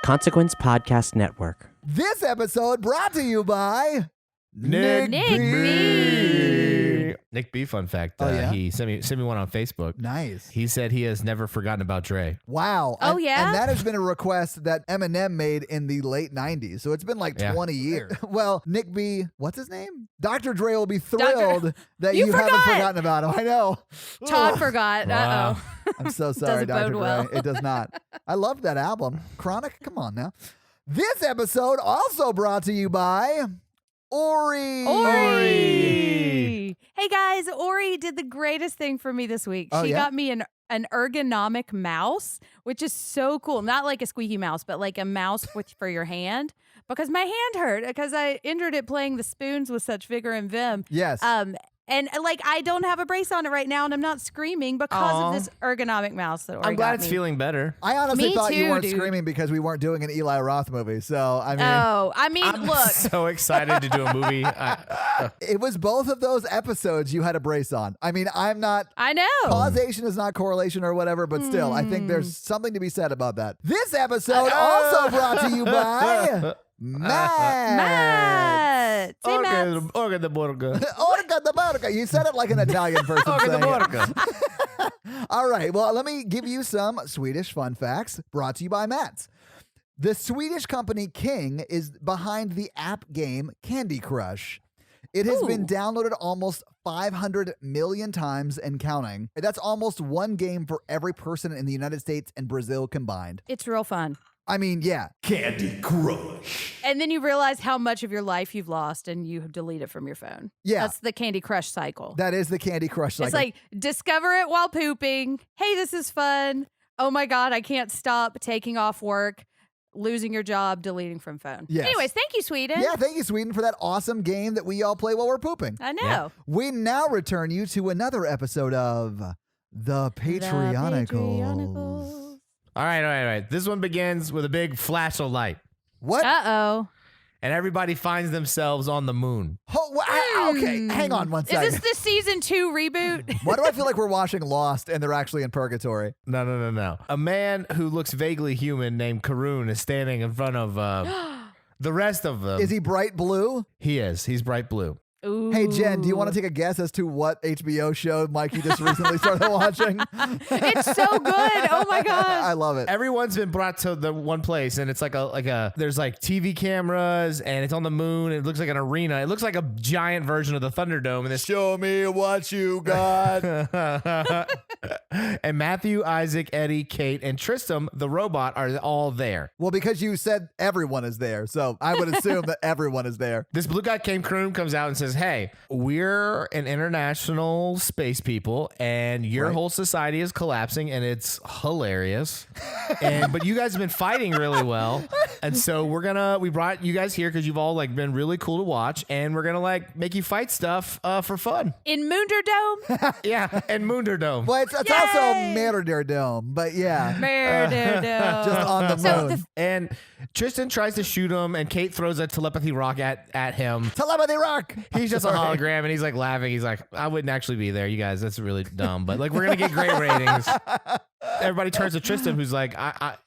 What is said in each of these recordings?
Consequence Podcast Network. This episode brought to you by Nick B. Nick B. Fun fact. Oh, yeah? He sent me one on Facebook. Nice. He said he has never forgotten about Dre. Wow. Oh, yeah? And that has been a request that Eminem made in the late 90s. So it's been like 20 years. Well, Nick B., what's his name? Dr. Dre will be thrilled that you haven't forgotten about him. I know. Todd forgot. Wow. Uh-oh. I'm so sorry, Doesn't Dr. bode Dre. well. It does not. I loved that album. Chronic, come on now. This episode also brought to you by Ori. Hey guys, Ori did the greatest thing for me this week. Oh, She yeah? got me an ergonomic mouse, which is so cool. Not like a squeaky mouse, but like a mouse for your hand. Because my hand hurt because I injured it playing the spoons with such vigor and vim. Yes. And like I don't have a brace on it right now, and I'm not screaming because of this ergonomic mouse that Ori I'm glad got it's me. feeling better. I honestly Me thought you too, weren't dude. screaming because we weren't doing an Eli Roth movie. So, I mean, I'm look. so excited to do a movie. it was both of those episodes you had a brace on. I mean, I'm not. I know. Causation is not correlation or whatever, but still, I think there's something to be said about that. This episode also brought to you by Matt. Say Matt. Orga the Borga. Orga the Borga. You said it like an Italian person Orga the saying it. Borga. All right, well, let me give you some Swedish fun facts brought to you by Matt. The Swedish company King is behind the app game Candy Crush. It has been downloaded almost 500 million times and counting. That's almost one game for every person in the United States and Brazil combined. It's real fun. I mean, yeah. Candy Crush. And then you realize how much of your life you've lost and you delete it from your phone. Yeah. That's the Candy Crush cycle. That is the Candy Crush cycle. It's like, discover it while pooping. Hey, this is fun. Oh my God, I can't stop. Taking off work, losing your job, deleting from phone. Yes. Anyways, thank you, Sweden. Yeah, thank you, Sweden, for that awesome game that we all play while we're pooping. I know. Yeah. We now return you to another episode of The Patreonicals. All right. This one begins with a big flash of light, What? Uh-oh. and everybody finds themselves on the moon. Okay, hang on one Is second. this the season 2 reboot? Why do I feel like we're watching Lost and they're actually in purgatory? No. A man who looks vaguely human named Karun is standing in front of the rest of them. Is he bright blue? He is. He's bright blue. Ooh. Hey, Jen, do you want to take a guess as to what HBO show Mikey just recently started watching? It's so good. Oh my gosh. I love it. Everyone's been brought to the one place, and it's like a there's like TV cameras, and it's on the moon. It looks like an arena. It looks like a giant version of the Thunderdome. And this Show me what you got. and Matthew, Isaac, Eddie, Kate, and Tristram, the robot, are all there. Well, because you said everyone is there, so I would assume that everyone is there. This blue guy Karun comes out and says, "Hey, we're an international space people, and your whole society is collapsing, and it's hilarious. But you guys have been fighting really well, and so we brought you guys here because you've all like been really cool to watch, and we're gonna like make you fight stuff for fun. In Moonderdome? Yeah, and Moonderdome. Well, it's also Murderdome, but yeah, Moonderdome. just on the So moon. And Tristan tries to shoot him, and Kate throws a telepathy rock at him. Telepathy rock. He's just a hologram, and he's like laughing. He's like, I wouldn't actually be there, you guys. That's really dumb. But like, we're gonna get great ratings. Everybody turns to Tristan, who's like,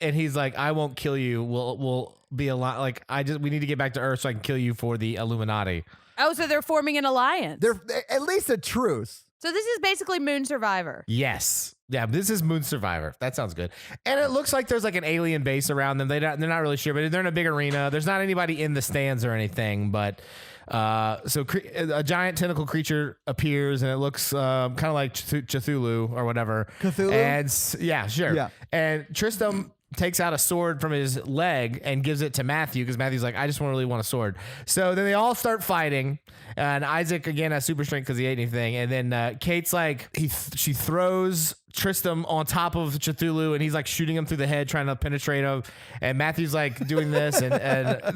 and he's like, I won't kill you. We'll be a lot. Like, we need to get back to Earth so I can kill you for the Illuminati. Oh, so they're forming an alliance. They're at least a truce. So this is basically Moon Survivor. Yes. Yeah, this is Moon Survivor. That sounds good. And it looks like there's like an alien base around them. They're not really sure, but they're in a big arena. There's not anybody in the stands or anything, but so a giant tentacle creature appears, and it looks kind of like Cthulhu or whatever. Cthulhu? And yeah, sure. Yeah. And Tristram takes out a sword from his leg and gives it to Matthew because Matthew's like, I just really want a sword. So then they all start fighting, and Isaac again has super strength because he ate anything. And then Kate's like, she throws Tristram on top of Cthulhu, and he's like shooting him through the head, trying to penetrate him. And Matthew's like doing this, and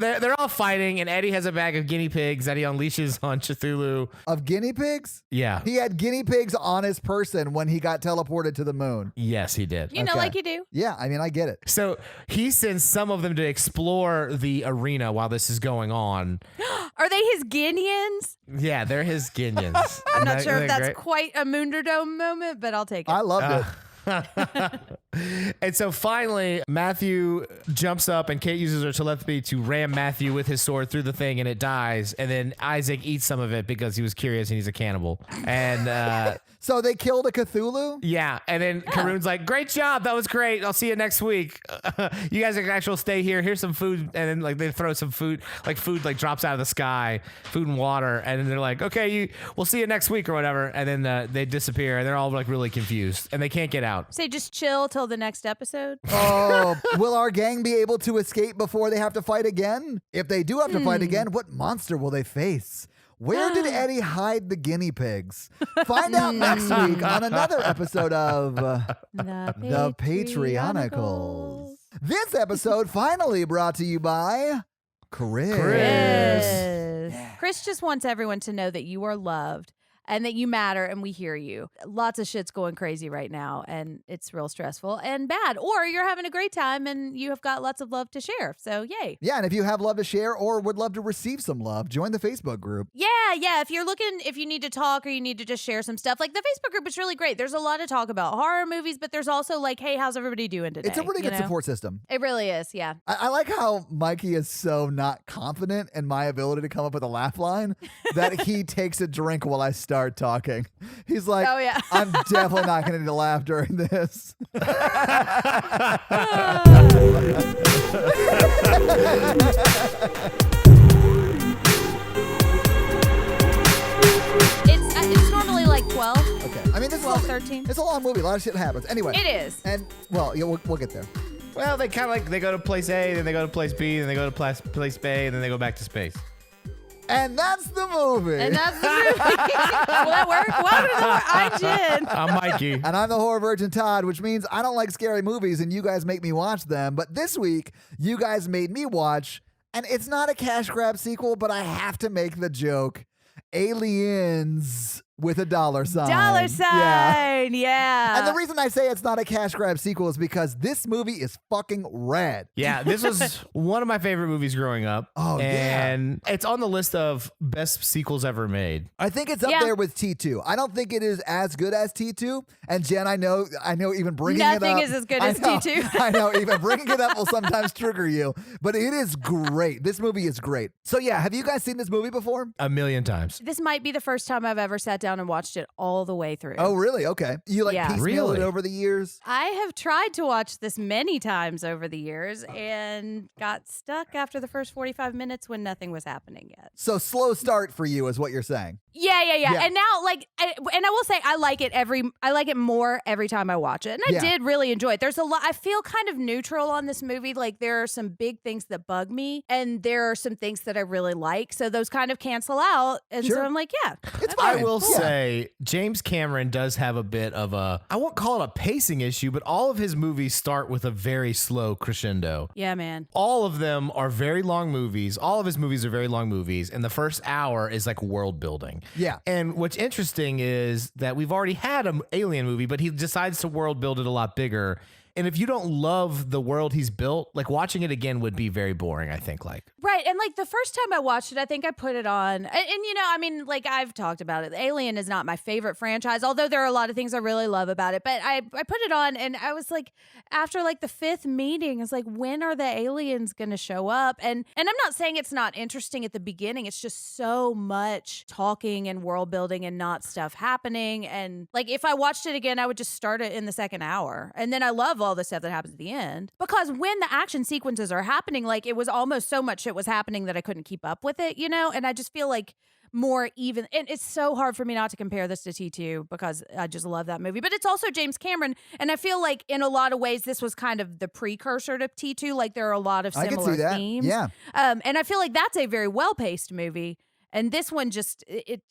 they're all fighting. And Eddie has a bag of guinea pigs that he unleashes on Cthulhu. Of guinea pigs? Yeah. He had guinea pigs on his person when he got teleported to the moon. Yes, he did. You know, like you do. Yeah, I mean, I get it. So he sends some of them to explore the arena while this is going on. Are they his Guineans? Yeah, they're his Ginions. I'm not sure if that's great? quite a Moonderdome moment, but I'll take it. I loved it. And so finally, Matthew jumps up and Kate uses her telepathy to ram Matthew with his sword through the thing and it dies. And then Isaac eats some of it because he was curious and he's a cannibal. And So they killed a Cthulhu? yeah. And then Karun's like, great job. That was great. I'll see you next week. You guys can actually stay here. Here's some food. And then like they throw some food like drops out of the sky, food and water. And then they're like, okay, we'll see you next week or whatever. And then they disappear and they're all like really confused and they can't get out. Say just chill till the next episode. Oh, will our gang be able to escape before they have to fight again? If they do have to fight again, what monster will they face? Where did Eddie hide the guinea pigs? Find out next week on another episode of The Patreonicals. This episode finally brought to you by Chris. Chris just wants everyone to know that you are loved and that you matter and we hear you. Lots of shit's going crazy right now and it's real stressful and bad. Or you're having a great time and you have got lots of love to share. So yay. Yeah, and if you have love to share or would love to receive some love, join the Facebook group. Yeah. If you're looking, if you need to talk or you need to just share some stuff, like the Facebook group is really great. There's a lot to talk about horror movies, but there's also like, hey, how's everybody doing today? It's a really good support system. It really is. Yeah. I like how Mikey is so not confident in my ability to come up with a laugh line that he takes a drink while I start talking. He's like, Oh, yeah. I'm definitely not going to need to laugh during this. It's normally like 12. Okay. I mean, this 12, is 13. It's a long movie. A lot of shit happens. Anyway. It is. And, well, yeah, we'll get there. Well, they kind of like, they go to place A, then they go to place B, then they go to place B, and then they go back to space. And that's the movie. And that's the movie. Will that work? Welcome to the I'm Jen. I'm Mikey. And I'm the horror virgin Todd, which means I don't like scary movies and you guys make me watch them. But this week, you guys made me watch, and it's not a cash grab sequel, but I have to make the joke. Aliens with a $sign. Dollar sign, yeah. And the reason I say it's not a cash grab sequel is because this movie is fucking rad. Yeah, this was one of my favorite movies growing up. Oh, yeah. And it's on the list of best sequels ever made. I think it's up there with T2. I don't think it is as good as T2. And Jen, I know even bringing it up. Nothing is as good as T2. I know, even bringing it up will sometimes trigger you. But it is great. This movie is great. So yeah, have you guys seen this movie before? A million times. This might be the first time I've ever sat down and watched it all the way through. Oh, really? Okay. You piecemeal it over the years? I have tried to watch this many times over the years and got stuck after the first 45 minutes when nothing was happening yet. So slow start for you is what you're saying. Yeah. And now, I will say I like it more every time I watch it. And I did really enjoy it. There's a lot, I feel kind of neutral on this movie. Like there are some big things that bug me and there are some things that I really like. So those kind of cancel out. And so I'm like, yeah. It's fine. I will say James Cameron does have a bit of a, I won't call it a pacing issue, but all of his movies start with a very slow crescendo. Yeah, man. All of them are very long movies. All of his movies are very long movies. And the first hour is like world building. Yeah. And what's interesting is that we've already had an Alien movie, but he decides to world build it a lot bigger. And if you don't love the world he's built, like watching it again would be very boring, I think. Right. And like the first time I watched it, I think I put it on. And you know, I mean, like I've talked about it. Alien is not my favorite franchise, although there are a lot of things I really love about it. But I put it on and I was like, after like the fifth meeting, it's like, when are the aliens going to show up? And I'm not saying it's not interesting at the beginning. It's just so much talking and world building and not stuff happening. And like if I watched it again, I would just start it in the second hour. And then I love all the stuff that happens at the end, because when the action sequences are happening, like it was almost so much shit was happening that I couldn't keep up with it, you know? And I just feel like more even, and it's so hard for me not to compare this to T2 because I just love that movie, but it's also James Cameron. And I feel like in a lot of ways, this was kind of the precursor to T2. Like there are a lot of similar themes. Yeah. And I feel like that's a very well-paced movie. And this one just, it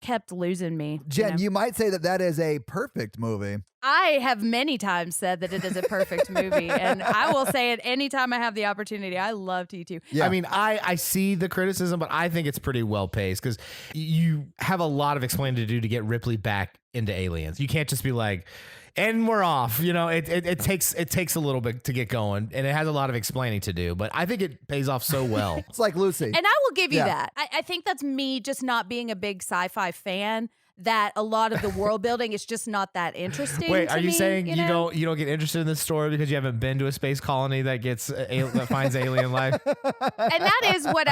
kept losing me. Jen, you might say that is a perfect movie. I have many times said that it is a perfect movie, and I will say it anytime I have the opportunity. I love T2. Yeah. I mean, I see the criticism, but I think it's pretty well paced because you have a lot of explaining to do to get Ripley back into Aliens. You can't just be like, and we're off. You know, it takes a little bit to get going, and it has a lot of explaining to do, but I think it pays off so well. It's like Lucy. And I will give you that. I think that's me just not being a big sci-fi fan. that a lot of the world building is just not that interesting. Wait, to are you me, saying you know? you don't get interested in this story because you haven't been to a space colony that gets that finds alien life? And that is what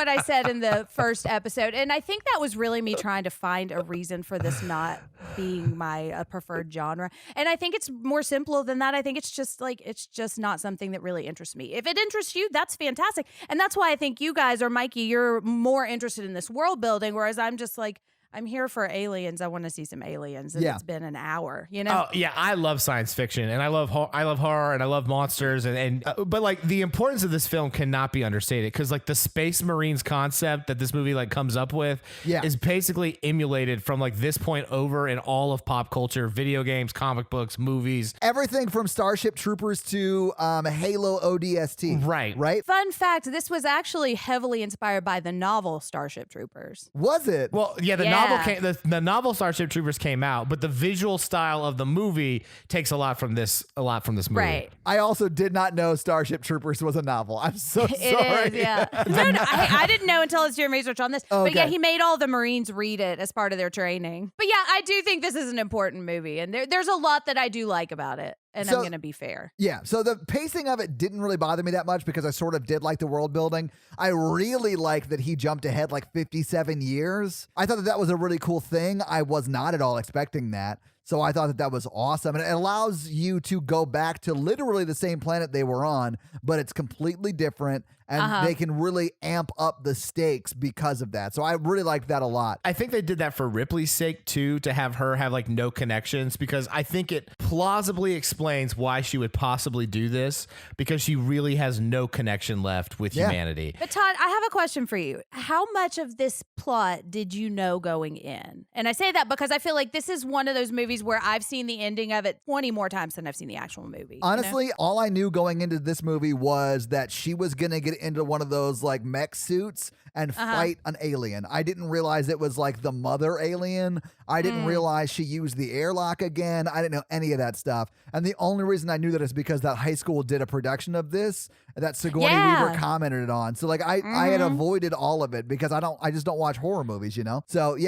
I said in the first episode, and I think that was really me trying to find a reason for this not being my preferred genre. And I think it's more simple than that. I think it's just not something that really interests me. If it interests you, that's fantastic, and that's why I think you guys, or Mikey, you're more interested in this world building, whereas I'm just like, I'm here for aliens. I want to see some aliens. And it's been an hour, you know? Oh, yeah. I love science fiction, and I love horror, and I love monsters. But like the importance of this film cannot be understated, because like the Space Marines concept that this movie like comes up with is basically emulated from like this point over in all of pop culture, video games, comic books, movies. Everything from Starship Troopers to Halo ODST. Right? Fun fact, this was actually heavily inspired by the novel Starship Troopers. Was it? Well, yeah, the novel Starship Troopers came out, but the visual style of the movie takes a lot from this movie. Right. I also did not know Starship Troopers was a novel. I'm so sorry. It is, yeah. No, I didn't know until I was doing research on this. Okay. But yeah, he made all the Marines read it as part of their training. But yeah, I do think this is an important movie, and there's a lot that I do like about it. And I'm going to be fair. Yeah. So the pacing of it didn't really bother me that much because I sort of did like the world building. I really liked that he jumped ahead like 57 years. I thought that was a really cool thing. I was not at all expecting that. So I thought that was awesome. And it allows you to go back to literally the same planet they were on, but it's completely different. And they can really amp up the stakes because of that. So I really liked that a lot. I think they did that for Ripley's sake too, to have her have like no connections, because I think it plausibly explains why she would possibly do this, because she really has no connection left with humanity. But Todd, I have a question for you. How much of this plot did you know going in? And I say that because I feel like this is one of those movies where I've seen the ending of it 20 more times than I've seen the actual movie. Honestly, all I knew going into this movie was that she was going to get into one of those like mech suits and fight an alien. I didn't realize it was like the mother alien. I didn't realize she used the airlock again. I didn't know any of that stuff. And the only reason I knew that is because that high school did a production of this that Sigourney Weaver commented on. So like I had avoided all of it because I just don't watch horror movies, you know? So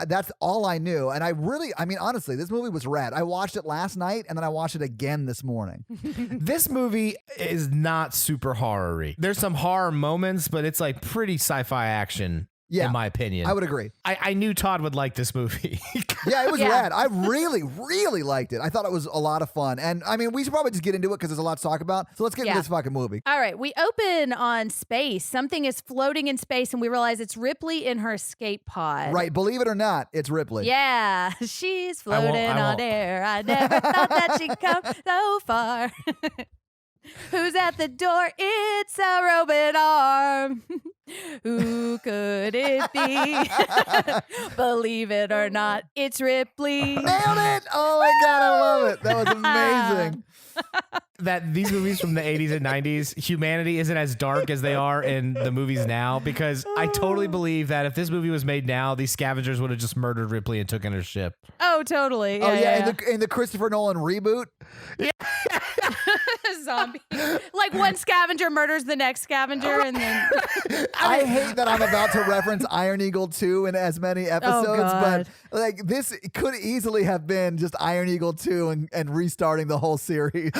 that's all I knew. And I mean, honestly, this movie was rad. I watched it last night and then I watched it again this morning. This movie is not super horror-y. There's some horror moments, but it's like pretty sci-fi action. Yeah, in my opinion. I would agree. I knew Todd would like this movie. Yeah, it was rad. I really, really liked it. I thought it was a lot of fun. And I mean, we should probably just get into it because there's a lot to talk about. So let's get into this fucking movie. All right. We open on space. Something is floating in space, and we realize it's Ripley in her escape pod. Right. Believe it or not, it's Ripley. Yeah. She's floating on air. I never thought that she'd come so far. Who's at the door? It's a robot arm. Who could it be? Believe it or not, it's Ripley. Nailed it! Oh my God, I love it. That was amazing. That these movies from the 80s and 90s, humanity isn't as dark as they are in the movies now, because I totally believe that if this movie was made now, these scavengers would have just murdered Ripley and took in her ship. Oh, totally. Yeah. In the Christopher Nolan reboot. Yeah. Zombie. Like one scavenger murders the next scavenger, and then I hate that I'm about to reference Iron Eagle 2 in as many episodes, but like this could easily have been just Iron Eagle 2 and restarting the whole series.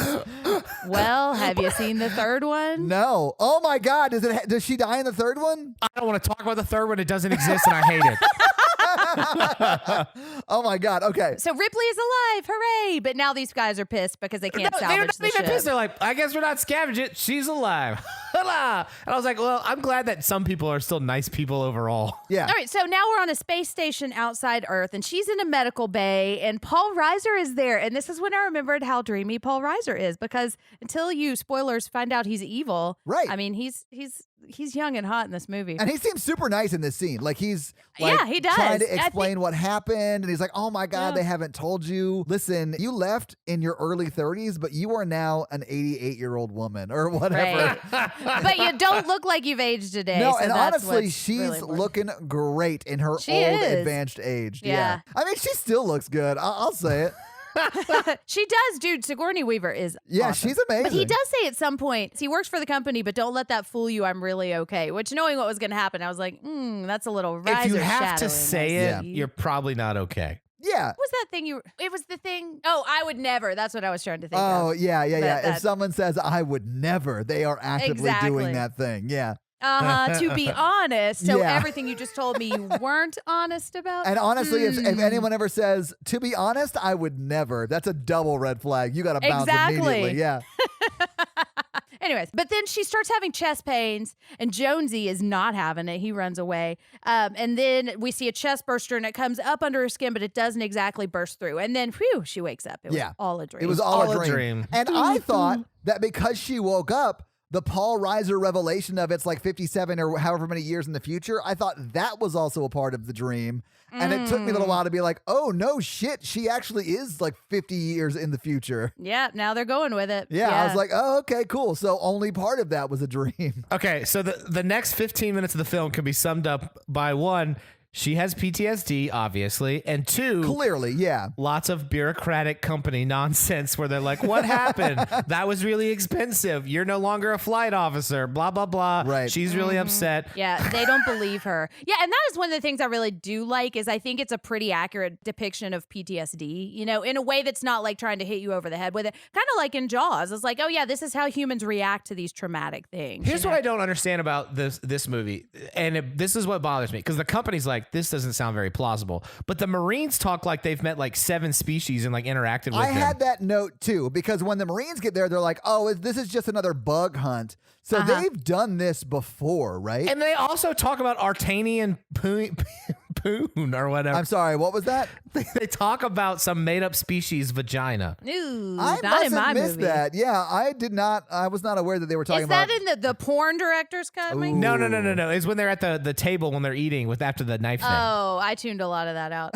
Well, have you seen the third one? No. Oh my God. Does she die in the third one? I don't want to talk about the third one. It doesn't exist and I hate it. Oh my God. Okay. So Ripley is alive. Hooray. But now these guys are pissed because they can't salvage the ship. Pissed. They're like, I guess we're not scavenging. She's alive. And I was like, well, I'm glad that some people are still nice people overall. Yeah. All right. So now we're on a space station outside Earth, and she's in a medical bay, and Paul Reiser is there. And this is when I remembered how dreamy Paul Reiser is, because until you, spoilers, find out he's evil. Right. I mean, he's young and hot in this movie. And he seems super nice in this scene. Like he's like he does. trying to explain what happened. And he's like, oh my God, they haven't told you. Listen, you left in your early 30s, but you are now an 88-year-old woman or whatever. Right. But you don't look like you've aged a day. No, so and that's honestly, she's really looking great in her She old is. advanced age. Yeah. I mean, she still looks good. I'll say it. She does, dude. Sigourney Weaver is awesome. she's amazing. But he does say at some point, he works for the company, but don't let that fool you. I'm really okay. Which, knowing what was going to happen, I was like, that's a little riser If you have to shadowing, say I it, see. you're probably not okay. Yeah. What was that thing it was the thing? Oh, I would never. That's what I was trying to think Oh, of. yeah. If That- someone says, I would never, they are actively Exactly. doing that thing. Yeah. To be honest. So Yeah. everything you just told me you weren't honest about? And honestly, if anyone ever says, to be honest, I would never, that's a double red flag. You got to bounce immediately. Yeah. Anyways, but then she starts having chest pains, and Jonesy is not having it. He runs away. And then we see a chest burster, and it comes up under her skin, but it doesn't exactly burst through. And then, whew, she wakes up. It was all a dream. It was all a dream. And I thought that because she woke up, the Paul Reiser revelation of it's like 57 or however many years in the future, I thought that was also a part of the dream. And it took me a little while to be like, oh, no shit. She actually is like 50 years in the future. Yeah, now they're going with it. Yeah, I was like, oh, okay, cool. So only part of that was a dream. Okay, so the next 15 minutes of the film can be summed up by one, she has PTSD, obviously, and two, Clearly, yeah. lots of bureaucratic company nonsense where they're like, what happened? That was really expensive. You're no longer a flight officer, blah, blah, blah. Right. She's really upset. Yeah, they don't believe her. Yeah, and that is one of the things I really do like is I think it's a pretty accurate depiction of PTSD, you know, in a way that's not like trying to hit you over the head with it. Kind of like in Jaws. It's like, oh yeah, this is how humans react to these traumatic things. Here's what I don't understand about this movie, and this is what bothers me, because the company's like, this doesn't sound very plausible, but the Marines talk like they've met like 7 species and like interacted with them. I had that note too, because when the Marines get there, they're like, oh, this is just another bug hunt. So they've done this before, right? And they also talk about Artanian poon or whatever. I'm sorry, what was that? They talk about some made up species vagina. Ooh, I not must in my have missed movie. that. Yeah, I was not aware that they were talking Is that about. in the porn director's cut? Mike? No. It's when they're at the table when they're eating with after the knife thing. Oh, I tuned a lot of that out.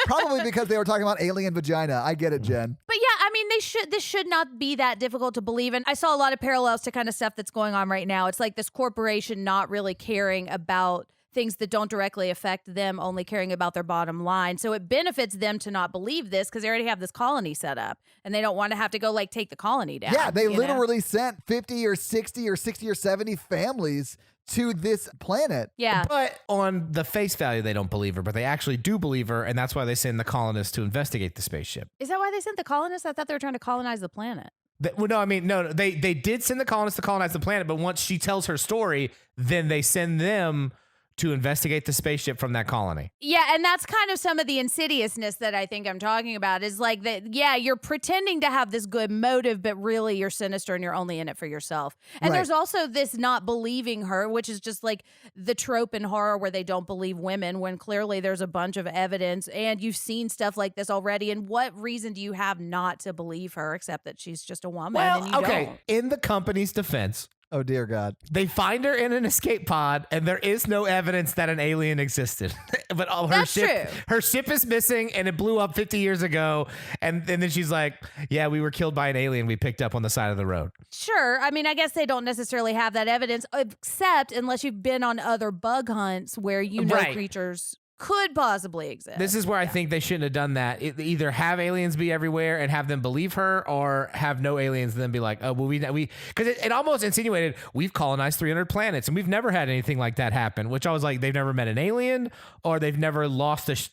Probably because they were talking about alien vagina. I get it, Jen. But yeah, I mean, this should not be that difficult to believe. And I saw a lot of parallels to kind of stuff that's going on right now. It's like this corporation not really caring about things that don't directly affect them, only caring about their bottom line. So it benefits them to not believe this because they already have this colony set up and they don't want to have to go like take the colony down. Yeah, they you know? literally sent 50 or 60 or 60 or 70 families to this planet. Yeah. But on the face value, they don't believe her, but they actually do believe her, and that's why they send the colonists to investigate the spaceship. Is that why they sent the colonists? I thought they were trying to colonize the planet. They did send the colonists to colonize the planet, but once she tells her story, then they send them to investigate the spaceship from that colony. Yeah, and that's kind of some of the insidiousness that I think I'm talking about is like that, yeah, you're pretending to have this good motive, but really you're sinister and you're only in it for yourself. And Right. there's also this not believing her, which is just like the trope in horror where they don't believe women when clearly there's a bunch of evidence and you've seen stuff like this already. And what reason do you have not to believe her except that she's just a woman and you don't? In the company's defense, Oh, dear God. they find her in an escape pod, and there is no evidence that an alien existed. But That's true. her ship is missing, and it blew up 50 years ago. And then she's like, "Yeah, we were killed by an alien we picked up on the side of the road." Sure. I mean, I guess they don't necessarily have that evidence, except unless you've been on other bug hunts where you know Right. creatures could possibly exist. This is where I think they shouldn't have done that. Either have aliens be everywhere and have them believe her, or have no aliens and then be like, "Oh, well, we," because it almost insinuated we've colonized 300 planets and we've never had anything like that happen. Which I was like, they've never met an alien, or they've never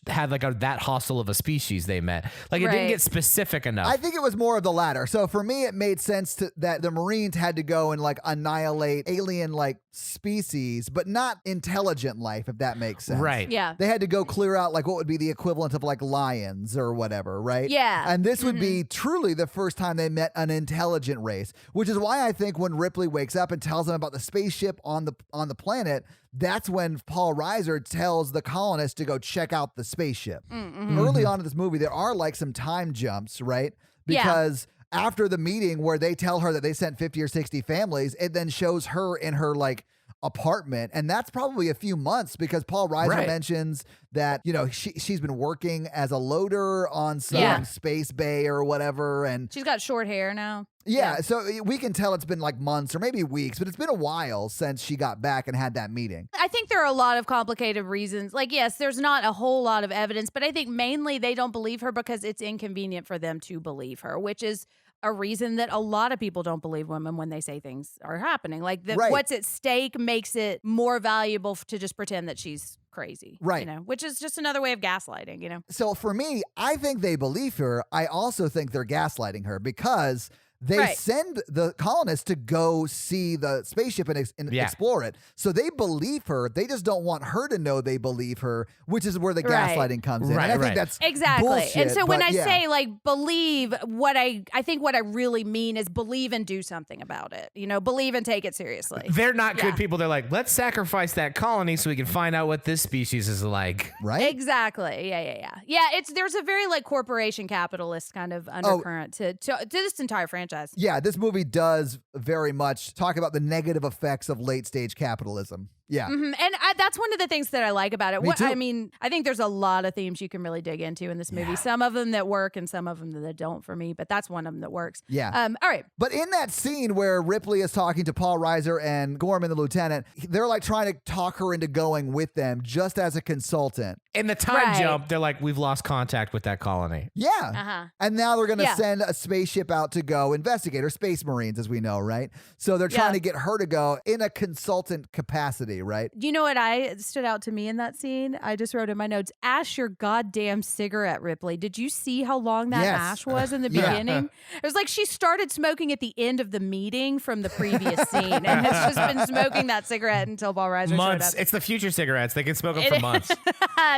had like that hostile of a species they met. Like it didn't Right. get specific enough. I think it was more of the latter. So for me, it made sense that the Marines had to go and like annihilate alien like species, but not intelligent life, if that makes sense. Right. Yeah. They had to go clear out like what would be the equivalent of like lions or whatever, right? Yeah. And this would be truly the first time they met an intelligent race, which is why I think when Ripley wakes up and tells them about the spaceship on the planet, that's when Paul Reiser tells the colonists to go check out the spaceship. Early on in this movie, there are like some time jumps, right? Yeah. Because after the meeting where they tell her that they sent 50 or 60 families, it then shows her in her like apartment, and that's probably a few months because Paul Reiser mentions that, you know, she's been working as a loader on some space bay or whatever, and she's got short hair now. Yeah, so we can tell it's been like months or maybe weeks, but it's been a while since she got back and had that meeting. I think there are a lot of complicated reasons. Like, yes, there's not a whole lot of evidence, but I think mainly they don't believe her because it's inconvenient for them to believe her, which is a reason that a lot of people don't believe women when they say things are happening. Like, what's at stake makes it more valuable to just pretend that she's crazy. Right. You know, which is just another way of gaslighting, you know? So for me, I think they believe her. I also think they're gaslighting her because they send the colonists to go see the spaceship and explore it. So they believe her. They just don't want her to know they believe her, which is where the gaslighting comes in. And I think that's bullshit, and so when I say like believe, I think what I really mean is believe and do something about it. You know, believe and take it seriously. They're not good people. They're like, let's sacrifice that colony so we can find out what this species is like. Right? Exactly. Yeah. There's a very like corporation capitalist kind of undercurrent to this entire franchise. Yeah, this movie does very much talk about the negative effects of late stage capitalism. Yeah. Mm-hmm. And that's one of the things that I like about it. Me too. I mean, I think there's a lot of themes you can really dig into in this movie. Some of them that work and some of them that don't for me, but that's one of them that works. Yeah. All right. But in that scene where Ripley is talking to Paul Reiser and Gorman, the lieutenant, they're like trying to talk her into going with them just as a consultant. In the time jump, they're like, we've lost contact with that colony. Yeah. Uh-huh. And now they're going to send a spaceship out to go investigate, or space marines, as we know, right? So they're trying to get her to go in a consultant capacity, right? You know what stood out to me in that scene? I just wrote in my notes, ash your goddamn cigarette, Ripley. Did you see how long that ash was in the beginning? It was like she started smoking at the end of the meeting from the previce scene and has just been smoking that cigarette until Paul Reiser showed up. It's the future cigarettes. They can smoke them for months.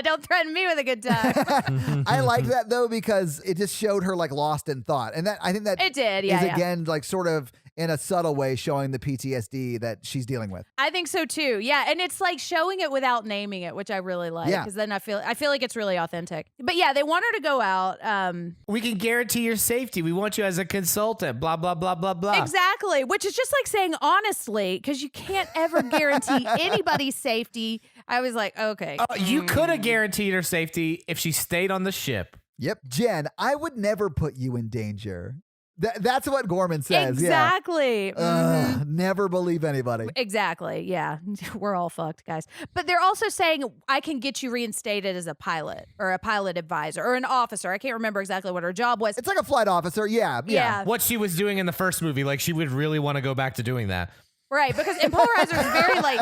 Don't threaten me with a good time. I like that, though, because it just showed her like lost in thought. And that I think that it did, is again like sort of in a subtle way showing the PTSD that she's dealing with. I think so too. Yeah, and it's like showing it without naming it, which I really like, because then I feel like it's really authentic. But yeah, they want her to go out. We can guarantee your safety. We want you as a consultant. Blah blah blah blah blah. Exactly, which is just like saying honestly, because you can't ever guarantee anybody's safety. I was like, okay, you could have guaranteed her safety if she stayed on the ship. Yep, Jen, I would never put you in danger. That's what Gorman says. Exactly. Yeah. Never believe anybody. Exactly. Yeah. We're all fucked, guys. But they're also saying, I can get you reinstated as a pilot or a pilot advisor or an officer. I can't remember exactly what her job was. It's like a flight officer. Yeah. What she was doing in the first movie. Like, she would really want to go back to doing that. Right, because Paul Reiser is very like,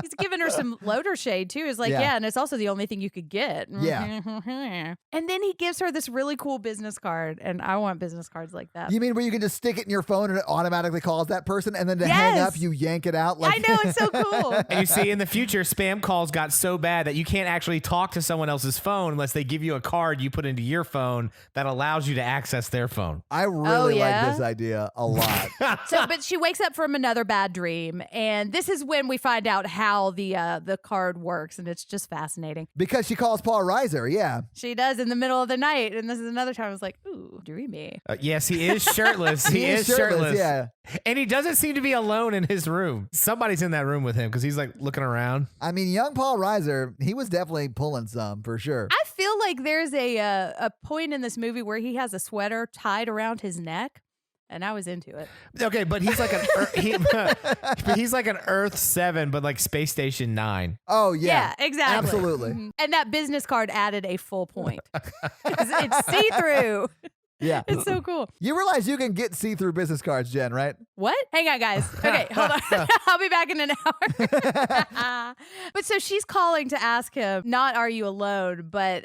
he's giving her some loader shade too. He's like, and it's also the only thing you could get. Yeah. And then he gives her this really cool business card, and I want business cards like that. You mean where you can just stick it in your phone and it automatically calls that person, and then to hang up, you yank it out? Like I know, it's so cool. And you see, in the future, spam calls got so bad that you can't actually talk to someone else's phone unless they give you a card you put into your phone that allows you to access their phone. I really like this idea a lot. But she wakes up from another bad dream, and this is when we find out how the card works, and it's just fascinating because she calls Paul Reiser. She does in the middle of the night, and this is another time I was like, ooh, dreamy. Yes, he is shirtless. He is shirtless. Yeah, and he doesn't seem to be alone in his room. Somebody's in that room with him because he's like looking around. I mean, young Paul Reiser, he was definitely pulling some for sure. I feel like there's a point in this movie where he has a sweater tied around his neck. And I was into it. Okay, but he's like he's like an Earth 7, but like Space Station 9. Oh yeah, exactly, absolutely. Mm-hmm. And that business card added a full point. It's see-through. Yeah. It's so cool. You realize you can get see-through business cards, Jen, right? What? Hang on, guys. Okay, hold on. I'll be back in an hour. But so she's calling to ask him, not are you alone, but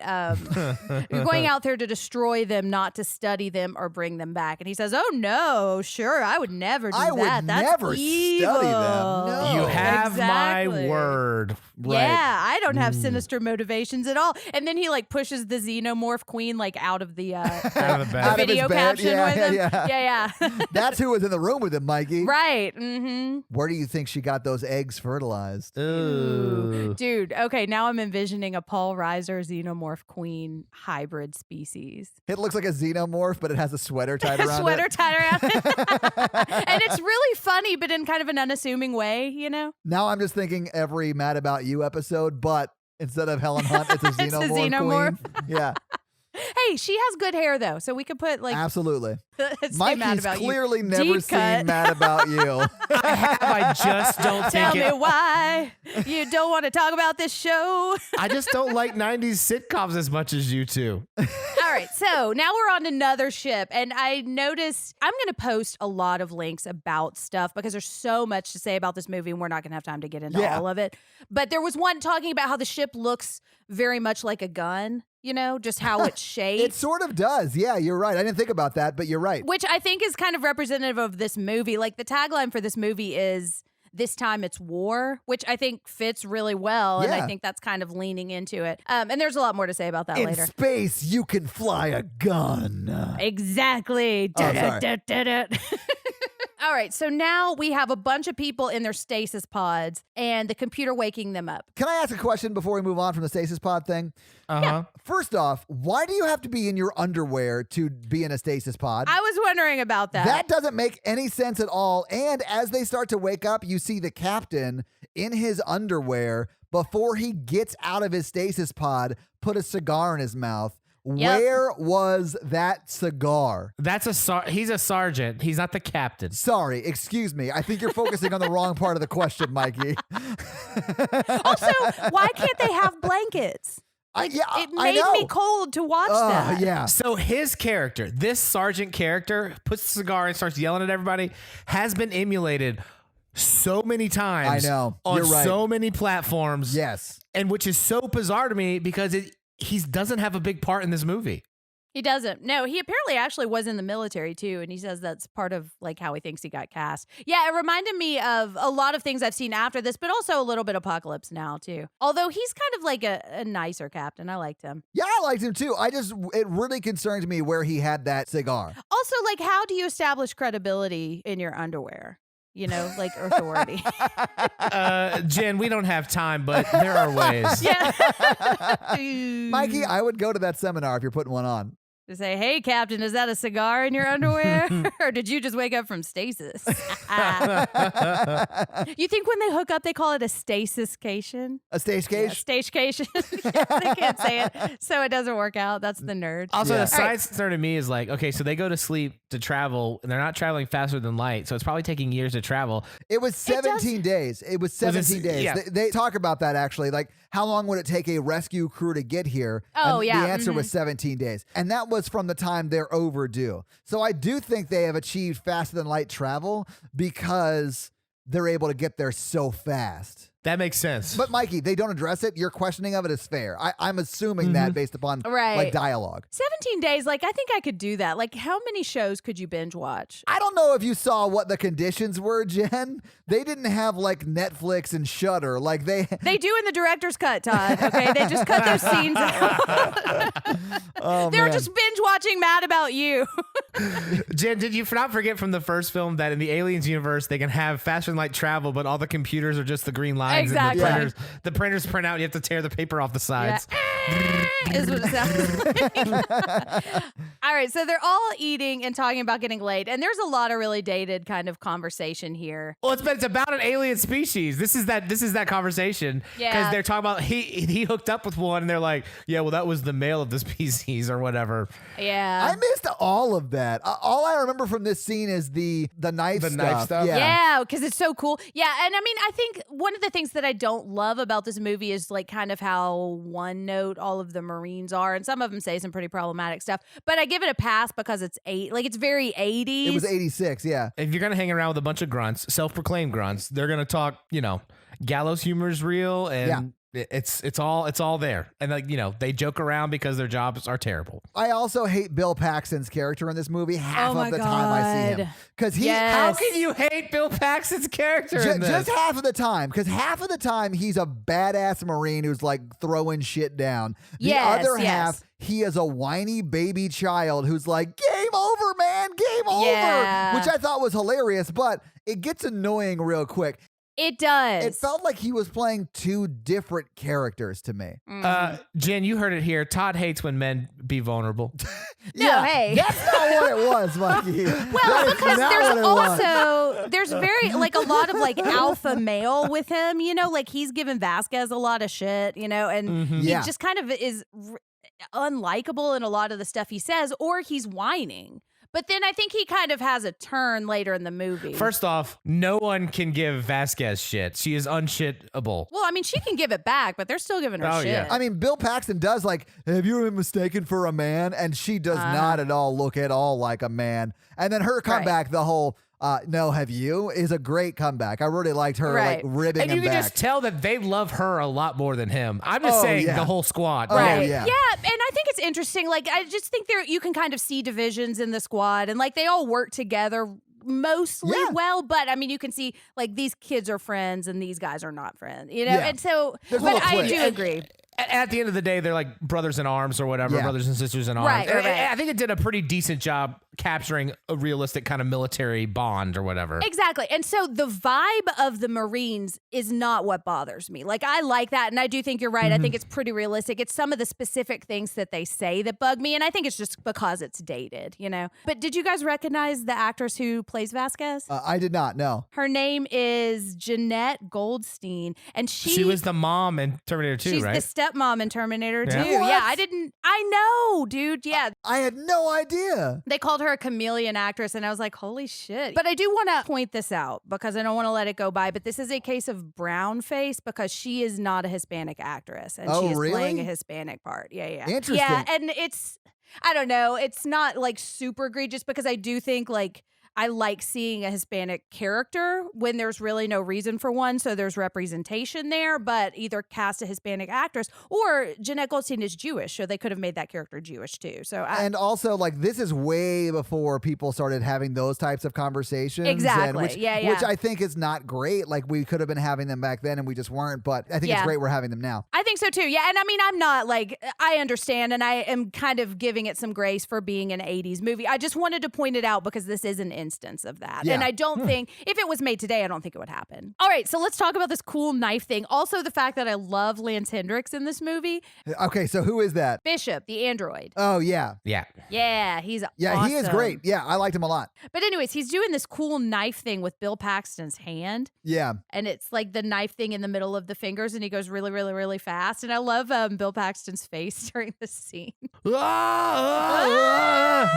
you're going out there to destroy them, not to study them or bring them back. And he says, oh, no, sure, I would never do that. Would never evil. study them. No. You have my word. Right. Yeah, I don't have sinister motivations at all. And then he like pushes the xenomorph queen like out of the bed. the out of his video bed. caption Yeah, with him. yeah. Yeah. That's who was in the room with him, Mikey. Right. Mm-hmm. Where do you think she got those eggs fertilized? Ooh. Dude, okay, now I'm envisioning a Paul Reiser xenomorph queen hybrid species. It looks like a xenomorph, but it has a sweater tied around Sweater it. tied around it. And it's really funny, but in kind of an unassuming way, you know? Now I'm just thinking every Mad About You episode, but instead of Helen Hunt, it's a It's a xenomorph, xenomorph. queen. Yeah, Hey, she has good hair though, so we could put like absolutely. say Mad Mikey's About You. clearly never Deep seen cut. Mad About You. I just don't Tell think me it. why you don't want to talk about this show. I just don't like 90s sitcoms as much as you two. All right, so now we're on another ship, and I noticed I'm going to post a lot of links about stuff because there's so much to say about this movie, and we're not going to have time to get into Yeah. all of it. But there was one talking about how the ship looks very much like a gun, you know, just how it's shaped. It sort of does. Yeah, you're right. I didn't think about that, but you're right. Which I think is kind of representative of this movie. Like the tagline for this movie is "This time it's war," which I think fits really well, and Yeah. I think that's kind of leaning into it. And there's a lot more to say about that In later. space, you can fly a gun. Exactly. Oh, sorry. All right, so now we have a bunch of people in their stasis pods and the computer waking them up. Can I ask a question before we move on from the stasis pod thing? Uh-huh. First off, why do you have to be in your underwear to be in a stasis pod? I was wondering about that. That doesn't make any sense at all. And as they start to wake up, you see the captain in his underwear before he gets out of his stasis pod, put a cigar in his mouth. Yep. Where was that cigar? He's a sergeant. He's not the captain. Sorry, excuse me. I think you're focusing on the wrong part of the question, Mikey. Also, why can't they have blankets? It I made know. me cold to watch that. Yeah. So his character, this sergeant character, puts the cigar and starts yelling at everybody, has been emulated so many times. I know. On You're right. so many platforms. Yes. And which is so bizarre to me because he doesn't have a big part in this movie. He doesn't. No, he apparently actually was in the military too, and he says that's part of like how he thinks he got cast. Yeah, it reminded me of a lot of things I've seen after this, but also a little bit Apocalypse Now too. Although he's kind of like a nicer captain. I liked him. Yeah, I liked him too. It really concerns me where he had that cigar. Also, like, how do you establish credibility in your underwear? You know, like authority. Jen, we don't have time, but there are ways. Yeah. Mikey, I would go to that seminar if you're putting one on. To say, hey, Captain, is that a cigar in your underwear? Or did you just wake up from stasis? You think when they hook up, they call it a stasis-cation? A stagecation? Stagecation. They can't say it, so it doesn't work out. That's the nerd. Also, Yeah. the side concern to me is like, okay, so they go to sleep to travel, and they're not traveling faster than light, so it's probably taking years to travel. It was 17 days. It was 17 days. yeah. They talk about that actually. Like, how long would it take a rescue crew to get here? Oh, And yeah. The answer was 17 days. And that was from the time they're overdue. So I do think they have achieved faster than light travel because they're able to get there so fast. That makes sense. But Mikey, they don't address it. Your questioning of it is fair. I'm assuming that based upon Right. like dialogue. 17 days, like, I think I could do that. Like, how many shows could you binge watch? I don't know if you saw what the conditions were, Jen. They didn't have like Netflix and Shudder. Like they They do in the director's cut, Todd. Okay, they just cut those scenes out. Oh, They're man. just binge watching Mad About You. Jen, did you not forget from the first film that in the Aliens universe, they can have faster than light travel, but all the computers are just the green lines Exactly. and the printers print out, and you have to tear the paper off the sides. Is what it sounds like. All right, so they're all eating and talking about getting laid, and there's a lot of really dated kind of conversation here. Well, it's about an alien species. This is that conversation because Yeah. they're talking about he hooked up with one, and they're like, yeah, well, that was the male of the species or whatever. Yeah. I missed all of that. All I remember from this scene is the knife The stuff. knife stuff? Yeah, because it's so cool. Yeah, and I mean, I think one of the things that I don't love about this movie is like kind of how one note all of the Marines are, and some of them say some pretty problematic stuff. But I give it a pass because it's it's very 80s. It was 86, yeah. If you're gonna hang around with a bunch of grunts, self-proclaimed grunts, they're gonna talk. Gallows humor is real, and it's all there. And they joke around because their jobs are terrible. I also hate Bill Paxton's character in this movie half Oh my of the time I see him. God. Because he Yes. How can you hate Bill Paxton's character in this? just half of the time. Because half of the time he's a badass Marine who's like throwing shit down. The Yes, other yes. half, he is a whiny baby child who's like, gay game Yeah. over, which I thought was hilarious, but it gets annoying real quick. It does. It felt like he was playing two different characters to me. Jen, you heard it here. Todd hates when men be vulnerable. No, hey. That's not what it was, Mikey. Well, because there's very like a lot of like alpha male with him, you know, like he's giving Vasquez a lot of shit, you know, and he Yeah. just kind of is unlikable in a lot of the stuff he says, or he's whining. But then I think he kind of has a turn later in the movie. First off, no one can give Vasquez shit. She is unshittable. Well, I mean, she can give it back, but they're still giving her shit. yeah. I mean, Bill Paxton does like, have you been mistaken for a man? And she does not at all look at all like a man. And then her comeback, the whole, no, have you, is a great comeback. I really liked her like ribbing and you him can back. just tell that they love her a lot more than him. I'm just saying the whole squad. Right. yeah. Yeah, and I think it's interesting. Like, I just think you can kind of see divisions in the squad, and like they all work together mostly well. But I mean, you can see like these kids are friends and these guys are not friends. You know, and so. There's but little I cliques. do agree. At the end of the day, they're like brothers in arms or whatever, Yeah. brothers and sisters in arms. Right, And right. I think it did a pretty decent job capturing a realistic kind of military bond or whatever. Exactly. And so the vibe of the Marines is not what bothers me. Like, I like that. And I do think you're right. I think it's pretty realistic. It's some of the specific things that they say that bug me. And I think it's just because it's dated, you know? But did you guys recognize the actress who plays Vasquez? I did not, no. Her name is Jeanette Goldstein. And She was the mom in Terminator 2, she's right? the stepmom in Terminator 2. What? Yeah, I know, dude. Yeah. I had no idea. They called her a chameleon actress, and I was like, holy shit. But I do want to point this out because I don't want to let it go by, but this is a case of brown face because she is not a Hispanic actress, and she is playing a Hispanic part. Yeah. Interesting. Yeah, and it's, I don't know, it's not like super egregious because I do think like, I like seeing a Hispanic character when there's really no reason for one. So there's representation there, but either cast a Hispanic actress or Jeanette Goldstein is Jewish. So they could have made that character Jewish too. So And also, like, this is way before people started having those types of conversations. Exactly. Which I think is not great. Like, we could have been having them back then and we just weren't. But I think it's great we're having them now. I think so too. Yeah. And I mean, I'm not like, I understand and I am kind of giving it some grace for being an 80s movie. I just wanted to point it out because this is an instance of that. Yeah. And I don't think, if it was made today, I don't think it would happen. All right. So let's talk about this cool knife thing. Also, the fact that I love Lance Hendricks in this movie. Okay, so who is that? Bishop, the android. Oh, yeah. Yeah. Yeah, he's Yeah, he is awesome. great. Yeah, I liked him a lot. But anyways, he's doing this cool knife thing with Bill Paxton's hand. Yeah. And it's like the knife thing in the middle of the fingers, and he goes really, really, really fast. And I love Bill Paxton's face during the scene.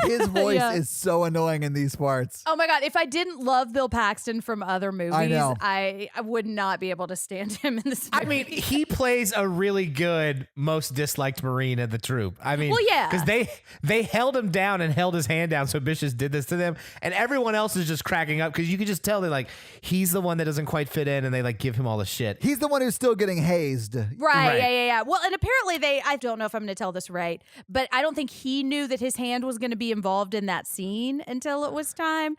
His voice Yeah. is so annoying in these parts. Oh my God, if I didn't love Bill Paxton from other movies, I would not be able to stand him in this movie. I mean, he plays a really good most disliked Marine of the troop. I mean, Well, yeah. because they held him down and held his hand down, so Bishop did this to them, and everyone else is just cracking up because you could just tell they're like, he's the one that doesn't quite fit in, and they like give him all the shit. He's the one who's still getting hazed. Right, yeah. Well, and apparently I don't know if I'm going to tell this right, but I don't think he knew that his hand was going to be involved in that scene until it was time,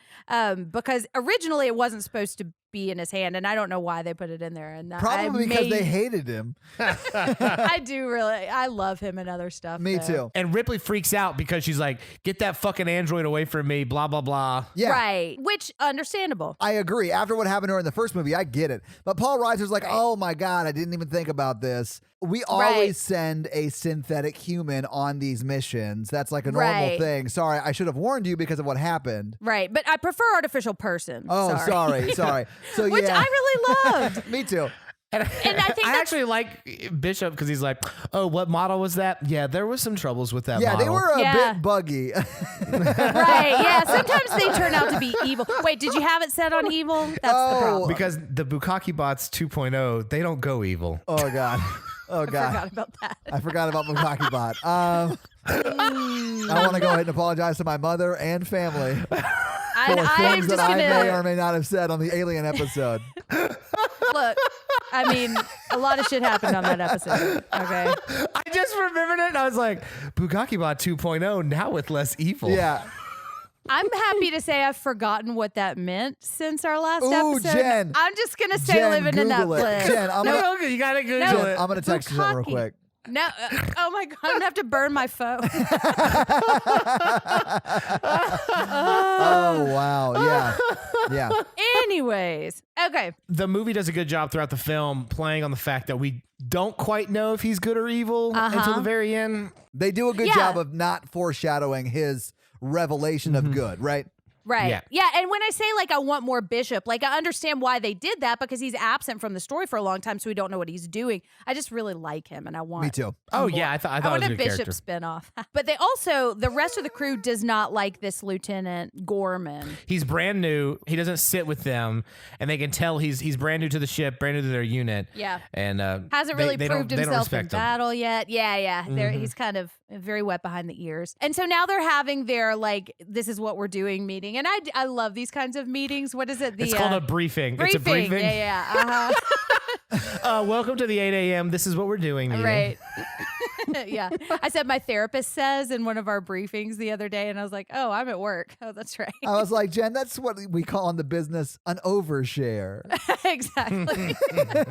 because originally it wasn't supposed to be in his hand, and I don't know why they put it in there. And Probably because they hated him. I love him and other stuff. Me though. too. And Ripley freaks out because she's like, get that fucking android away from me, blah, blah, blah. Yeah. Right, which understandable. I agree. After what happened to her in the first movie, I get it. But Paul Reiser's like, oh my God, I didn't even think about this. We always send a synthetic human on these missions. That's like a normal thing. Sorry, I should have warned you because of what happened. Right, but I prefer artificial person. Oh, sorry. So Which yeah. I really loved. Me too. And I think I that's- actually like Bishop because he's like, oh, what model was that? Yeah, there was some troubles with that Yeah, model. they were a Yeah. bit buggy. Right, yeah. Sometimes they turn out to be evil. Wait, did you have it set on evil? That's the problem. Because the Bukkake bots 2.0, they don't go evil. Oh God. Oh I God. forgot about that. I forgot about Bukkake Bot. I want to go ahead and apologize to my mother and family for I'm things just that I may or gonna may not have said on the Alien episode. look. I mean, a lot of shit happened on that episode. Okay. I just remembered it and I was like, Bukkake bot 2.0, now with less evil. Yeah. I'm happy to say I've forgotten what that meant since our last Ooh, episode. Jen. I'm just gonna stay Jen, living in that Google it. bliss. Jen, I'm No, gonna, okay, you gotta Google No. it. I'm gonna text you something real Bukkake. quick. No. Oh my God. I'm gonna have to burn my phone. Oh wow. Yeah. Yeah. Anyways. Okay. The movie does a good job throughout the film playing on the fact that we don't quite know if he's good or evil until the very end. They do a good Yeah. job of not foreshadowing his revelation of good, right? Right. Yeah. And when I say like I want more Bishop, like I understand why they did that because he's absent from the story for a long time, so we don't know what he's doing. I just really like him, and I want. Me too. Oh more. yeah, I thought I it want was a a good Bishop character. spinoff. But they also, the rest of the crew does not like this Lieutenant Gorman. He's brand new. He doesn't sit with them, and they can tell he's brand new to the ship, brand new to their unit. Yeah. And Hasn't really proved they don't himself in respect him. battle yet. Yeah. He's kind of very wet behind the ears. And so now they're having their like, this is what we're doing meeting. And I love these kinds of meetings. What is it? It's called a briefing. briefing. It's a briefing. Yeah. Welcome to the 8 a.m. This is what we're doing meeting. Right. Yeah. I said my therapist says in one of our briefings the other day, and I was like, oh, I'm at work. Oh, that's right. I was like, Jen, that's what we call in the business an overshare. Exactly.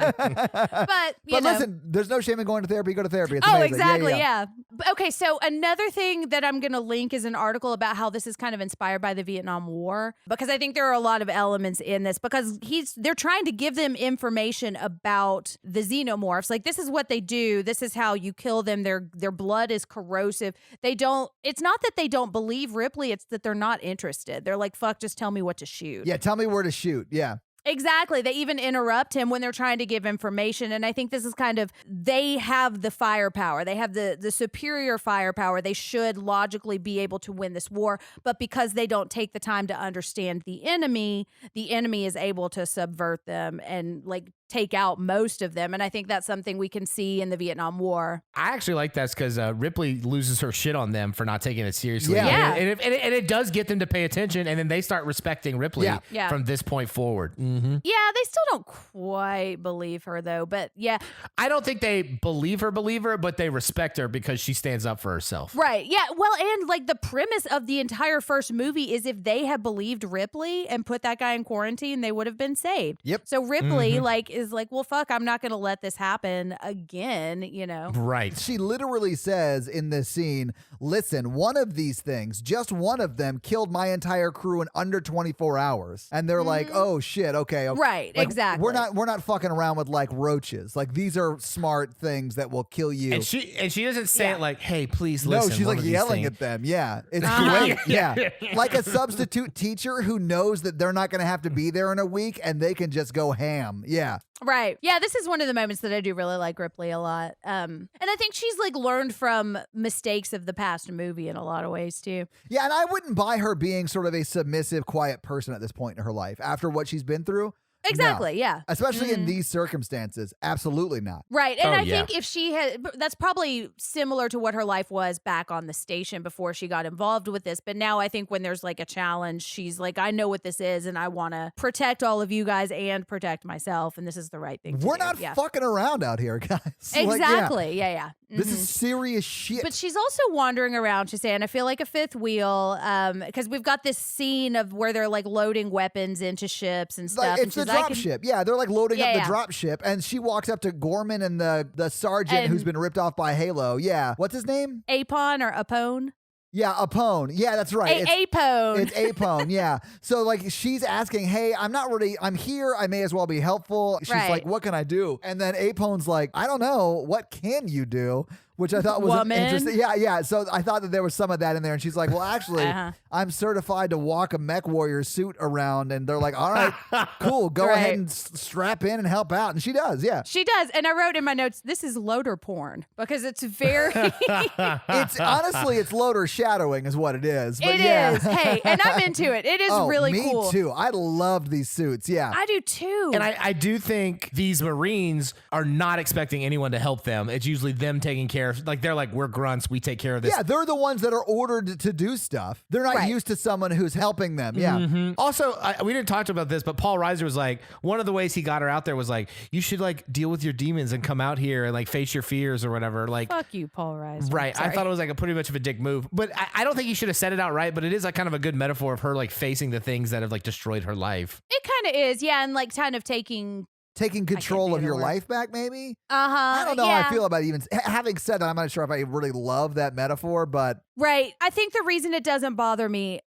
But you know. Listen, there's no shame in going to therapy. Go to therapy. It's Oh, amazing. exactly. Yeah. Okay. So another thing that I'm going to link is an article about how this is kind of inspired by the Vietnam War, because I think there are a lot of elements in this because they're trying to give them information about the xenomorphs. Like, this is what they do. This is how you kill them. Their blood is corrosive. It's not that they don't believe Ripley. It's that they're not interested. They're like, fuck, just tell me what to shoot. Yeah, tell me where to shoot. Yeah. Exactly. They even interrupt him when they're trying to give information. And I think this is kind of, they have the firepower. They have the superior firepower. They should logically be able to win this war. But because they don't take the time to understand the enemy is able to subvert them and like take out most of them. And I think that's something we can see in the Vietnam War. I actually like that because Ripley loses her shit on them for not taking it seriously. Yeah. And it does get them to pay attention, and then they start respecting Ripley Yeah. from this point forward. Yeah, they still don't quite believe her though. But yeah. I don't think they believe her, but they respect her because she stands up for herself. Right. Yeah. Well, and like the premise of the entire first movie is if they had believed Ripley and put that guy in quarantine, they would have been saved. Yep. So Ripley is like, well, fuck, I'm not going to let this happen again, you know? Right. She literally says in this scene, listen, one of these things, just one of them killed my entire crew in under 24 hours. And they're like, oh shit, okay. Right, Like, exactly. We're not fucking around with like roaches. Like, these are smart things that will kill you. And she doesn't say Yeah. it like, hey, please No, listen. she's one like of these yelling things. at them. Yeah. It's Uh-huh. great. Yeah. Like a substitute teacher who knows that they're not going to have to be there in a week and they can just go ham. Yeah. Right. Yeah, this is one of the moments that I do really like Ripley a lot. And I think she's like learned from mistakes of the past movie in a lot of ways too. Yeah. And I wouldn't buy her being sort of a submissive, quiet person at this point in her life after what she's been through. Exactly. No. Yeah. Especially in these circumstances. Absolutely not. Right. And Oh, I yeah. think if she had, that's probably similar to what her life was back on the station before she got involved with this. But now I think when there's like a challenge, she's like, I know what this is and I want to protect all of you guys and protect myself. And this is the right thing to We're do. not Yeah. fucking around out here, guys. Like, yeah. Exactly. Yeah. This Mhm. is serious shit. But she's also wandering around. She's saying, I feel like a fifth wheel. Because we've got this scene of where they're like loading weapons into ships and stuff. Like, and it's the she's like, drop ship. Yeah, they're like loading up Yeah, the yeah. drop ship, and she walks up to Gorman and the sergeant who's And- been ripped off by Halo. Yeah, what's his name? Apon or Apone? Yeah, Apone. Yeah, that's right. Apone. It's Apone, yeah. So like she's asking, hey, I'm here. I may as well be helpful. She's Right. like, what can I do? And then Apone's like, I don't know. What can you do? Which I thought was Woman. interesting. Yeah. So I thought that there was some of that in there. And she's like, well, actually, Uh-huh. I'm certified to walk a mech warrior suit around. And they're like, all right, cool. Go Right. ahead and strap in and help out. And she does, yeah. She does. And I wrote in my notes, this is loader porn because it's very. It's honestly, it's loader shadowing is what it is. But It yeah. is. Hey, and I'm into it. It is Oh, really me cool. too. I loved these suits. Yeah. I do too. And I do think these Marines are not expecting anyone to help them. It's usually them taking care of, like, they're like, we're grunts. We take care of this. Yeah, they're the ones that are ordered to do stuff. They're not Right. used to someone who's helping them. Yeah. Also, we didn't talk about this, but Paul Reiser was like, one of the ways he got her out there was like, you should like deal with your demons and come out here and like face your fears or whatever. Like, Fuck you, Paul Reiser. right. I Sorry. thought it was like a pretty much of a dick move, but I don't think he should have said it outright, but it is like kind of a good metaphor of her like facing the things that have like destroyed her life. It kind of is. Yeah. And like kind of taking taking control think of of your the word. life back, maybe. I I don't know how I feel about even having said that. I'm not sure if I really love that metaphor, but Right. I think the reason it doesn't bother me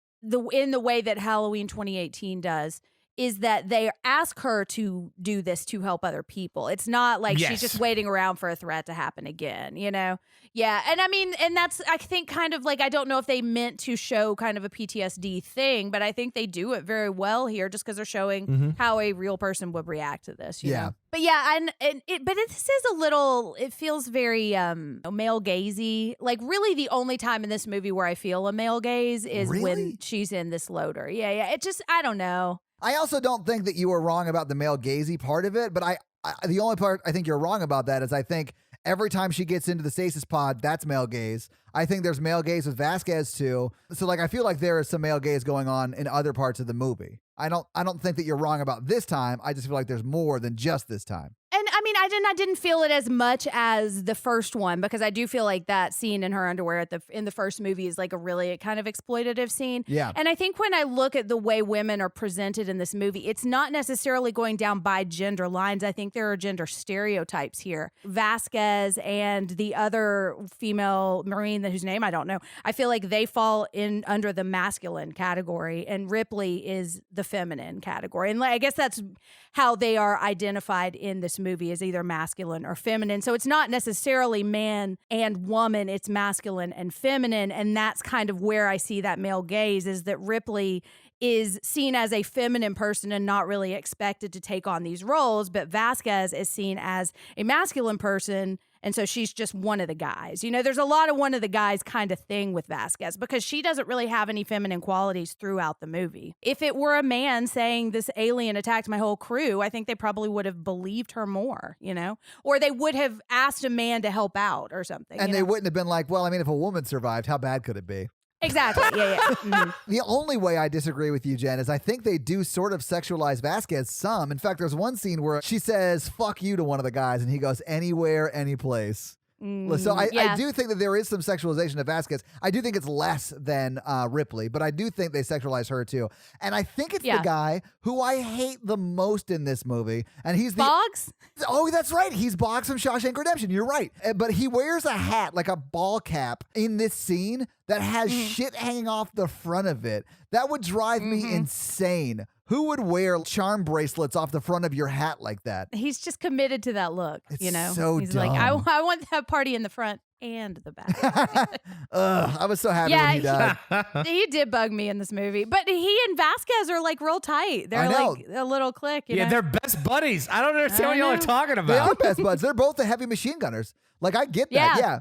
in the way that Halloween 2018 does is that they ask her to do this to help other people. It's not like she's just waiting around for a threat to happen again, you know? Yeah. And I mean, and that's, I think, kind of like, I don't know if they meant to show kind of a PTSD thing, but I think they do it very well here just because they're showing how a real person would react to this, you know? But yeah, but this is a little, it feels very male gazy. Like, really, the only time in this movie where I feel a male gaze is when she's in this loader. Yeah. It just, I don't know. I also don't think that you were wrong about the male gazy part of it, but I the only part I think you're wrong about that is I think every time she gets into the stasis pod, that's male gaze. I think there's male gaze with Vasquez too. So like I feel like there is some male gaze going on in other parts of the movie. I don't think that you're wrong about this time. I just feel like there's more than just this time. And I mean, I didn't feel it as much as the first one because I do feel like that scene in her underwear in the first movie is like a really kind of exploitative scene. Yeah. And I think when I look at the way women are presented in this movie, it's not necessarily going down by gender lines. I think there are gender stereotypes here. Vasquez and the other female Marine whose name I don't know, I feel like they fall in under the masculine category and Ripley is the feminine category. And I guess that's how they are identified in this movie as either masculine or feminine. So it's not necessarily man and woman, it's masculine and feminine. And that's kind of where I see that male gaze is that Ripley is seen as a feminine person and not really expected to take on these roles. But Vasquez is seen as a masculine person. And so she's just one of the guys. You know, there's a lot of one of the guys kind of thing with Vasquez because she doesn't really have any feminine qualities throughout the movie. If it were a man saying this alien attacked my whole crew, I think they probably would have believed her more, you know, or they would have asked a man to help out or something. And they wouldn't have been like, well, I mean, if a woman survived, how bad could it be? Exactly. Yeah. Mm-hmm. The only way I disagree with you, Jen, is I think they do sort of sexualize Vasquez some. In fact, there's one scene where she says, fuck you to one of the guys, and he goes, anywhere, any place. So I do think that there is some sexualization of Vasquez. I do think it's less than Ripley, but I do think they sexualize her too. And I think it's the guy who I hate the most in this movie. And he's Boggs? Oh, that's right. He's Boggs from Shawshank Redemption. You're right. But he wears a hat, like a ball cap in this scene that has shit hanging off the front of it. That would drive me insane. Who would wear charm bracelets off the front of your hat like that? He's just committed to that look, you know? So He's dumb. like, I want that party in the front and the back. I was so happy when he died. He did bug me in this movie. But he and Vasquez are like real tight. They're like a little clique. You know? They're best buddies. I don't understand what y'all are talking about. They are best buds. They're both the heavy machine gunners. Like, I get that. Yeah.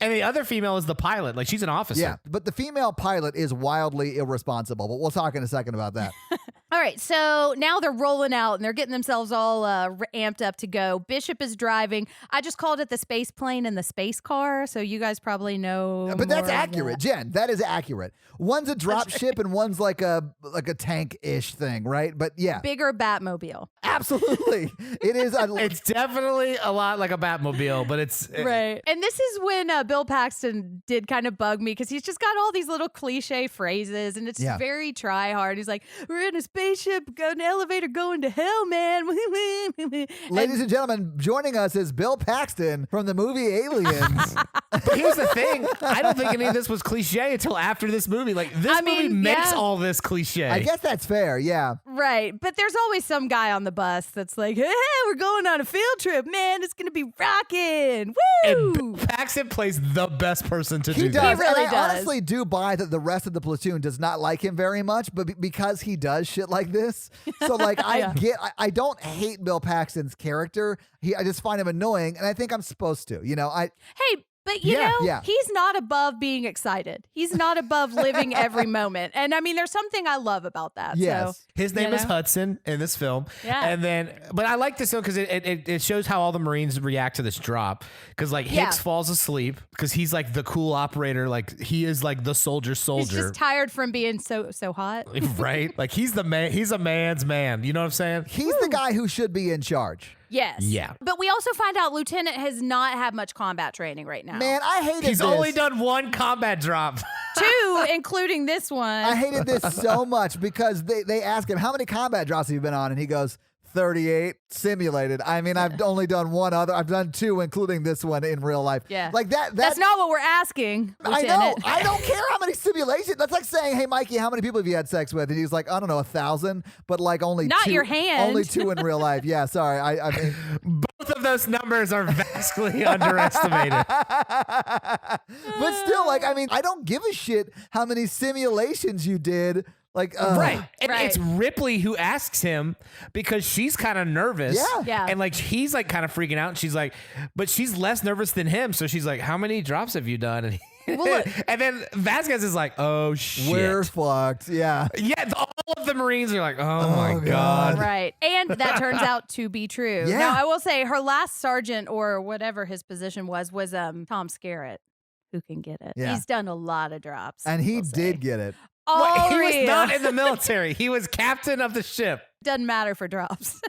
And the other female is the pilot. Like, she's an officer. Yeah, but the female pilot is wildly irresponsible. But we'll talk in a second about that. All right, so now they're rolling out and they're getting themselves all amped up to go. Bishop is driving. I just called it the space plane and the space car, so you guys probably know. But that's more accurate, Jen. That is accurate. One's a drop ship and one's like a tank-ish thing, right? But yeah, bigger Batmobile. Absolutely, it is. It's definitely a lot like a Batmobile, but it's right. And this is when Bill Paxton did kind of bug me because he's just got all these little cliche phrases, and it's very try hard. He's like, "We're in a spaceship, got an elevator going to hell, man." Ladies and gentlemen, joining us is Bill Paxton from the movie Aliens. But here's the thing. I don't think any of this was cliche until after this movie. Like, this movie makes all this cliche. I guess that's fair, yeah. Right. But there's always some guy on the bus that's like, hey, we're going on a field trip, man. It's going to be rocking. Woo! And Bill Paxton plays the best person to do that. He really and I honestly do buy that the rest of the platoon does not like him very much, but because he does shit like this. So, like, I don't hate Bill Paxton's character. I just find him annoying, and I think I'm supposed to. You know, Hey, but you know, he's not above being excited. He's not above living every moment. And I mean, there's something I love about that. Yes. So, his name is Hudson in this film. Yeah. And then, but I like this film because it shows how all the Marines react to this drop. Because like Hicks falls asleep because he's like the cool operator. Like he is like the soldier. He's just tired from being so hot. Right? Like he's the man. He's a man's man. You know what I'm saying? He's the guy who should be in charge. Yes. Yeah. But we also find out Lieutenant has not had much combat training right now. Man, I hated this. He's only done one combat drop. 2, including this one. I hated this so much because they ask him, how many combat drops have you been on? And he goes, 38 simulated. I mean, I've only done one other. I've done 2, including this one in real life. Yeah. Like that. That's not what we're asking. I know. Lieutenant. I don't care how many simulations. That's like saying, "Hey, Mikey, how many people have you had sex with?" And he's like, "I don't know, 1,000, but like only Not 2, your hand. only 2 in real life." Yeah, sorry. I mean, Both of those numbers are vastly underestimated. but still, like, I mean, I don't give a shit how many simulations you did. Like, Right. And Right. it's Ripley who asks him because she's kind of nervous. Yeah. Yeah. And like he's like kind of freaking out. And she's like, but she's less nervous than him. So she's like, how many drops have you done? And, Well, look- and then Vasquez is like, oh shit. We're fucked. Yeah. Yeah, all of the Marines are like, oh, my God. God. Right. And that turns out to be true. Yeah. Now, I will say her last sergeant or whatever his position was Tom Skerritt, who can get it. Yeah. He's done a lot of drops. And he we'll say. did get it. All He was real. not in the military. He was captain of the ship. Doesn't matter for drops.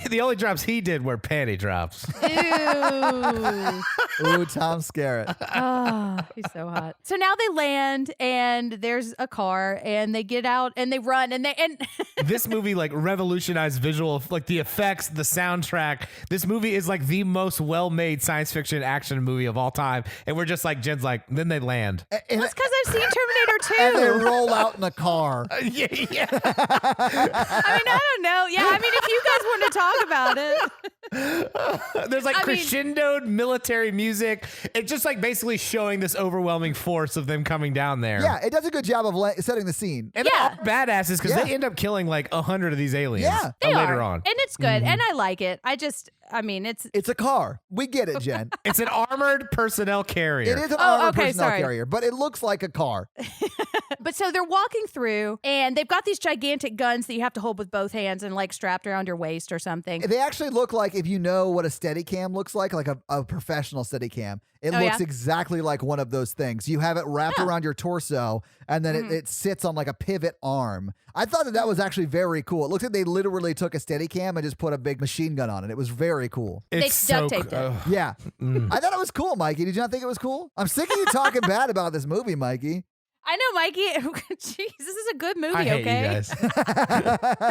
The only drops he did were panty drops. Ew. Ooh, Tom Skerritt. Oh, he's so hot. So now they land and there's a car and they get out and they run and This movie like revolutionized visual, like the effects, the soundtrack. This movie is like the most well-made science fiction action movie of all time. And we're just like, Jen's like, then they land. And, that's because I've seen Terminator 2. and they roll out in a car. Yeah. I mean, I don't know. Yeah, I mean, if you guys want to talk about it. There's like I mean- crescendoed military music. It's just like basically showing this overwhelming force of them coming down there. Yeah, it does a good job of setting the scene. And Yeah. they're all badasses because Yeah. they end up killing like 100 of these aliens Yeah. They later are. on. And it's good. And I like it. I mean, it's It's a car. We get it, Jen. It's an armored personnel carrier. It is an Oh, armored okay, personnel sorry. carrier, but it looks like a car. But so they're walking through and they've got these gigantic guns that you have to hold with both hands and like strapped around your waist or something. They actually look like, if you know what a Steadicam looks like a professional Steadicam, it Oh, looks yeah? exactly like one of those things. You have it wrapped Oh. around your torso, and then it sits on like a pivot arm. I thought that was actually very cool. It looks like they literally took a Steadicam and just put a big machine gun on it. It was very cool. They duct taped it. Yeah. I thought it was cool, Mikey. Did you not think it was cool? I'm sick of you talking bad about this movie, Mikey. I know, Mikey. Jeez, this is a good movie, I hate okay? you guys.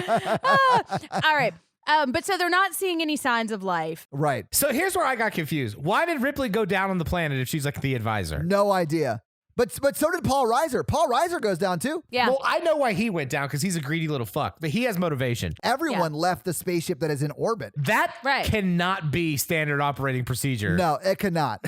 All right. But so they're not seeing any signs of life. Right. So here's where I got confused. Why did Ripley go down on the planet if she's like the advisor? No idea. But so did Paul Reiser. Paul Reiser goes down too. Yeah. Well, I know why he went down because he's a greedy little fuck, but he has motivation. Everyone left the spaceship that is in orbit. That Right. cannot be standard operating procedure. No, it could not.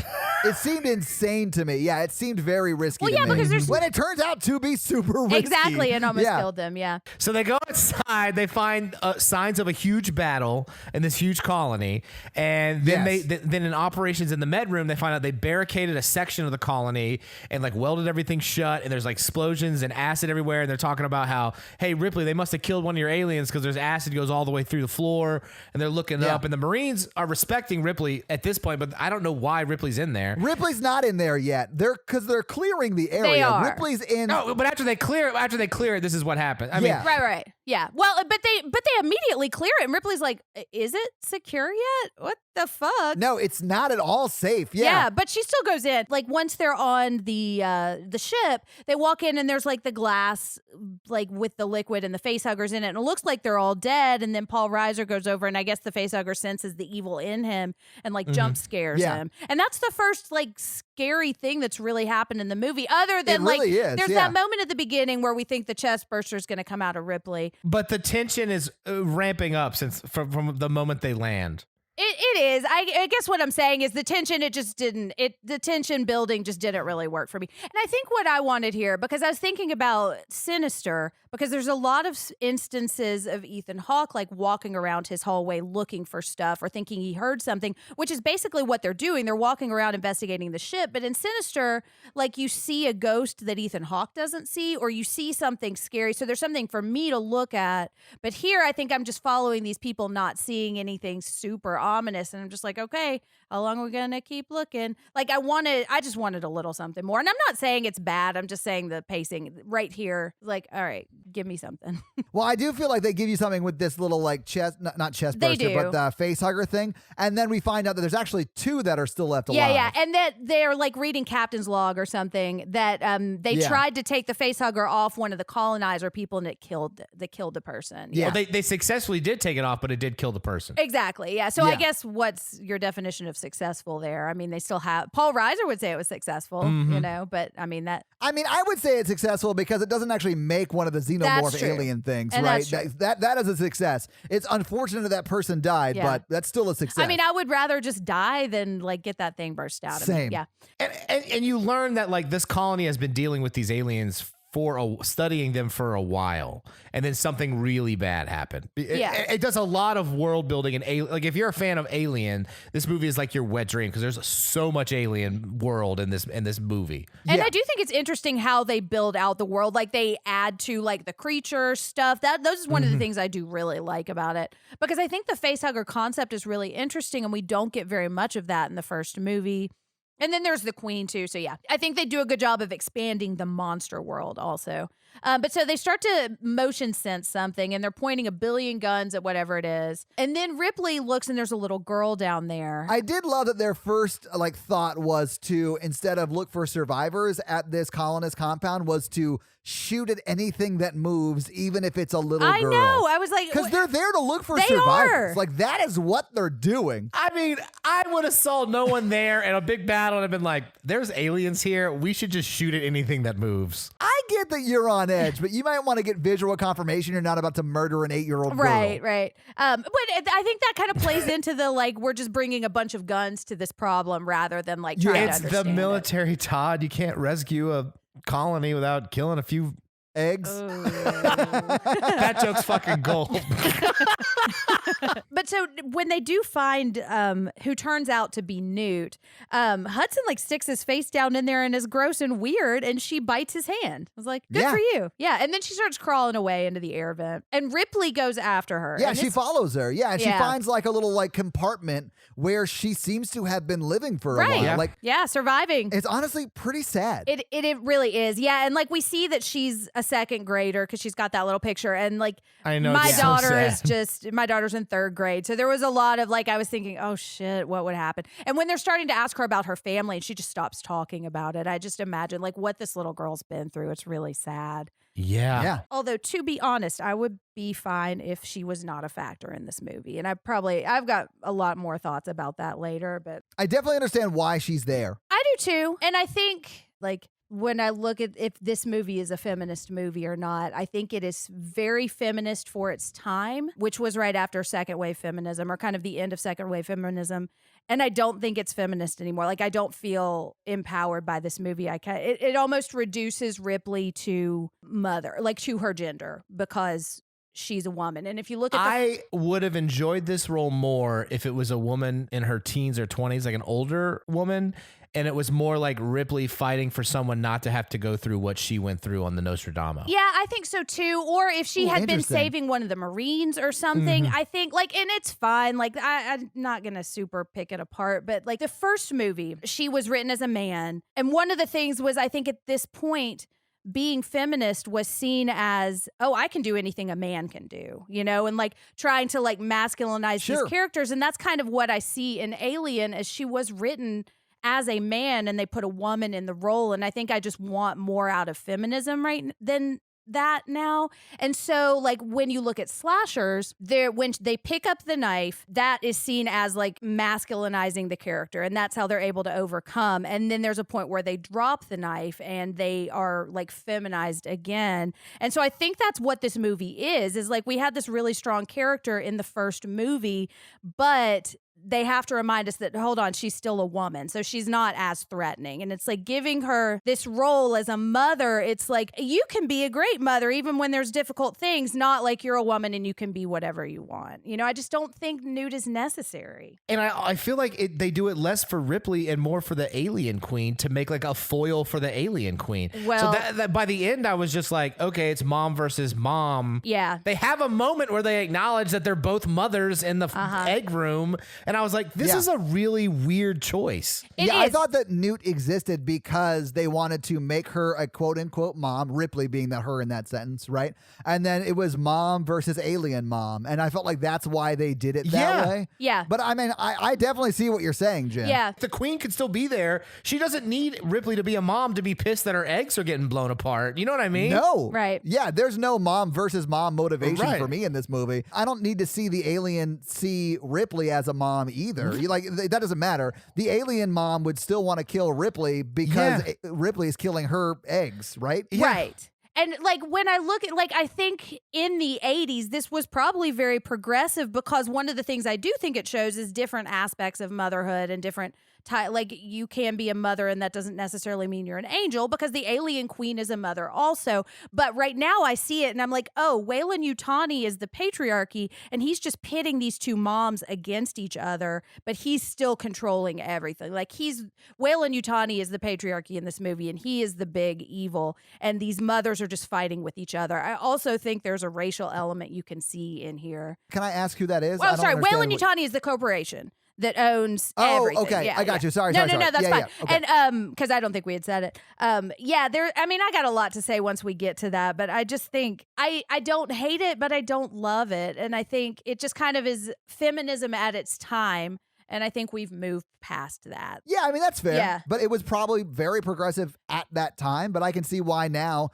It seemed insane to me. Yeah, it seemed very risky. Well, to yeah, me. because there's- when it turns out to be super risky. Exactly. And almost Yeah. killed them. Yeah. So they go outside, they find signs of a huge battle in this huge colony, and then Yes. then in operations in the med room, they find out they barricaded a section of the colony and like welded everything shut, and there's like explosions and acid everywhere, and they're talking about how, hey, Ripley, they must have killed one of your aliens because there's acid goes all the way through the floor, and they're looking Yeah. up, and the Marines are respecting Ripley at this point, but I don't know why Ripley's in there. Ripley's not in there yet. Because they're clearing the area. They are. Ripley's in. No, but after they clear it, this is what happened. I mean, Yeah. Right. Yeah. Well, but they immediately clear it, and Ripley's like, "Is it secure yet? What the fuck?" No, it's not at all safe. Yeah, but she still goes in. Like once they're on the ship, they walk in and there's like the glass, like with the liquid and the facehuggers in it, and it looks like they're all dead. And then Paul Reiser goes over, and I guess the facehugger senses the evil in him and like jump scares Yeah. him. And that's the first like scary thing that's really happened in the movie. Other than It really is, there's yeah. that moment at the beginning where we think the chest burster is going to come out of Ripley. but the tension is ramping up since from the moment they land. It is. I guess what I'm saying is the tension, the tension building just didn't really work for me. And I think what I wanted here, because I was thinking about Sinister, because there's a lot of instances of Ethan Hawke like walking around his hallway looking for stuff or thinking he heard something, which is basically what they're doing. They're walking around investigating the ship. But in Sinister, like you see a ghost that Ethan Hawke doesn't see, or you see something scary. So there's something for me to look at. But here, I think I'm just following these people, not seeing anything super ominous. And I'm just like, okay, how long are we going to keep looking? Like I just wanted a little something more. And I'm not saying it's bad. I'm just saying the pacing right here, like, all right, give me something. Well, I do feel like they give you something with this little like chest, not chest They burster, do. but the face hugger thing. And then we find out that there's actually 2 that are still left alive. Yeah. And that they're like reading captain's log or something that they tried to take the face hugger off one of the colonizer people and it killed the person. Yeah. Well, they successfully did take it off, but it did kill the person. Exactly. Yeah. So Yeah. I guess what's your definition of successful there? I mean, they still have Paul Reiser would say it was successful, you know, but I mean I would say it's successful because it doesn't actually make one of the xenomorph true. alien things, And right? that's true. That is a success. It's unfortunate that person died, Yeah. but that's still a success. I mean, I would rather just die than like get that thing burst out of me. Same. Yeah. And you learn that like this colony has been dealing with these aliens studying them for a while, and then something really bad happened. It does a lot of world building and like if you're a fan of Alien, this movie is like your wet dream because there's so much alien world in this movie. And I do think it's interesting how they build out the world. Like they add to like the creature stuff. Those is one of the things I do really like about it, because I think the facehugger concept is really interesting, and we don't get very much of that in the first movie. And then there's the queen too. So yeah, I think they do a good job of expanding the monster world also. But so they start to motion sense something, and they're pointing a billion guns at whatever it is. And then Ripley looks, and there's a little girl down there. I did love that their first like thought was to, instead of look for survivors at this colonist compound, was to shoot at anything that moves, even if it's a little girl. I know. I was like, because they're there to look for They survivors. are. Like that is what they're doing. I mean, I would have saw no one there and a big battle and have been like, there's aliens here. We should just shoot at anything that moves. I get that you're on edge, but you might want to get visual confirmation you're not about to murder an 8-year-old girl. Right. But I think that kind of plays into the like, we're just bringing a bunch of guns to this problem rather than like trying to It's the understand it. military, Todd. You can't rescue a colony without killing a few. Eggs. That joke's fucking gold. But so when they do find who turns out to be Newt, Hudson like sticks his face down in there and is gross and weird, and she bites his hand. I was like, good for you. Yeah. And then she starts crawling away into the air vent, and Ripley goes after her. Yeah, and she follows her. Yeah, and she Yeah. finds like a little like compartment where she seems to have been living for a while. Yeah. Like surviving. it's honestly pretty sad. It really is. Yeah. And like we see that she's a second grader because she's got that little picture. And like I know, my it's so daughter is sad. my daughter's in 3rd grade. So there was a lot of like, I was thinking, oh shit, what would happen? And when they're starting to ask her about her family and she just stops talking about it, I just imagine like what this little girl's been through. It's really sad. Yeah. Although to be honest, I would be fine if she was not a factor in this movie. And I've got a lot more thoughts about that later, but I definitely understand why she's there. I do too. And I think like when I look at if this movie is a feminist movie or not, I think it is very feminist for its time, which was right after second wave feminism or kind of the end of second wave feminism. And I don't think it's feminist anymore. Like I don't feel empowered by this movie. It almost reduces Ripley to mother, like to her gender, because she's a woman. And if you look at I would have enjoyed this role more if it was a woman in her teens or 20s, like an older woman, and it was more like Ripley fighting for someone not to have to go through what she went through on the Nostradamus. Yeah, I think so too. Or if she had been interesting. saving one of the Marines or something, I think like, and it's fine. Like I'm not going to super pick it apart, but like the first movie, she was written as a man. And one of the things was, I think at this point, being feminist was seen as, oh, I can do anything a man can do, you know, and like trying to like masculinize these characters. And that's kind of what I see in Alien, as she was written as a man and they put a woman in the role. And I think I just want more out of feminism than that now. And so like when you look at slashers, when they pick up the knife, that is seen as like masculinizing the character, and that's how they're able to overcome. And then there's a point where they drop the knife and they are like feminized again. And so I think that's what this movie is like we had this really strong character in the first movie, but they have to remind us that, hold on, she's still a woman. So she's not as threatening. And it's like giving her this role as a mother. It's like, you can be a great mother even when there's difficult things, not like you're a woman and you can be whatever you want. You know, I just don't think Newt is necessary. And I feel like they do it less for Ripley and more for the alien queen to make like a foil for the alien queen. Well, so that by the end, I was just like, okay, it's mom versus mom. Yeah. They have a moment where they acknowledge that they're both mothers in the egg room. And I was like, this is a really weird choice. I thought that Newt existed because they wanted to make her a quote unquote mom, Ripley being that her in that sentence, right? And then it was mom versus alien mom. And I felt like that's why they did it that way. Yeah. But I mean, I definitely see what you're saying, Jen. Yeah. The queen could still be there. She doesn't need Ripley to be a mom to be pissed that her eggs are getting blown apart. You know what I mean? No. Right. Yeah, there's no mom versus mom motivation Right. for me in this movie. I don't need to see the alien see Ripley as a mom either. You like that doesn't matter. The alien mom would still want to kill Ripley because Ripley is killing her eggs, right? Right. And like when I look at, like, I think in the 80s, this was probably very progressive because one of the things I do think it shows is different aspects of motherhood and different like you can be a mother and that doesn't necessarily mean you're an angel because the alien queen is a mother also. But right now I see it and I'm like, oh, Weyland-Yutani is the patriarchy and he's just pitting these two moms against each other, but he's still controlling everything. Like Weyland-Yutani is the patriarchy in this movie and he is the big evil and these mothers are just fighting with each other. I also think there's a racial element you can see in here. Can I ask who that is? Oh, sorry. Weyland-Yutani is the corporation that owns everything. Okay. Yeah, I got you. Sorry. No, sorry. that's Yeah, fine. yeah. Okay. And because I don't think we had said it. I got a lot to say once we get to that, but I just think I don't hate it, but I don't love it. And I think it just kind of is feminism at its time. And I think we've moved past that. Yeah, I mean, that's fair. Yeah. But it was probably very progressive at that time. But I can see why now,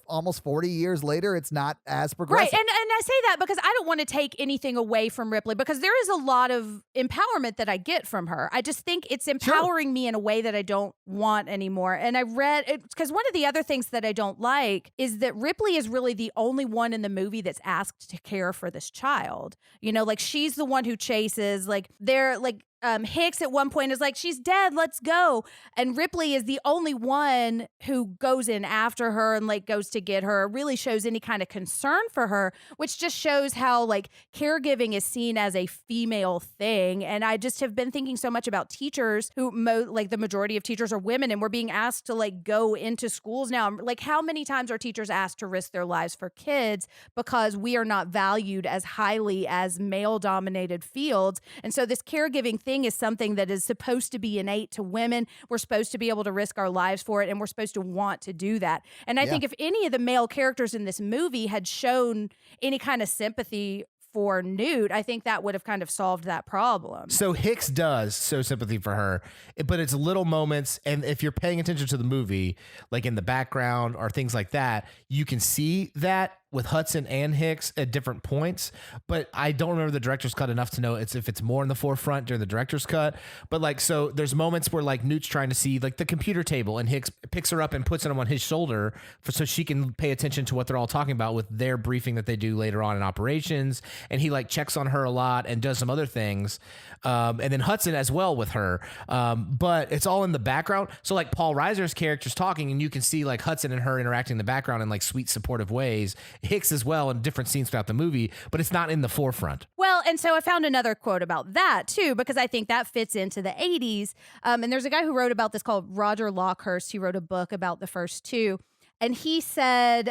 almost 40 years later, it's not as progressive. Right. And I say that because I don't want to take anything away from Ripley because there is a lot of empowerment that I get from her. I just think it's empowering me in a way that I don't want anymore. And I read it because one of the other things that I don't like is that Ripley is really the only one in the movie that's asked to care for this child. You know, like she's the one who chases, like they're like, Hicks at one point is like, she's dead, let's go. And Ripley is the only one who goes in after her and like goes to get her, really shows any kind of concern for her, which just shows how like caregiving is seen as a female thing. And I just have been thinking so much about teachers who like the majority of teachers are women and we're being asked to like go into schools now. Like how many times are teachers asked to risk their lives for kids because we are not valued as highly as male dominated fields. And so this caregiving thing is something that is supposed to be innate to women. We're supposed to be able to risk our lives for it, and we're supposed to want to do that. And I think if any of the male characters in this movie had shown any kind of sympathy for Newt, I think that would have kind of solved that problem. So Hicks does show sympathy for her, but it's little moments. And if you're paying attention to the movie, like in the background or things like that, you can see that with Hudson and Hicks at different points, but I don't remember the director's cut enough to know if it's more in the forefront during the director's cut. But like, so there's moments where like Newt's trying to see like the computer table and Hicks picks her up and puts it on his shoulder so she can pay attention to what they're all talking about with their briefing that they do later on in operations. And he like checks on her a lot and does some other things. And then Hudson as well with her. But it's all in the background. So like Paul Reiser's character's talking and you can see like Hudson and her interacting in the background in like sweet supportive ways. Hicks as well in different scenes throughout the movie, but it's not in the forefront. Well, and so I found another quote about that too, because I think that fits into the 80s. And there's a guy who wrote about this called Roger Lockhurst. He wrote a book about the first two. And he said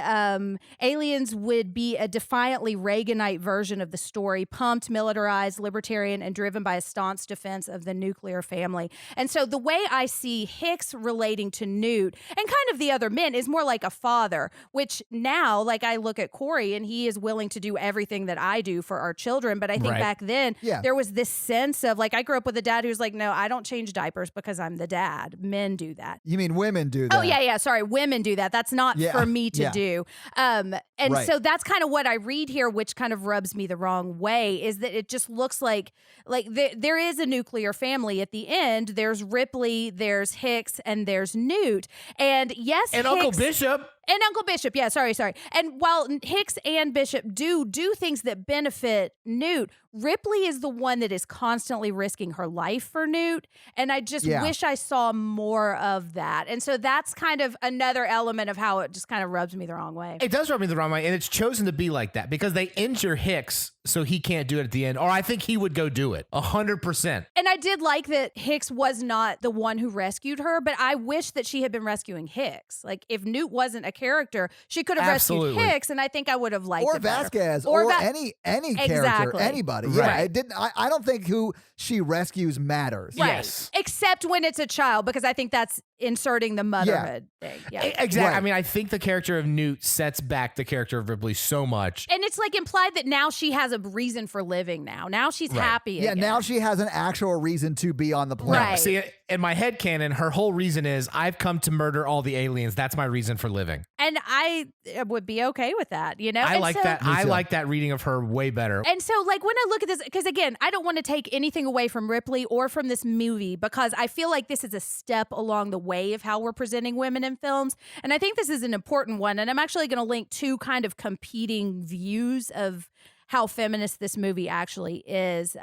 aliens would be a defiantly Reaganite version of the story, pumped, militarized, libertarian, and driven by a staunch defense of the nuclear family. And so the way I see Hicks relating to Newt and kind of the other men is more like a father, which now, like I look at Corey and he is willing to do everything that I do for our children. But I think back then there was this sense of like, I grew up with a dad who's like, no, I don't change diapers because I'm the dad. Men do that. You mean women do that? Oh, yeah. Sorry. Women do that. That's not for me to do. So that's kind of what I read here, which kind of rubs me the wrong way, is that it just looks like there is a nuclear family at the end. There's Ripley, there's Hicks, and there's Newt. And yes, and Hicks, Uncle Bishop. And Uncle Bishop, yeah, sorry. And while Hicks and Bishop do things that benefit Newt, Ripley is the one that is constantly risking her life for Newt. And I just wish I saw more of that. And so that's kind of another element of how it just kind of rubs me the wrong way. It does rub me the wrong way, and it's chosen to be like that because they injure Hicks so he can't do it at the end. Or I think he would go do it 100%. And I did like that Hicks was not the one who rescued her, but I wish that she had been rescuing Hicks. Like if Newt wasn't a character, she could have Absolutely. rescued Hicks, and I think I would have liked Or it better. Vasquez, or any character, Exactly. anybody. Right. Yeah, it didn't. I don't think who she rescues matters. Right. Yes. Except when it's a child, because I think that's inserting the motherhood thing. Yeah. Exactly. Right. I mean, I think the character of Newt sets back the character of Ripley so much. And it's like implied that now she has a reason for living now. Now she's happy Yeah, again. now she has an actual reason to be on the planet. Right. See, in my headcanon, her whole reason is I've come to murder all the aliens. That's my reason for living. And I would be okay with that, you know? I And like so- that. Me I too. like that reading of her way better. And so, like, when I look at this, because again, I don't want to take anything away from Ripley or from this movie, because I feel like this is a step along the way of how we're presenting women in films. And I think this is an important one. And I'm actually going to link two kind of competing views of how feminist this movie actually is.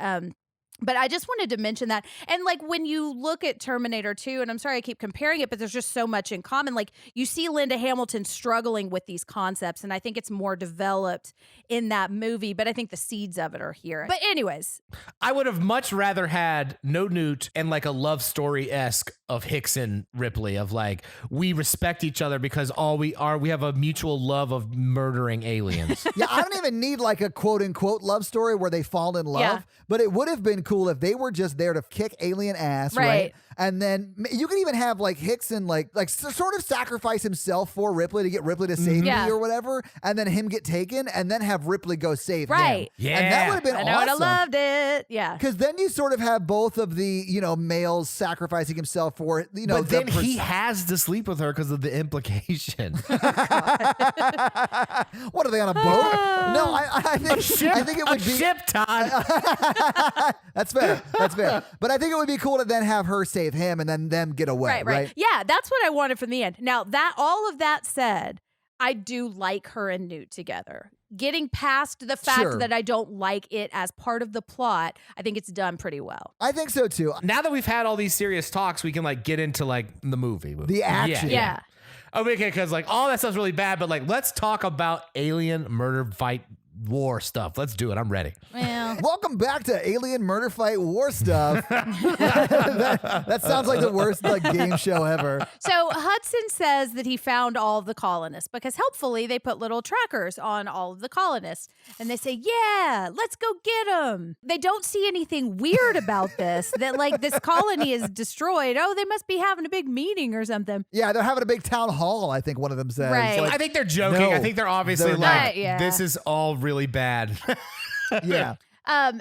But I just wanted to mention that. And like when you look at Terminator 2, and I'm sorry I keep comparing it, but there's just so much in common. Like you see Linda Hamilton struggling with these concepts, and I think it's more developed in that movie, but I think the seeds of it are here. But anyways, I would have much rather had no Newt and like a love story-esque of Hicks and Ripley of like, we respect each other because we have a mutual love of murdering aliens. Yeah, I don't even need like a quote unquote love story where they fall in love, Yeah. but it would have been cool if they were just there to kick alien ass, right? Right. And then you could even have like Hickson sort of sacrifice himself for Ripley to get Ripley to save Yeah. me or whatever, and then him get taken, and then have Ripley go save him. Right. And that would have been I know, and I awesome. loved it. Yeah. Because then you sort of have both of the, males sacrificing himself for, But then he has to sleep with her because of the implication. What are they on a boat? No, I think it would a be ship, Todd. That's fair. That's fair. But I think it would be cool to then have her save him and then them get away. Right. Yeah, that's what I wanted from the end. Now, all of that said, I do like her and Newt together. Getting past the fact Sure. that I don't like it as part of the plot, I think it's done pretty well. I think so too. Now that we've had all these serious talks, we can like get into like the movie. The action. Yeah. Okay, because like all that stuff's really bad, but like let's talk about alien murder fight war stuff. Let's do it. I'm ready. Well, Welcome back to Alien Murder Fight War Stuff. that sounds like the worst game show ever. so Hudson says that he found all of the colonists because helpfully they put little trackers on all of the colonists. And they say, yeah, let's go get them. They don't see anything weird about this, that like this colony is destroyed. Oh, they must be having a big meeting or something. Yeah, they're having a big town hall, I think one of them says. Right. Like, I think they're joking. No, I think they're obviously they're like, not. Yeah. this is all really bad. yeah.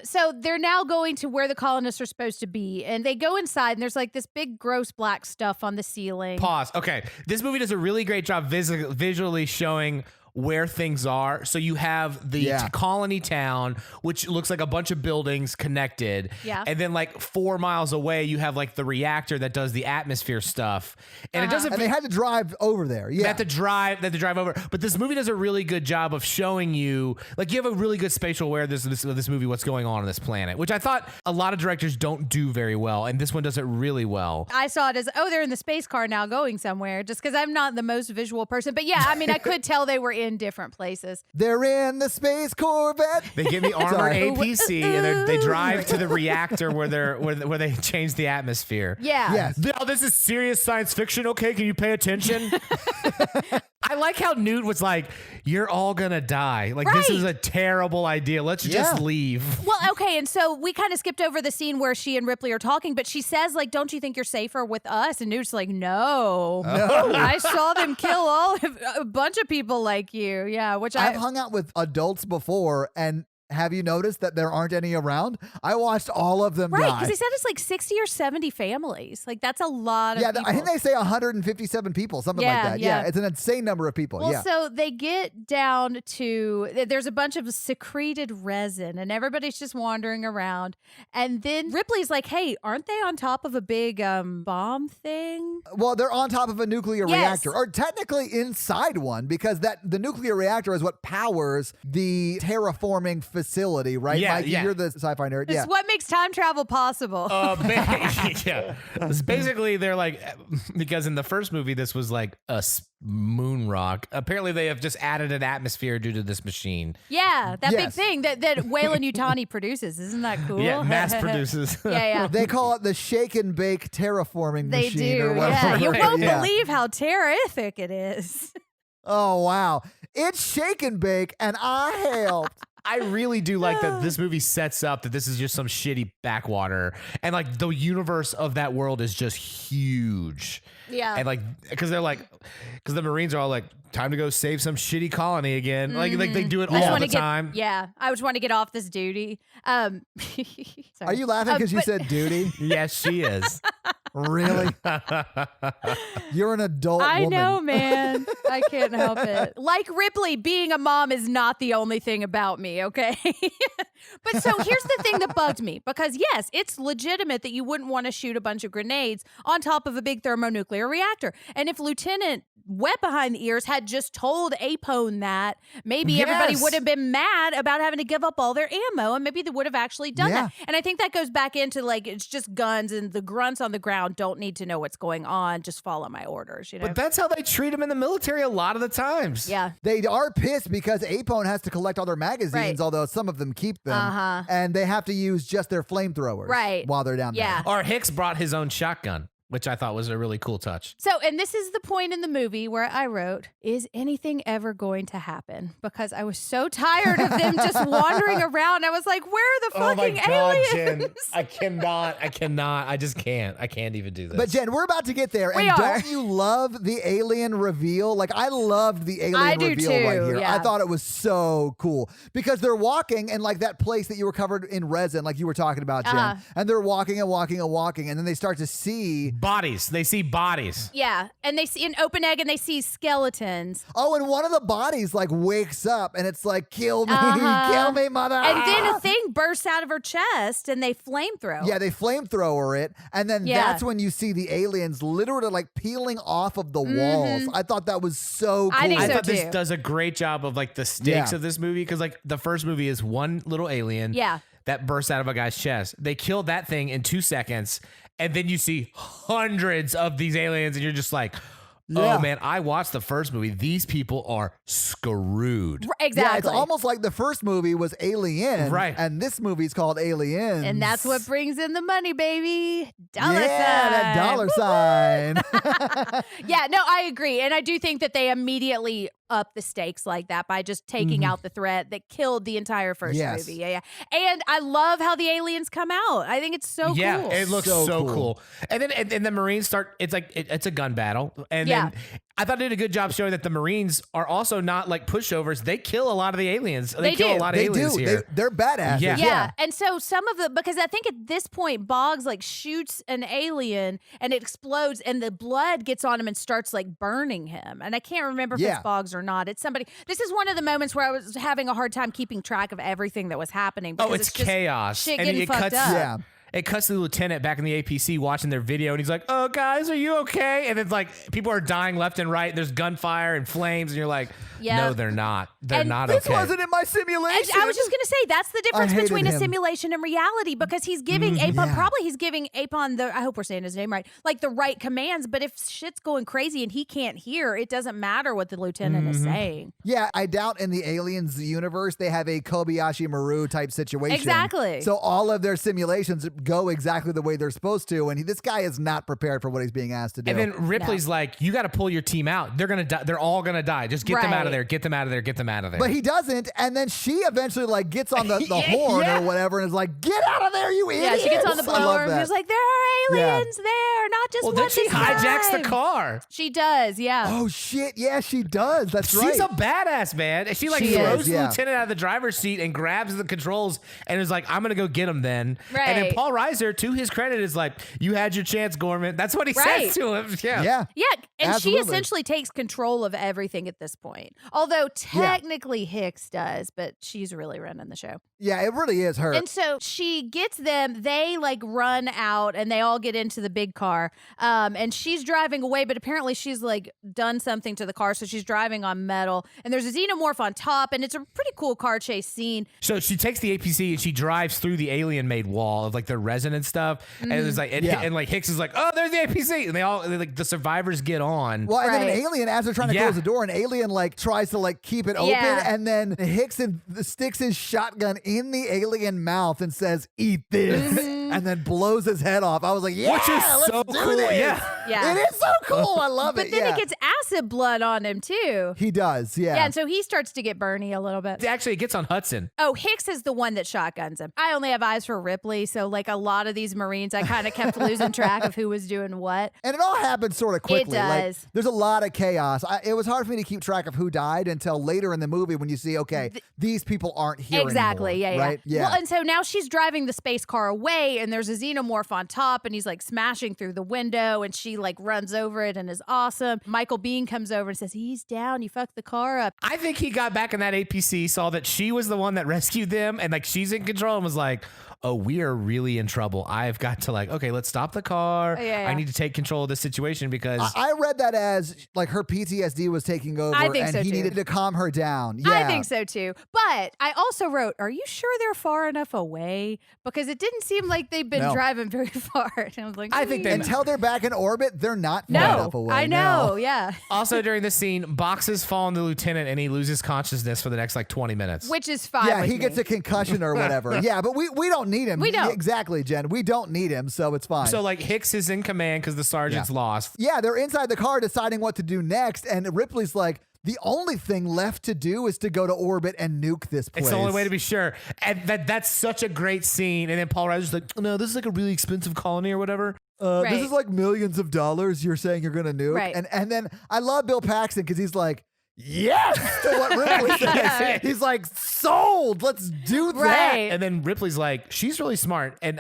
So they're now going to where the colonists are supposed to be, and they go inside, and there's like this big gross black stuff on the ceiling. Pause. Okay. This movie does a really great job visually showing where things are. So you have the Yeah. colony town, which looks like a bunch of buildings connected. Yeah. And then like 4 miles away, you have like the reactor that does the atmosphere stuff. And it doesn't. And they had to drive over there. Yeah. They have to drive over. But this movie does a really good job of showing you, like, you have a really good spatial awareness of this movie, what's going on this planet, which I thought a lot of directors don't do very well. And this one does it really well. I saw it as, oh, they're in the space car now going somewhere, just because I'm not the most visual person. But yeah, I mean, I could tell they were in different places. They're in the Space Corvette. They get the armored Sorry. APC and they drive to the reactor where they change the atmosphere. Yeah. Yes. Oh, this is serious science fiction. Okay, can you pay attention? I like how Newt was like, "You're all gonna die. Like this Right. is a terrible idea. Let's just Yeah. leave." Well, okay, and so we kind of skipped over the scene where she and Ripley are talking, but she says, like, don't you think you're safer with us? And Newt's like, no. I saw them kill a bunch of people like you. Yeah, which I've hung out with adults before, and have you noticed that there aren't any around? I watched all of them Right, die. because they said it's like 60 or 70 families. Like, that's a lot of Yeah, people. I think they say 157 people, something Yeah, like that. yeah. Yeah, it's an insane number of people. Well, yeah. so they get down to, there's a bunch of secreted resin, and everybody's just wandering around. And then Ripley's like, hey, aren't they on top of a big bomb thing? Well, they're on top of a nuclear Yes. reactor, or technically inside one, because the nuclear reactor is what powers the terraforming facility, right? Yeah, Mikey, yeah. you're the sci-fi nerd. It's Yeah. what makes time travel possible. Yeah. It's basically, they're like, because in the first movie, this was like a moon rock. Apparently, they have just added an atmosphere due to this machine. Yeah, that big Yes. thing that Wayland Yutani produces. Isn't that cool? Yeah, mass produces. Yeah. They call it the shake and bake terraforming They machine do. or Yeah. whatever. You won't Yeah. believe how terrific it is. Oh, wow. It's shake and bake, and I helped. I really do like that this movie sets up that this is just some shitty backwater, and like the universe of that world is just huge. Yeah. And like, because the Marines are all like, time to go save some shitty colony again. Like they do it I just all wanna the get, time. Yeah, I just want to get off this duty. Sorry. Are you laughing because you but- said duty? Yes, she is. Really? You're an adult I woman. know, man. I can't help it. Like Ripley, being a mom is not the only thing about me, okay? But so here's the thing that bugged me, because yes, it's legitimate that you wouldn't want to shoot a bunch of grenades on top of a big thermonuclear reactor. And if Lieutenant Wet Behind the Ears had just told Apone that, maybe everybody Yes. would have been mad about having to give up all their ammo, and maybe they would have actually done Yeah. that. And I think that goes back into like, it's just guns, and the grunts on the ground don't need to know what's going on. Just follow my orders, you know? But that's how they treat them in the military a lot of the times. Yeah. They are pissed because Apone has to collect all their magazines, Right. although some of them keep them. Uh-huh. And they have to use just their flamethrowers Right. while they're down Yeah. there. Or Hicks brought his own shotgun, which I thought was a really cool touch. So, and this is the point in the movie where I wrote, is anything ever going to happen? Because I was so tired of them just wandering around. I was like, where are the fucking aliens? I cannot. I just can't. I can't even do this. But Jen, we're about to get there. We And are. don't you love the alien reveal? Like, I loved the alien I do reveal too, right here. yeah. I thought it was so cool because they're walking and like that place that you were covered in resin, like you were talking about, Jen. Uh-huh. And they're walking and walking and walking. And then they start to see, bodies. They see bodies. Yeah. And they see an open egg and they see skeletons. oh, and one of the bodies like wakes up and it's like, kill me, Uh-huh. kill me, mother. And then a thing bursts out of her chest and they flamethrower. Yeah, they flamethrower it, and then Yeah. that's when you see the aliens literally like peeling off of the walls. I thought that was so cool. Mm-hmm. I think I so thought this too. does a great job of like the stakes Yeah. of this movie, because like the first movie is one little alien Yeah. that bursts out of a guy's chest. They killed that thing in 2 seconds, and then you see hundreds of these aliens, and you're just like, Yeah. oh man, I watched the first movie. These people are screwed. Exactly. Yeah, it's almost like the first movie was Alien, Right. And this movie's called Aliens, And that's what brings in the money, baby. Dollar sign. that dollar sign. Yeah, no, I agree. And I do think that they immediately up the stakes like that by just taking out the threat that killed the entire first Yes. movie. Yeah. And I love how the aliens come out. I think it's so Yeah, cool. it looks So so, cool. cool. And then and the Marines start. It's like it's a gun battle, and Yeah. then I thought it did a good job showing that the Marines are also not like pushovers. They kill a lot of the aliens. They kill do. a lot of they aliens do. here. They're badasses. Yeah. Yeah. And so some of the, because I think at this point, Boggs like shoots an alien and it explodes and the blood gets on him and starts like burning him. And I can't remember if Yeah. it's Boggs or not. It's somebody. This is one of the moments where I was having a hard time keeping track of everything that was happening. Oh, because it's just chaos. Shit And getting it fucked cuts- up. Yeah. It cuts to the lieutenant back in the APC watching their video, and he's like, "Oh, guys, are you okay?" And it's like people are dying left and right. There's gunfire and flames, and you're like, Yeah. "No, they're not. They're And not This okay." wasn't in my And simulation. I was just gonna say that's the difference hated between a him. simulation and reality, because he's giving Apon, Yeah. probably he's giving Apon the, I hope we're saying his name right, like the right commands. But if shit's going crazy and he can't hear, it doesn't matter what the lieutenant is saying. Yeah, I doubt in the Aliens universe they have a Kobayashi Maru type situation. Exactly. So all of their simulations go exactly the way they're supposed to, and this guy is not prepared for what he's being asked to do. And then Ripley's like, "You got to pull your team out. They're gonna die. They're all gonna die. Just get them out Right. of there. Get them out of there. Get them out of there." but he doesn't, and then she eventually like gets on the horn Yeah. or whatever and is like, "Get out of there, you idiot!" Yeah, she gets on the I love blower and that. she's like, there are Yeah. aliens there, not just well, one then she this hijacks the time." car. She does, yeah. "Oh shit, yeah, she does. That's right." She's a badass, man. And she like She throws is, the yeah. lieutenant out of the driver's seat and grabs the controls and is like, "I'm gonna go get him then." And Right. then Paul Paul Reiser, to his credit, is like, you had your chance, Gorman. That's what he Right. says to him. Yeah. Yeah. Yeah, and Absolutely. she essentially takes control of everything at this point. Although technically Hicks does, but she's really running the show. Yeah, it really is her. And so she gets them, they like run out and they all get into the big car. And she's driving away, but apparently she's like done something to the car. So she's driving on metal and there's a xenomorph on top and it's a pretty cool car chase scene. So she takes the APC and she drives through the alien-made wall of like their resin and stuff. And it's like, and like Hicks is like, oh, there's the APC. And like the survivors get on. Well, and then an alien, as they're trying to close the door, an alien like tries to like keep it open, and then Hicks sticks his shotgun in the alien mouth and says, "Eat this," and then blows his head off. I was like, "Yeah, Which is let's so do cool." this. Yeah. It is so cool. I love But it. then it gets acid blood on him too. He does, yeah. Yeah, and so he starts to get burny a little bit. Actually, it gets on Hudson. Oh, Hicks is the one that shotguns him. I only have eyes for Ripley, so like a lot of these Marines, I kind of kept losing track of who was doing what. And it all happens sort of quickly. It does. Like, there's a lot of chaos. It was hard for me to keep track of who died until later in the movie when you see, okay, these people aren't here Exactly, anymore, right? Yeah. Well, and so now she's driving the space car away, and there's a xenomorph on top, and he's like smashing through the window, and she like runs over it and is awesome. Michael Biehn comes over and says, he's down, you fucked the car up. I think he got back in that APC, saw that she was the one that rescued them, and like she's in control, and was like, oh, we are really in trouble. I've got to like, okay, let's stop the car. I need to take control of this situation because I read that as like her PTSD was taking over I think and so, he too. needed to calm her down. Yeah. I think so too. But I also wrote, are you sure they're far enough away? Because it didn't seem like they've been driving very far. And I was like, I think they until they're back in orbit, they're not far enough away. I know, yeah. Also during this scene, boxes fall on the lieutenant and he loses consciousness for the next like 20 minutes. Which is fine. Yeah, with he gets me. a concussion or whatever. Yeah, but we don't need him. We don't. Exactly, Jen. We don't need him, so it's fine. So like Hicks is in command because the sergeant's lost. Yeah, they're inside the car deciding what to do next, and Ripley's like, the only thing left to do is to go to orbit and nuke this place. It's the only way to be sure. And that's such a great scene. And then Paul Reiser's like, no, this is like a really expensive colony or whatever. This is like millions of dollars you're saying you're going to nuke. Right. And then I love Bill Paxton because he's like, yes, to what Ripley says. He's like, sold. Let's do that. Right. And then Ripley's like, she's really smart. And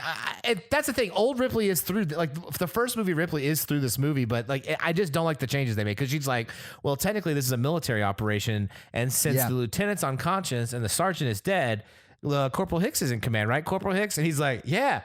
that's the thing. Old Ripley is through, like the first movie Ripley is through this movie, but like I just don't like the changes they made because she's like, well, technically this is a military operation. And since the lieutenant's unconscious and the sergeant is dead, Corporal Hicks is in command, right? Corporal Hicks. And he's like, yeah.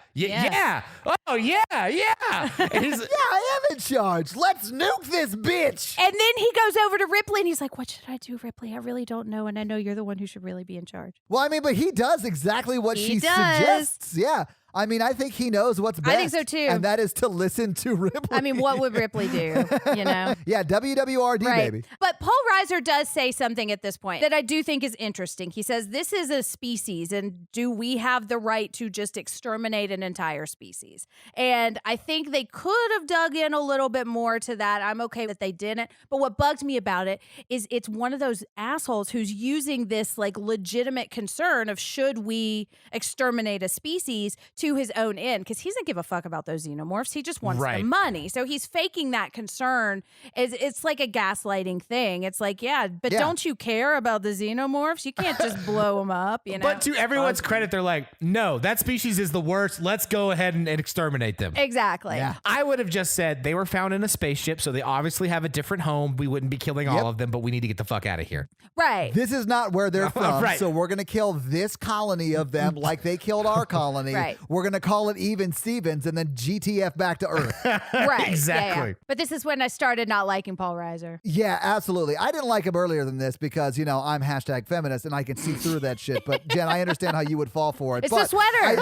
Oh, yeah. And he's Yeah, I am in charge. Let's nuke this bitch. And then he goes over to Ripley and he's like, what should I do, Ripley? I really don't know. And I know you're the one who should really be in charge. Well, I mean, but he does exactly what He she does. suggests. Yeah. I mean, I think he knows what's best. I think so, too. And that is to listen to Ripley. I mean, what would Ripley do? You know? Yeah, WWRD, baby. But Paul Reiser does say something at this point that I do think is interesting. He says, this is a species, and do we have the right to just exterminate an entire species? And I think they could have dug in a little bit more to that. I'm okay that they didn't. But what bugged me about it is it's one of those assholes who's using this like legitimate concern of should we exterminate a species to his own end, because he doesn't give a fuck about those xenomorphs. He just wants the money. So he's faking that concern. It's like a gaslighting thing. It's like, but don't you care about the xenomorphs? You can't just blow them up, you know? But to everyone's credit, they're like, no, that species is the worst. Let's go ahead and exterminate them. Exactly. Yeah. I would have just said they were found in a spaceship, so they obviously have a different home. We wouldn't be killing all of them, but we need to get the fuck out of here. Right. This is not where they're from, Right. so we're going to kill this colony of them like they killed our colony. Right. We're going to call it Even Stevens and then GTF back to Earth. Right. Exactly. Yeah. But this is when I started not liking Paul Reiser. Yeah, absolutely. I didn't like him earlier than this because, you know, I'm #feminist and I can see through that shit. But, Jen, I understand how you would fall for it. It's but the sweater.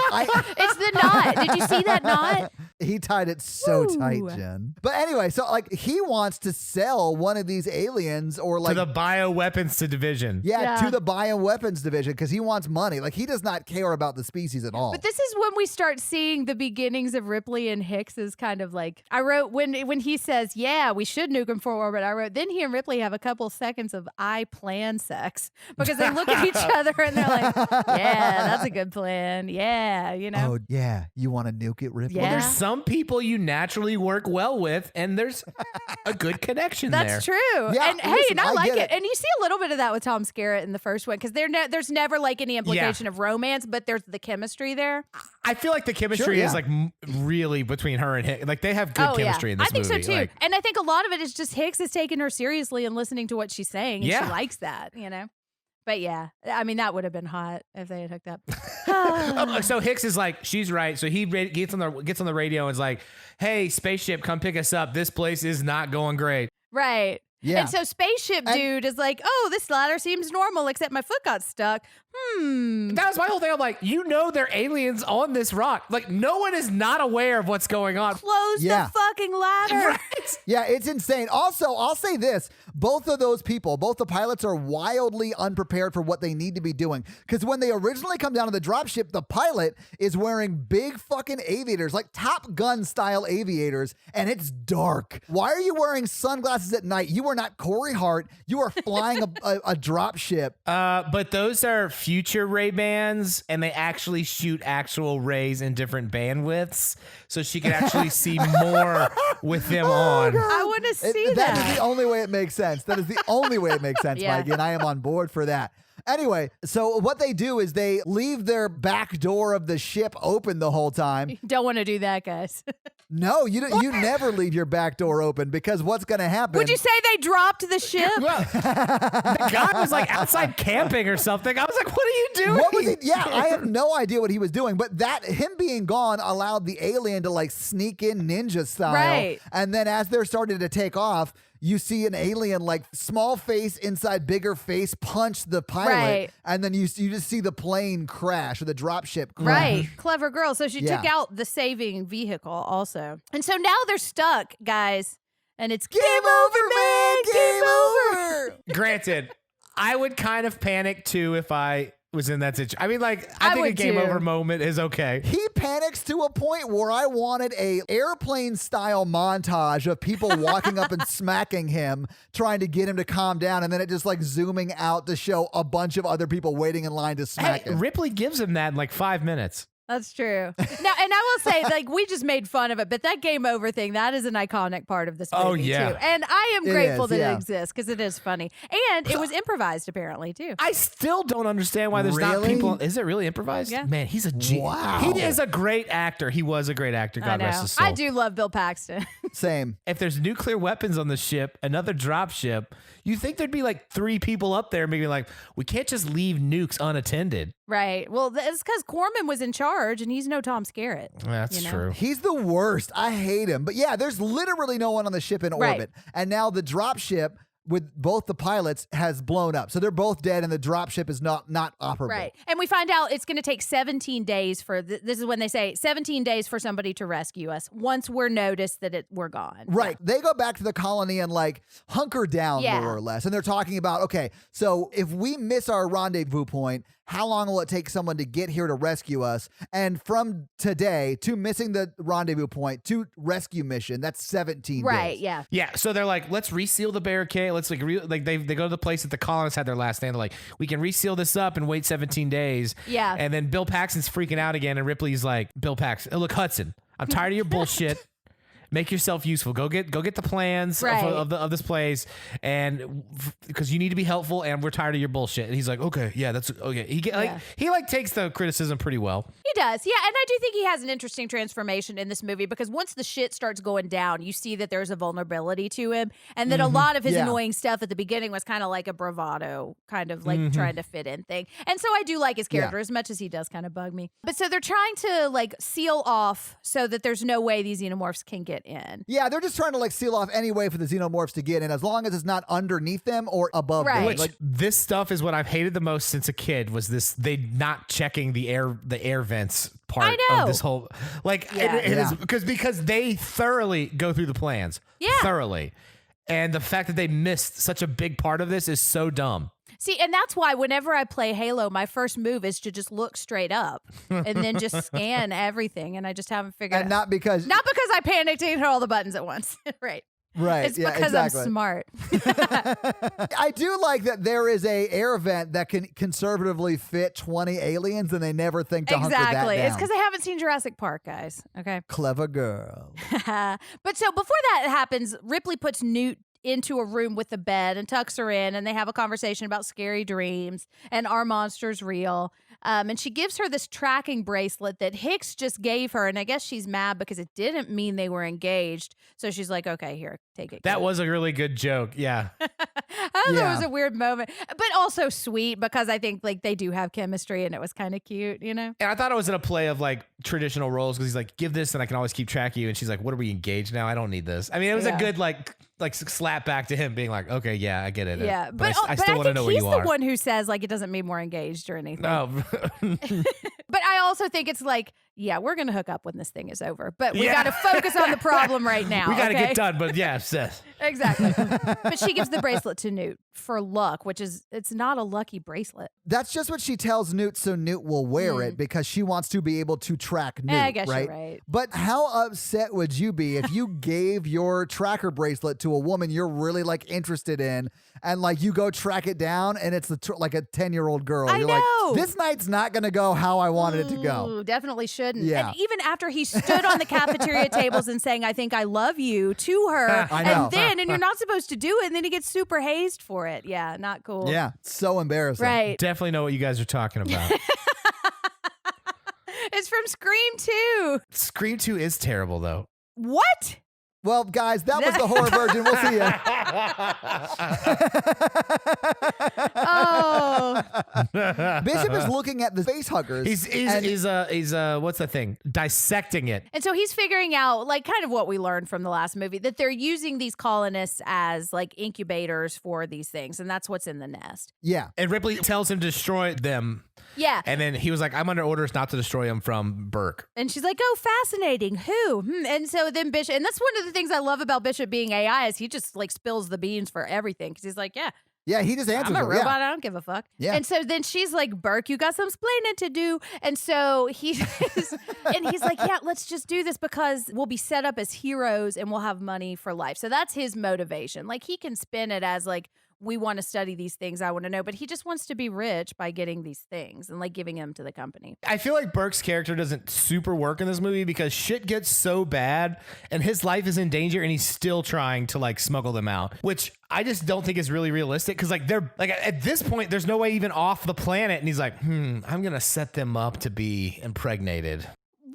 It's the knot. Did you see that knot? He tied it so Woo. tight, Jen. But anyway, so like he wants to sell one of these aliens or like To the bioweapons division. Yeah, to the bioweapons division because he wants money. Like he does not care about the species at all. But this is when we start seeing the beginnings of Ripley and Hicks is kind of like, I wrote when he says, yeah, we should nuke him for orbit. I wrote, then he and Ripley have a couple seconds of I plan sex because they look at each other and they're like, yeah, that's a good plan. Yeah, you know? Oh, yeah. You want to nuke it, Ripley? Yeah. Well, there's some people you naturally work well with, and there's a good connection there. That's true. Yeah, and hey, listen, and I like get it. And you see a little bit of that with Tom Skerritt in the first one because there's never like any implication of romance, but there's the chemistry there. I feel like the chemistry is like really between her and Hicks. Like they have good chemistry in this movie. I think so too. Like, and I think a lot of it is just Hicks is taking her seriously and listening to what she's saying. And she likes that, But yeah, I mean, that would have been hot if they had hooked up. So Hicks is like, she's right. So he gets on the radio and is like, hey, spaceship, come pick us up. This place is not going great. Right. Yeah. And so spaceship dude is like, oh, this ladder seems normal, except my foot got stuck. That was my whole thing. I'm like, they're aliens on this rock. Like, no one is not aware of what's going on. Close the fucking ladder. Right? Yeah, it's insane. Also, I'll say this. Both of those people, both the pilots are wildly unprepared for what they need to be doing. Because when they originally come down to the dropship, the pilot is wearing big fucking aviators, like Top Gun style aviators, and it's dark. Why are you wearing sunglasses at night? You are not Corey Hart. You are flying a dropship. But those are future Ray-Bans, and they actually shoot actual rays in different bandwidths, so she can actually see more with them on. I want to see that. That is the only way it makes sense. That is the only way it makes sense, Mikey, and I am on board for that. Anyway, so what they do is they leave their back door of the ship open the whole time. Don't want to do that, guys. No, you never leave your back door open, because what's going to happen? Would you say they dropped the ship? Well, the guy was like outside camping or something. I was like, what are you doing? What was he? Yeah, I have no idea what he was doing, but him being gone allowed the alien to like sneak in ninja style. Right. And then as they're starting to take off, you see an alien, like small face inside bigger face, punch the pilot. Right. And then you just see the plane crash, or the dropship crash. Right. Clever girl. So she took out the saving vehicle also. And so now they're stuck, guys. And it's game over, man. Game over. Granted, I would kind of panic too if I was in that situation. I mean, like, I think a would game too. over moment is okay. He panics to a point where I wanted a airplane style montage of people walking up and smacking him, trying to get him to calm down, and then it just like zooming out to show a bunch of other people waiting in line to smack Hey, him. Ripley gives him that in like 5 minutes. That's true. Now, and I will say, like, we just made fun of it, but that game over thing, that is an iconic part of this movie, Oh, yeah. too. And I am grateful that yeah. it exists, because it is funny. And it was improvised, apparently, too. I still don't understand why there's not Really? people. Is it really improvised? Yeah. Man, he's a genius. Wow. He is a great actor. He was a great actor. I God know. rest his soul. I do love Bill Paxton. Same. If there's nuclear weapons on the ship, another drop ship, you think there'd be like 3 people up there maybe like, we can't just leave nukes unattended. Right. Well, it's because Corman was in charge, and he's no Tom Skerritt. That's true. He's the worst. I hate him. But yeah, there's literally no one on the ship in Right. orbit. And now the dropship with both the pilots has blown up. So they're both dead, and the dropship is not operable. Right. And we find out it's going to take 17 days for, this is when they say 17 days for somebody to rescue us once we're noticed that we're gone. Right. They go back to the colony and like hunker down more or less. And they're talking about, okay, so if we miss our rendezvous point, how long will it take someone to get here to rescue us? And from today to missing the rendezvous point to rescue mission, that's 17 Right. days. Yeah. Yeah, so they're like, let's reseal the barricade. Let's like, they go to the place that the colonists had their last stand. They're like, we can reseal this up and wait 17 days. Yeah. And then Bill Paxton's freaking out again, and Ripley's like, Bill Paxton, oh, look, Hudson, I'm tired of your bullshit. Make yourself useful. Go get the plans of this place, and because you need to be helpful, and we're tired of your bullshit. And he's like, okay, yeah, that's okay. He takes the criticism pretty well. He does. Yeah. And I do think he has an interesting transformation in this movie, because once the shit starts going down, you see that there's a vulnerability to him, and that a lot of his annoying stuff at the beginning was kind of like a bravado, kind of like trying to fit in thing. And so I do like his character as much as he does kind of bug me. But so they're trying to like seal off so that there's no way these xenomorphs can get in. Yeah, they're just trying to like seal off any way for the xenomorphs to get in, as long as it's not underneath them or above them. Right. Which this stuff is what I've hated the most since a kid, was they not checking the air vents part I know. of this whole because they thoroughly go through the plans. Yeah. Thoroughly. And the fact that they missed such a big part of this is so dumb. See, and that's why whenever I play Halo, my first move is to just look straight up and then just scan everything, and I just haven't figured And out. not because I panicked and hit all the buttons at once. Right. Right. It's yeah, because exactly. I'm smart. I do like that there is a air vent that can conservatively fit 20 aliens, and they never think to hunker that Exactly. down. It's because I haven't seen Jurassic Park, guys. Okay. Clever girl. But so before that happens, Ripley puts Newt into a room with the bed and tucks her in, and they have a conversation about scary dreams and are monsters real. And she gives her this tracking bracelet that Hicks just gave her, and I guess she's mad because it didn't mean they were engaged. So she's like, okay, here, take it. That was a really good joke. Yeah. I thought it was a weird moment, but also sweet because I think like they do have chemistry and it was kind of cute, you know? And I thought it was in a play of like traditional roles because he's like, give this and I can always keep track of you. And she's like, what are we engaged now? I don't need this. I mean, it was a good like slap back to him being like, okay, yeah, I get it. Yeah, but I still want to know what you are. He's the one who says like it doesn't mean we're engaged or anything. No. But I also think it's like, yeah, we're going to hook up when this thing is over. But we got to focus on the problem right now. We got to get done. But yeah, Seth. Exactly. But she gives the bracelet to Newt for luck, which is, it's not a lucky bracelet. That's just what she tells Newt so Newt will wear it because she wants to be able to track Newt, I guess right? you're right. But how upset would you be if you gave your tracker bracelet to a woman you're really like interested in and like you go track it down and it's like a 10-year-old girl? I You're know. like, this night's not going to go how I wanted it to go. Ooh, definitely shouldn't. Yeah. And even after he stood on the cafeteria tables and saying, I think I love you to her, I know. and you're not supposed to do it, and then he gets super hazed for it. Yeah, not cool. Yeah, so embarrassing. Right. Definitely know what you guys are talking about. It's from Scream 2. Scream 2 is terrible though. What? Well, guys, that was the horror version. We'll see you. Oh. Bishop is looking at the face huggers. He's what's the thing? Dissecting it. And so he's figuring out, like, kind of what we learned from the last movie, that they're using these colonists as, like, incubators for these things. And that's what's in the nest. Yeah. And Ripley tells him to destroy them. Yeah. And then he was like, I'm under orders not to destroy them from Burke. And she's like, oh, fascinating. Who? And so then Bishop, and that's one of the things I love about Bishop being AI is he just, like, spills the beans for everything. Because he's like, yeah. Yeah, he just answers I'm a her. robot. Yeah. I don't give a fuck. Yeah. And so then she's like, Burke, you got some splaining to do. And so he's like, yeah, let's just do this because we'll be set up as heroes and we'll have money for life. So that's his motivation. Like he can spin it as like, we want to study these things. I want to know, but he just wants to be rich by getting these things and like giving them to the company. I feel like Burke's character doesn't super work in this movie because shit gets so bad and his life is in danger and he's still trying to like smuggle them out, which I just don't think is really realistic because like they're like at this point, there's no way even off the planet. And he's like, I'm going to set them up to be impregnated.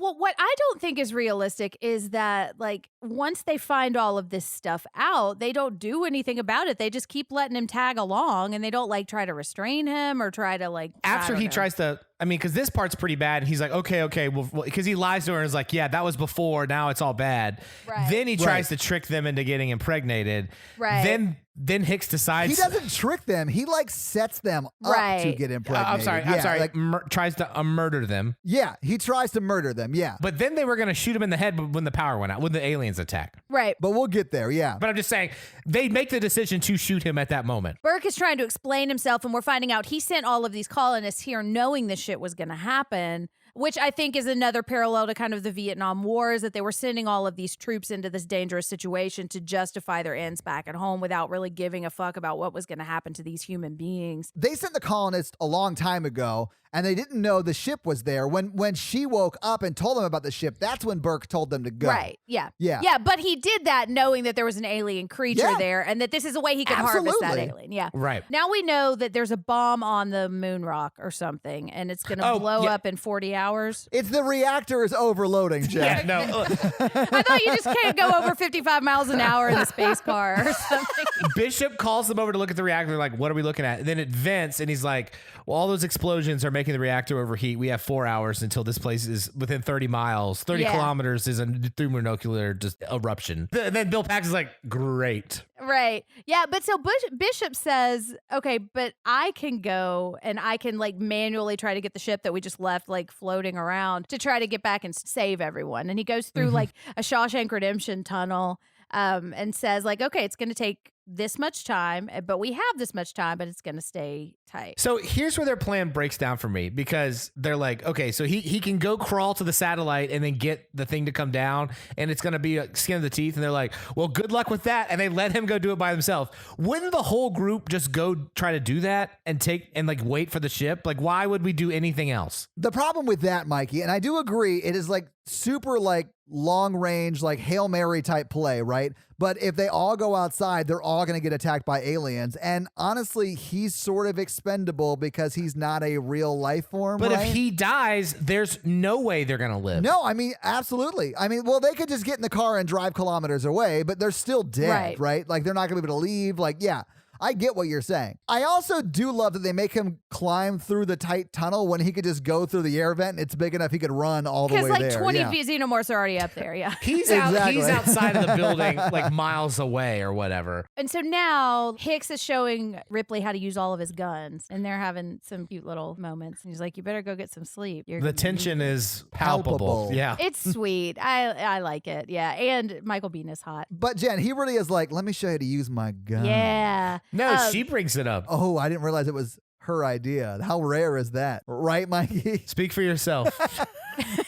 Well, what I don't think is realistic is that, like, once they find all of this stuff out, they don't do anything about it. They just keep letting him tag along and they don't, like, try to restrain him or try to, like, after he tries to, I mean, because this part's pretty bad. And he's like, okay, well, because he lies to her and is like, yeah, that was before. Now it's all bad. Right. Then he tries to trick them into getting impregnated. Right. Then Hicks decides. He doesn't trick them. He like sets them up to get impregnated. I'm sorry. Like, tries to murder them. yeah, he tries to murder them. Yeah. But then they were going to shoot him in the head when the power went out, when the aliens attack. Right. But we'll get there. Yeah. But I'm just saying, they make the decision to shoot him at that moment. Burke is trying to explain himself, and we're finding out he sent all of these colonists here knowing this shit was going to happen, which I think is another parallel to kind of the Vietnam War, is that they were sending all of these troops into this dangerous situation to justify their ends back at home without really giving a fuck about what was going to happen to these human beings. They sent the colonists a long time ago, and they didn't know the ship was there. When she woke up and told them about the ship, that's when Burke told them to go. Right. Yeah. Yeah. Yeah. But he did that knowing that there was an alien creature Yeah. there and that this is a way he could harvest that alien. Yeah. Right. Now we know that there's a bomb on the moon rock or something and it's going to blow up in 40 hours. It's the reactor is overloading, Jeff. Yeah, no. I thought you just can't go over 55 miles an hour in the space car or something. Bishop calls them over to look at the reactor. They're like, what are we looking at? And then it vents, and he's like, well, all those explosions are making the reactor overheat. We have 4 hours until this place is within 30 miles. 30 kilometers is a thermonuclear just eruption. And then Bill Pax is like, great. Right. Yeah. But so Bishop says, okay, but I can go and I can like manually try to get the ship that we just left like floating around to try to get back and save everyone. And he goes through like a Shawshank Redemption tunnel and says like, okay, it's going to take this much time, but we have this much time, but it's going to stay tight. So here's where their plan breaks down for me, because they're like, okay, so he can go crawl to the satellite and then get the thing to come down, and it's going to be a skin of the teeth. And they're like, well, good luck with that. And they let him go do it by himself. Wouldn't the whole group just go try to do that and like wait for the ship? Like, why would we do anything else? The problem with that, Mikey, and I do agree, it is like super like long range, like Hail Mary type play, right? But if they all go outside, they're all going to get attacked by aliens. And honestly, he's sort of expendable because he's not a real life form. But right? if he dies, there's no way they're going to live. No, I mean, absolutely. I mean, well, they could just get in the car and drive kilometers away, but they're still dead, right? Like, they're not going to be able to leave. Like, yeah. I get what you're saying. I also do love that they make him climb through the tight tunnel when he could just go through the air vent and it's big enough he could run all the way Because there. like 20 xenomorphs are already up there, yeah. He's Exactly. he's outside of the building, like miles away or whatever. And so now Hicks is showing Ripley how to use all of his guns, and they're having some cute little moments. And he's like, "You better go get some sleep." The tension is palpable. Yeah. It's sweet. I like it. Yeah, and Michael Biehn is hot. But Jen, he really is like, let me show you how to use my gun. Yeah. No, she brings it up. Oh, I didn't realize it was her idea. How rare is that? Right, Mikey? Speak for yourself.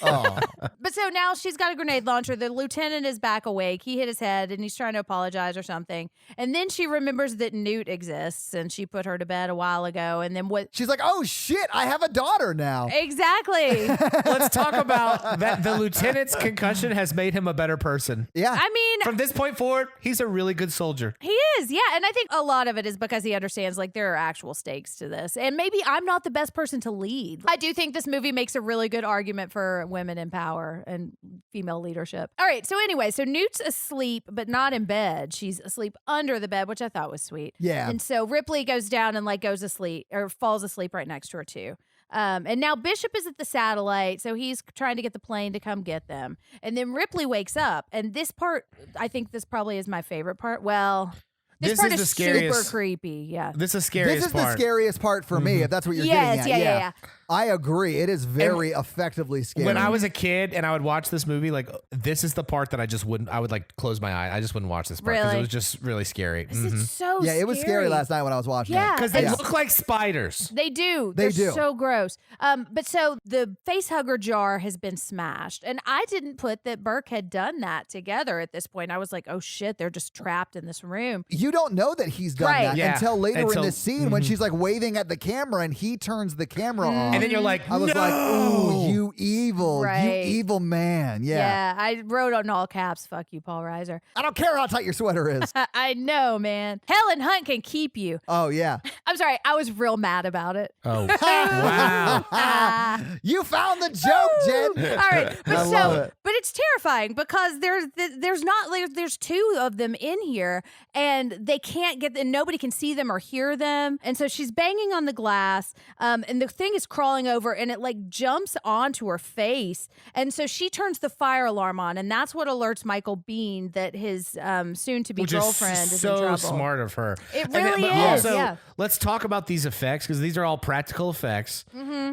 Oh. But so now she's got a grenade launcher. The lieutenant is back awake. He hit his head and he's trying to apologize or something. And then she remembers that Newt exists and she put her to bed a while ago. And then what? She's like, oh shit, I have a daughter now. Exactly. Let's talk about that. The lieutenant's concussion has made him a better person. Yeah. I mean, From this point forward, he's a really good soldier. he is, yeah. And I think a lot of it is because he understands like there are actual stakes to this. And maybe I'm not the best person to lead. I do think this movie makes a really good argument for women in power and female leadership. All right. So anyway, so Newt's asleep, but not in bed. She's asleep under the bed, which I thought was sweet. Yeah. And so Ripley goes down and like goes to sleep or falls asleep right next to her too. And now Bishop is at the satellite, so he's trying to get the plane to come get them. And then Ripley wakes up, and this part, I think this probably is my favorite part. Well, this part is the is scariest. super creepy. Yeah. This is the scariest This is part. the scariest part for me, if that's what you're Yes, getting at. yeah. I agree. It is very effectively scary. When I was a kid and I would watch this movie, like this is the part that I would like close my eye. I just wouldn't watch this part because Really? it was just really scary. This is so yeah, it was scary last night when I was watching Yeah. it. Because they Yeah. look like spiders. They do. They They're do. so gross. But so the face hugger jar has been smashed. And I didn't put that Burke had done that together at this point. I was like, oh shit, they're just trapped in this room. You don't know that he's done Right. that Yeah. until later in Until- this scene when she's like waving at the camera and he turns the camera on. And then you're like, I was no! like, ooh, you evil, Right. you evil man. Yeah. I wrote on all caps, fuck you, Paul Reiser. I don't care how tight your sweater is. I know, man. Helen Hunt can keep you. Oh, yeah. I'm sorry, I was real mad about it. Oh, wow. You found the joke, Jen. All right, but I love it. but it's terrifying because there's two of them in here, and they can't get, and nobody can see them or hear them, and so she's banging on the glass, and the thing is crawling over, and it like jumps onto her face, and so she turns the fire alarm on, and that's what alerts Michael Biehn that his soon-to-be Which girlfriend is is so in trouble. smart of her. It And then- really but is, Also, yeah. let's talk about these effects because these are all practical effects,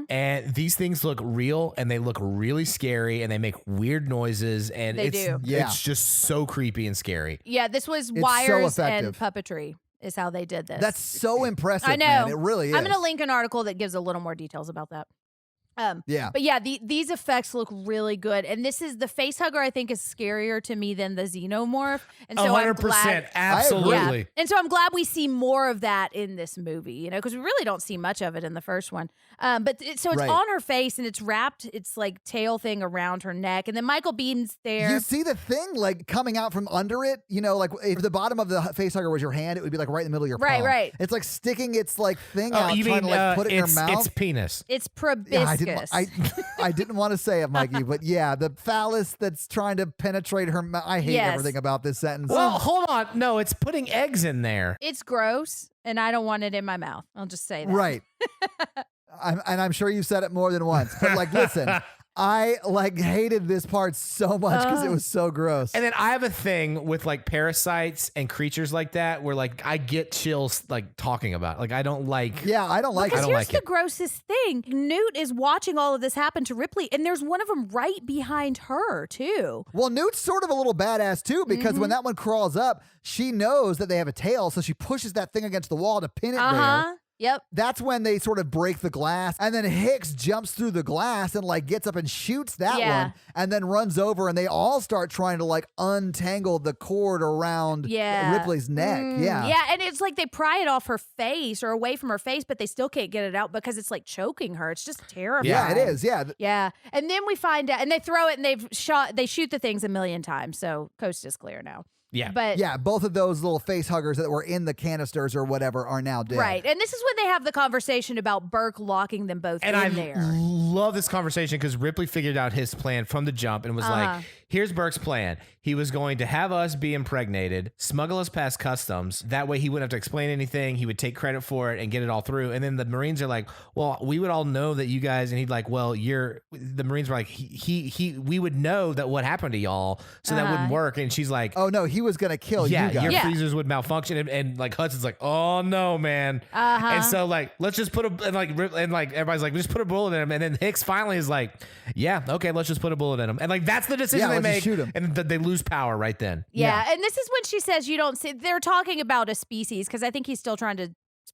and these things look real and they look really scary and they make weird noises and They it's do. Yeah. it's just so creepy and scary. Yeah, this was so wires and effective. puppetry is how they did this. That's so impressive, I know. man. It really is. I'm going to link an article that gives a little more details about that. Yeah. But yeah, these effects look really good. And this is the face hugger, I think, is scarier to me than the xenomorph. And so I'm 100%. glad. Absolutely. Yeah. And so I'm glad we see more of that in this movie, you know, because we really don't see much of it in the first one. So it's Right. on her face and it's wrapped, it's like tail thing around her neck. And then Michael Bihn's there. You see the thing like coming out from under it, you know, like if the bottom of the face hugger was your hand, it would be like right in the middle of your Right, palm. right. It's like sticking its like thing Oh, out, you trying mean to like put it in her mouth. it's penis. It's Yeah, proboscis. I didn't want to say it, Mikey, but yeah, the phallus that's trying to penetrate her mouth. I hate Yes. everything about this sentence. Well, hold on. No, it's putting eggs in there. It's gross, and I don't want it in my mouth. I'll just say that. Right. I'm sure you said it more than once, but like, listen, I like hated this part so much because it was so gross. And then I have a thing with like parasites and creatures like that where like I get chills like talking about it. Like I don't like Yeah, I don't like Because it. don't here's like the it. grossest thing. Newt is watching all of this happen to Ripley, and there's one of them right behind her, too. Well, Newt's sort of a little badass too because Mm-hmm. when that one crawls up, she knows that they have a tail, so she pushes that thing against the wall to pin it Uh-huh. there. Yep. That's when they sort of break the glass, and then Hicks jumps through the glass and like gets up and shoots that Yeah. one, and then runs over, and they all start trying to like untangle the cord around Yeah. Ripley's neck. Yeah. Yeah, and it's like they pry it off her face or away from her face, but they still can't get it out because it's like choking her. It's just terrifying. Yeah, it is. Yeah. Yeah. And then we find out, and they throw it and they shoot the things a million times. So coast is clear now. Yeah. But Yeah, both of those little face huggers that were in the canisters or whatever are now dead. right. And this is when they have the conversation about Burke locking them both And in I there. love this conversation because Ripley figured out his plan from the jump and was like, here's Burke's plan. He was going to have us be impregnated, smuggle us past customs. That way he wouldn't have to explain anything. He would take credit for it and get it all through. And then the Marines are like, well, we would all know that you guys, and he'd like, well, the Marines were like, we would know that what happened to y'all. So that wouldn't work. And she's like, Oh, no, he was going to kill you guys. your freezers would malfunction. And like Hudson's like, oh no, man. And so like, let's just put and everybody's like, just put a bullet in him. And then Hicks finally is like, yeah, okay, let's just put a bullet in him. And like, that's the decision they let's just make. shoot him. And they lose power right then. Yeah. And this is when she says you don't see, they're talking about a species because I think he's still trying to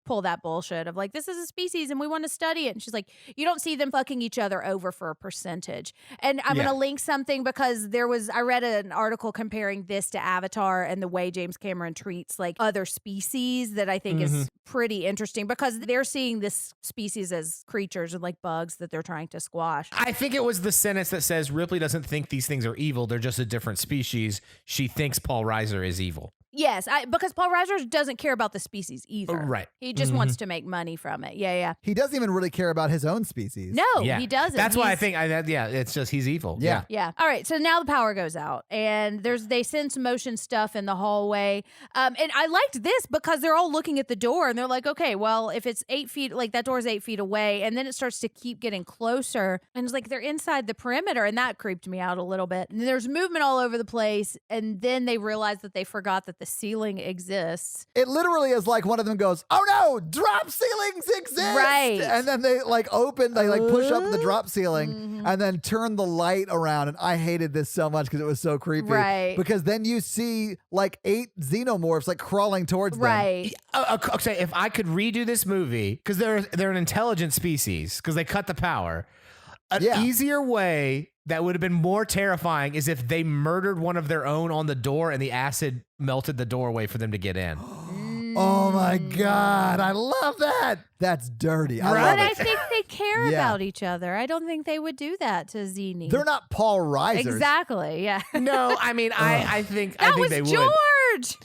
pull that bullshit of like, this is a species and we want to study it. And she's like, you don't see them fucking each other over for a percentage. And I'm going to link something because I read an article comparing this to Avatar and the way James Cameron treats like other species that I think is pretty interesting because they're seeing this species as creatures and like bugs that they're trying to squash. I think it was the sentence that says Ripley doesn't think these things are evil. They're just a different species. She thinks Paul Reiser is evil. Yes, because Paul Reiser doesn't care about the species either. Right. He just wants to make money from it. Yeah. He doesn't even really care about his own species. No, Yeah. he doesn't. That's why I think, it's just he's evil. Yeah. Yeah. All right. So now the power goes out, and they send some motion stuff in the hallway. And I liked this because they're all looking at the door, and they're like, okay, well, if it's 8 feet, like that door's 8 feet away, and then it starts to keep getting closer, and it's like they're inside the perimeter, and that creeped me out a little bit. And there's movement all over the place, and then they realize that they forgot that the ceiling exists. It literally is like one of them goes, oh no, drop ceilings exist. Right. And then they like push up the drop ceiling and then turn the light around. And I hated this so much because it was so creepy. Right. Because then you see like 8 xenomorphs like crawling towards them. Right. Okay, if I could redo this movie, because they're an intelligent species, because they cut the power. An easier way that would have been more terrifying is if they murdered one of their own on the door and the acid melted the doorway for them to get in. Oh my God. I love that. That's dirty. I But love I it. think they care Yeah. about each other. I don't think they would do that to Zini. They're not Paul Reisers. Exactly. Yeah. No, I mean, I think That was they would. George.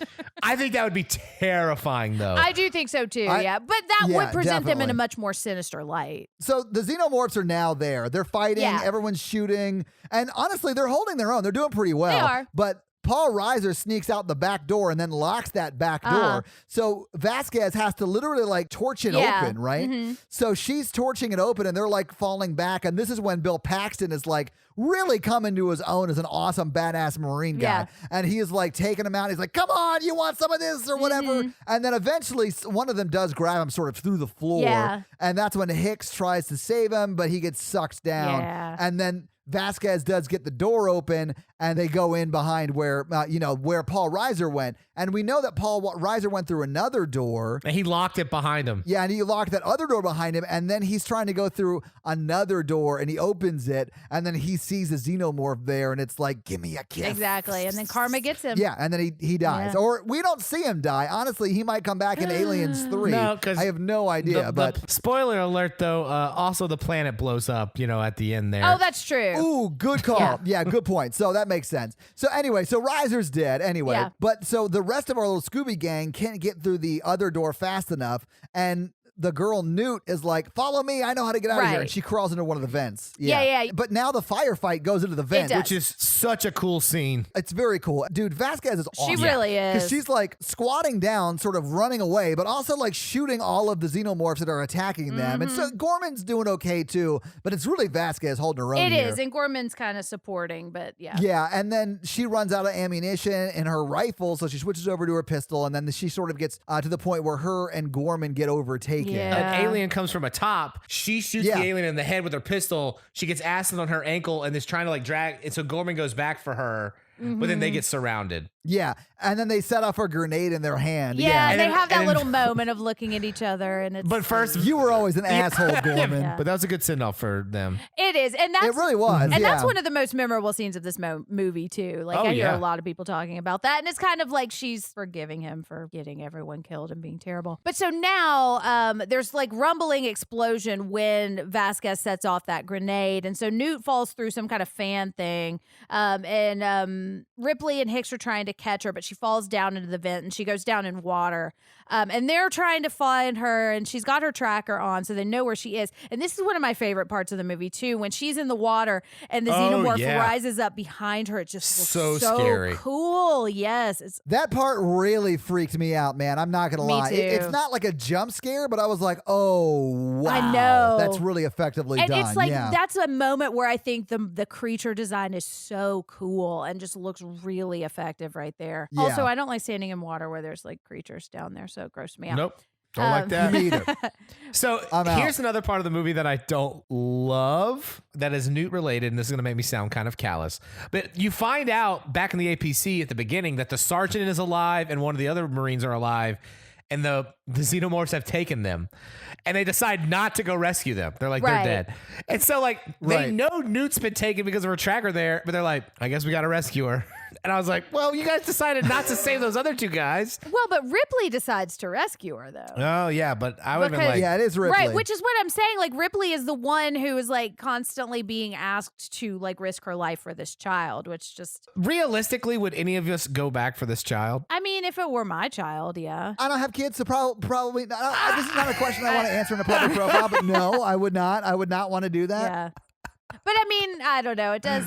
I think that would be terrifying, though. I do think so too. I- yeah, but that yeah, would present them in definitely. a much more sinister light. So the xenomorphs are now there. They're fighting. Yeah. Everyone's shooting. And honestly, they're holding their own. They're doing pretty well. They are. But Paul Reiser sneaks out the back door and then locks that back door. So Vasquez has to literally like torch it Yeah. open, right? Mhm. So she's torching it open and they're like falling back. And this is when Bill Paxton is like really coming to his own as an awesome badass Marine guy. Yeah. And he is like taking him out. He's like, come on, you want some of this or whatever. And then eventually one of them does grab him sort of through the floor. Yeah. And that's when Hicks tries to save him, but he gets sucked down. Yeah. And then Vasquez does get the door open and they go in behind where Paul Reiser went. And we know that Paul Reiser went through another door. And he locked it behind him. Yeah, and he locked that other door behind him. And then he's trying to go through another door and he opens it. And then he sees a xenomorph there and it's like, give me a kiss. Exactly. And then Karma gets him. Yeah, and then he dies. Yeah. Or we don't see him die. Honestly, he might come back in Aliens 3. No, 'cause I have no idea. But spoiler alert, though, also the planet blows up, at the end there. Oh, that's true. ooh, good call. Yeah, good point. So that makes sense. So anyway, so Reiser's dead anyway. Yeah. But so the rest of our little Scooby gang can't get through the other door fast enough. And the girl Newt is like, follow me. I know how to get out of here. Right. And she crawls into one of the vents. Yeah. But now the firefight goes into the vent, does. which is such a cool scene. it's very cool. Dude, Vasquez is awesome. She really Because is. she's like squatting down, sort of running away, but also like shooting all of the xenomorphs that are attacking them. And so Gorman's doing okay too, but it's really Vasquez holding her own It here. is, and Gorman's kind of supporting, but yeah. Yeah, and then she runs out of ammunition in her rifle, so she switches over to her pistol, and then she sort of gets to the point where her and Gorman get overtaken. Yeah. An alien comes from atop. She shoots Yeah. the alien in the head with her pistol. She gets acid on her ankle and is trying to like drag. And so Gorman goes back for her, but then they get surrounded. Yeah, and then they set off a grenade in their hand. Yeah, And they then- have that and little then- moment of looking at each other, and it's. But first, You were always an asshole, Gorman. Yeah. but that was a good send off for them. It is, and that's It really was. And yeah. that's one of the most memorable scenes of this movie too. Like Oh, I hear yeah. a lot of people talking about that, and it's kind of like she's forgiving him for getting everyone killed and being terrible. But so now there's like rumbling explosion when Vasquez sets off that grenade, and so Newt falls through some kind of fan thing, and Ripley and Hicks are trying to to catch her, but she falls down into the vent and she goes down in water. And they're trying to find her, and she's got her tracker on so they know where she is. And this is one of my favorite parts of the movie, too. When she's in the water and the xenomorph rises up behind her, it just looks so scary. Cool. Yes. That part really freaked me out, man. I'm not going to lie. too. It's not like a jump scare, but I was like, oh, wow. I know. That's really effectively and done. it's like, yeah. that's a moment where I think the creature design is so cool and just looks really effective right there. Yeah. Also, I don't like standing in water where there's like creatures down there, so it grosses me out. Nope. Don't like that. Me either. So here's another part of the movie that I don't love that is Newt related, and this is going to make me sound kind of callous. But you find out back in the APC at the beginning that the sergeant is alive and one of the other Marines are alive, and the xenomorphs have taken them, and they decide not to go rescue them. They're like, they're dead. And so like they know Newt's been taken because of her tracker there, but they're like, I guess we got to rescue her. And I was like, well, you guys decided not to save those other two guys. Well, but Ripley decides to rescue her, though. Oh, yeah, but I would have been like... Yeah, it is Ripley. Right, which is what I'm saying. Like, Ripley is the one who is, like, constantly being asked to, like, risk her life for this child, which just... Realistically, would any of us go back for this child? I mean, if it were my child, yeah. I don't have kids, so probably not. This is not a question I want to answer in a public profile, but no, I would not. I would not want to do that. Yeah. But, I mean, I don't know. It does...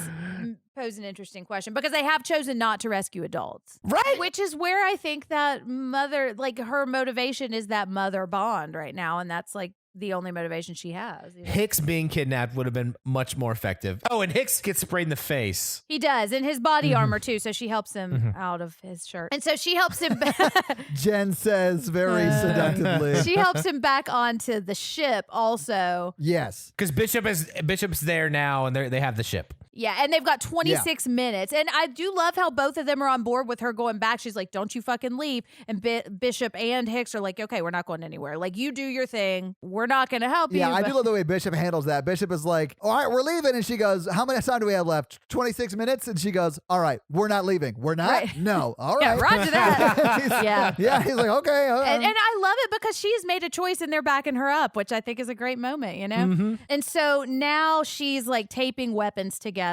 pose an interesting question because they have chosen not to rescue adults. Right. Which is where I think that mother, like her motivation is that mother bond right now. And that's like the only motivation she has. You know? Hicks being kidnapped would have been much more effective. Oh, and Hicks gets sprayed in the face. He does. And his body armor too. So she helps him out of his shirt. And so she helps him. Jen says very seductively. She helps him back onto the ship also. Yes. Because Bishop's there now and they have the ship. Yeah, and they've got 26 minutes. And I do love how both of them are on board with her going back. She's like, don't you fucking leave. And Bishop and Hicks are like, okay, we're not going anywhere. Like, you do your thing. We're not going to help you. Yeah, I but- do love the way Bishop handles that. Bishop is like, all right, we're leaving. And she goes, how much time do we have left? 26 minutes? And she goes, all right, we're not leaving. We're not? Right. No. All Yeah, right. roger that. Yeah. Yeah, he's like, okay. And I love it because she has made a choice and they're backing her up, which I think is a great moment, you know? And so now she's like taping weapons together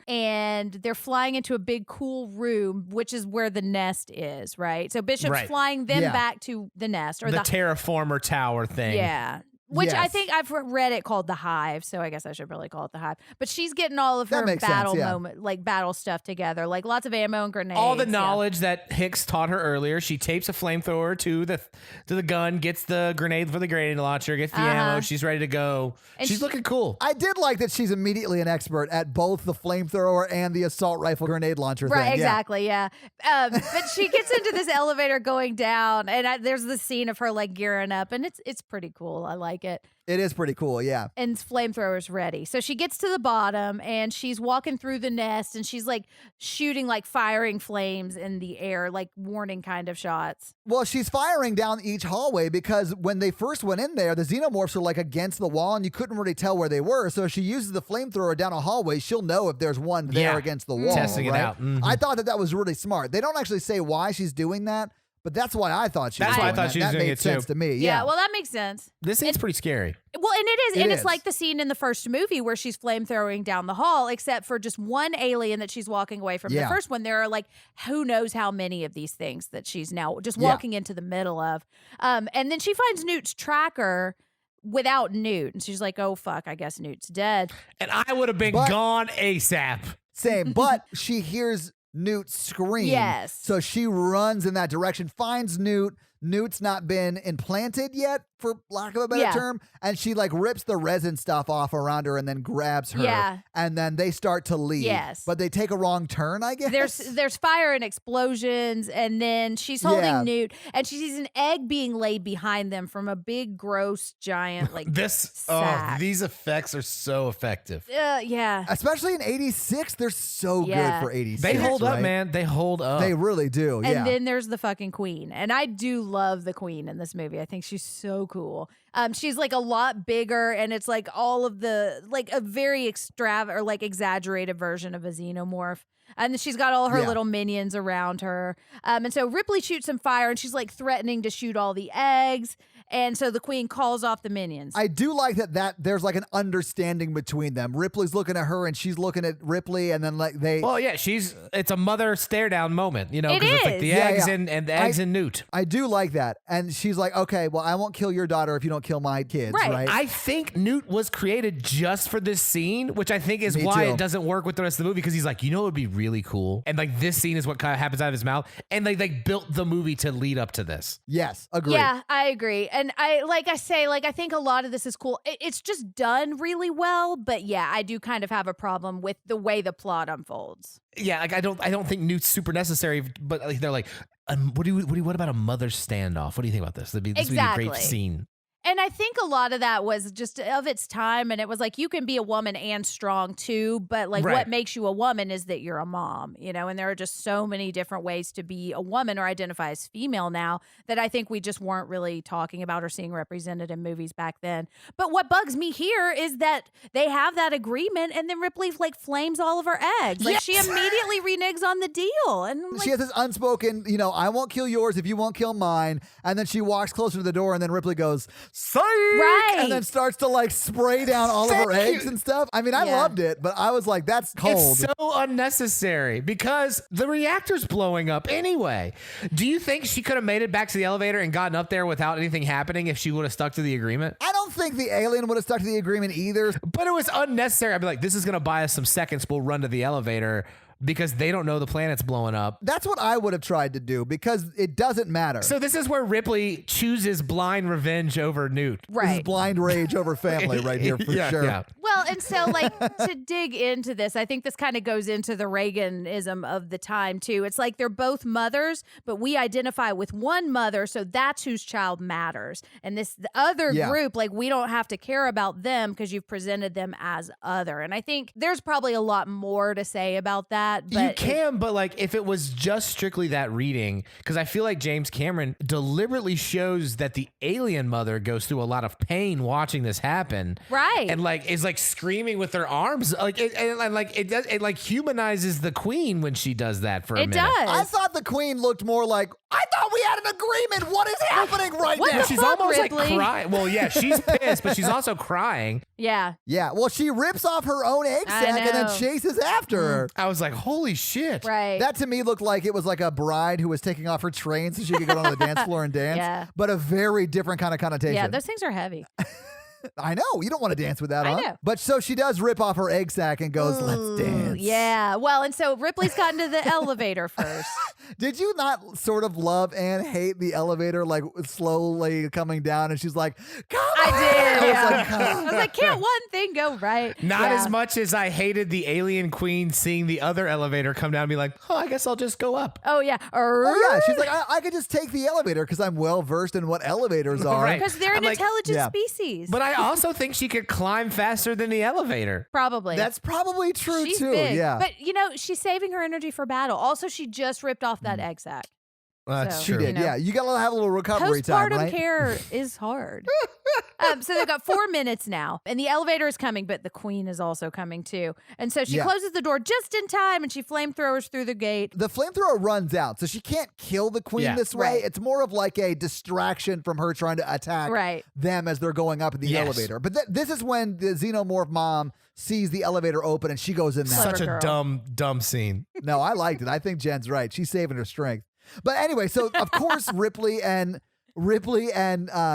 and they're flying into a big cool room, which is where the nest is, right? So Bishop's flying them back to the nest or the terraformer tower thing. Yeah. Which I Yes. think I've read it called the Hive, so I guess I should really call it the Hive. But she's getting all of That her makes battle sense, yeah. moment, like battle stuff together, like lots of ammo and grenades. All the yeah. knowledge that Hicks taught her earlier. She tapes a flamethrower to the gun, gets the grenade for the grenade launcher, gets the ammo. She's ready to go. And She's looking cool. I did like that she's immediately an expert at both the flamethrower and the assault rifle grenade launcher thing. Right, exactly, yeah. But she gets into this elevator going down, and there's the scene of her like gearing up, and it's pretty cool. I like it. It is pretty cool, yeah. And flamethrower's ready. So she gets to the bottom and she's walking through the nest and she's like shooting like firing flames in the air, like warning kind of shots. Well, she's firing down each hallway because when they first went in there, the xenomorphs are like against the wall and you couldn't really tell where they were. So if she uses the flamethrower down a hallway, she'll know if there's one there against the wall. Testing it right? out. Mm-hmm. I thought that was really smart. They don't actually say why she's doing that, but that's why I thought she was doing that. she was that doing made it sense too. to me. Yeah, Yeah. well, that makes sense. This scene's pretty scary. Well, and it is. It And is. it's like the scene in the first movie where she's flamethrowing down the hall, except for just one alien that she's walking away from. Yeah. The first one, there are like who knows how many of these things that she's now just walking into the middle of. And then she finds Newt's tracker without Newt. And she's like, oh, fuck, I guess Newt's dead. And I would have been gone ASAP. Same, but she hears Newt scream. Yes. So she runs in that direction, finds Newt. Newt's not been implanted yet, for lack of a better term. And she like rips the resin stuff off around her and then grabs her. Yeah. And then they start to leave. Yes. But they take a wrong turn, I guess. There's fire and explosions, and then she's holding Newt, and she sees an egg being laid behind them from a big, gross, giant like sack. These effects are so effective. Yeah. Especially in 86, they're so Yeah. good for 86. They hold up, right? man. They hold up. They really do. And Yeah. then there's the fucking queen. And I do love the queen in this movie. I think she's so cool. She's like a lot bigger and it's like all of the, like a very extravagant or like exaggerated version of a xenomorph. And she's got all her little minions around her. And so Ripley shoots some fire and she's like threatening to shoot all the eggs. And so the queen calls off the minions. I do like that there's like an understanding between them. Ripley's looking at her and she's looking at Ripley, and then like they. Well, yeah, it's a mother stare down moment, you know, It because it's like the is. eggs Yeah. and the eggs and Newt. I do like that. And she's like, okay, well, I won't kill your daughter if you don't kill my kids, Right. right? I think Newt was created just for this scene, which I think is Me why too. it doesn't work with the rest of the movie, because he's like, you know, it would be really cool. And like this scene is what kind of happens out of his mouth. And they built the movie to lead up to this. Yes, agree. Yeah, I agree. And I think a lot of this is cool. It's just done really well, but yeah, I do kind of have a problem with the way the plot unfolds. Yeah, like I don't think Newt's super necessary, but like they're like, what about a mother's standoff? What do you think about this? This would be a great Exactly. scene. And I think a lot of that was just of its time. And it was like, you can be a woman and strong too. But like Right. what makes you a woman is that you're a mom, you know, and there are just so many different ways to be a woman or identify as female now that I think we just weren't really talking about or seeing represented in movies back then. But what bugs me here is that they have that agreement and then Ripley like flames all of her eggs. Like she immediately reneges on the deal. And I'm like, She has this unspoken, I won't kill yours if you won't kill mine. And then she walks closer to the door, and then Ripley goes, psych! Right. And then starts to like spray down all of her eggs and stuff. I mean, I Yeah. loved it, but I was like, that's cold. It's so unnecessary because the reactor's blowing up anyway. Do you think she could have made it back to the elevator and gotten up there without anything happening if she would have stuck to the agreement? I don't think the alien would have stuck to the agreement either. But it was unnecessary. I'd be like, this is going to buy us some seconds. We'll run to the elevator because they don't know the planet's blowing up. That's what I would have tried to do because it doesn't matter. So this is where Ripley chooses blind revenge over Newt. This is right. blind rage over family right here for Yeah, sure. yeah. Well, and so like to dig into this, I think this kind of goes into the Reaganism of the time too. It's like they're both mothers, but we identify with one mother, so that's whose child matters. And the other Yeah. group, like we don't have to care about them because you've presented them as other. And I think there's probably a lot more to say about that. But You can, but like if it was just strictly that reading, because I feel like James Cameron deliberately shows that the alien mother goes through a lot of pain watching this happen. Right. And like is like screaming with her arms. Like it like humanizes the queen when she does that for a It minute. does. I thought the queen looked more like, I thought we had an agreement. What is happening right What now? the She's fuck, almost Ripley? like crying. Well, yeah, she's pissed, but she's also crying. Yeah. Yeah, well, she rips off her own egg I sac and then know. chases after her. I was like, holy shit. Right. That to me looked like it was like a bride who was taking off her train so she could go on the dance floor and dance. Yeah. But a very different kind of connotation. Yeah, those things are heavy. I know. You don't want to dance with that I on. know. But so she does rip off her egg sac and goes, let's Ooh, dance. Yeah. Well, and so Ripley's gotten to the elevator first. Did you not sort of love and hate the elevator like slowly coming down and she's like, come I on? did. I Yeah. was like, I was like, can't one thing go right? Not Yeah. as much as I hated the alien queen seeing the other elevator come down and be like, oh, I guess I'll just go up. Oh, yeah. oh yeah. She's like, I could just take the elevator because I'm well versed in what elevators are. Right. Because they're I'm an like, intelligent yeah. species. But I also think she could climb faster than the elevator. Probably. That's probably true She's too. big. Yeah. But, she's saving her energy for battle. Also, she just ripped off that egg sac. That's So- she true. did. know. Yeah. You got to have a little recovery time, Postpartum right? care is hard. So they've got 4 minutes now, and the elevator is coming, but the queen is also coming too. And so she Yeah. closes the door just in time, and she flamethrowers through the gate. The flamethrower runs out, so she can't kill the queen Yeah. this way. Right. It's more of like a distraction from her trying to attack Right. them as they're going up in the Yes. elevator. But this is when the xenomorph mom sees the elevator open and she goes in there. Clever Such girl. a dumb scene. No, I liked it. I think Jen's right. She's saving her strength. But anyway, so of course Ripley and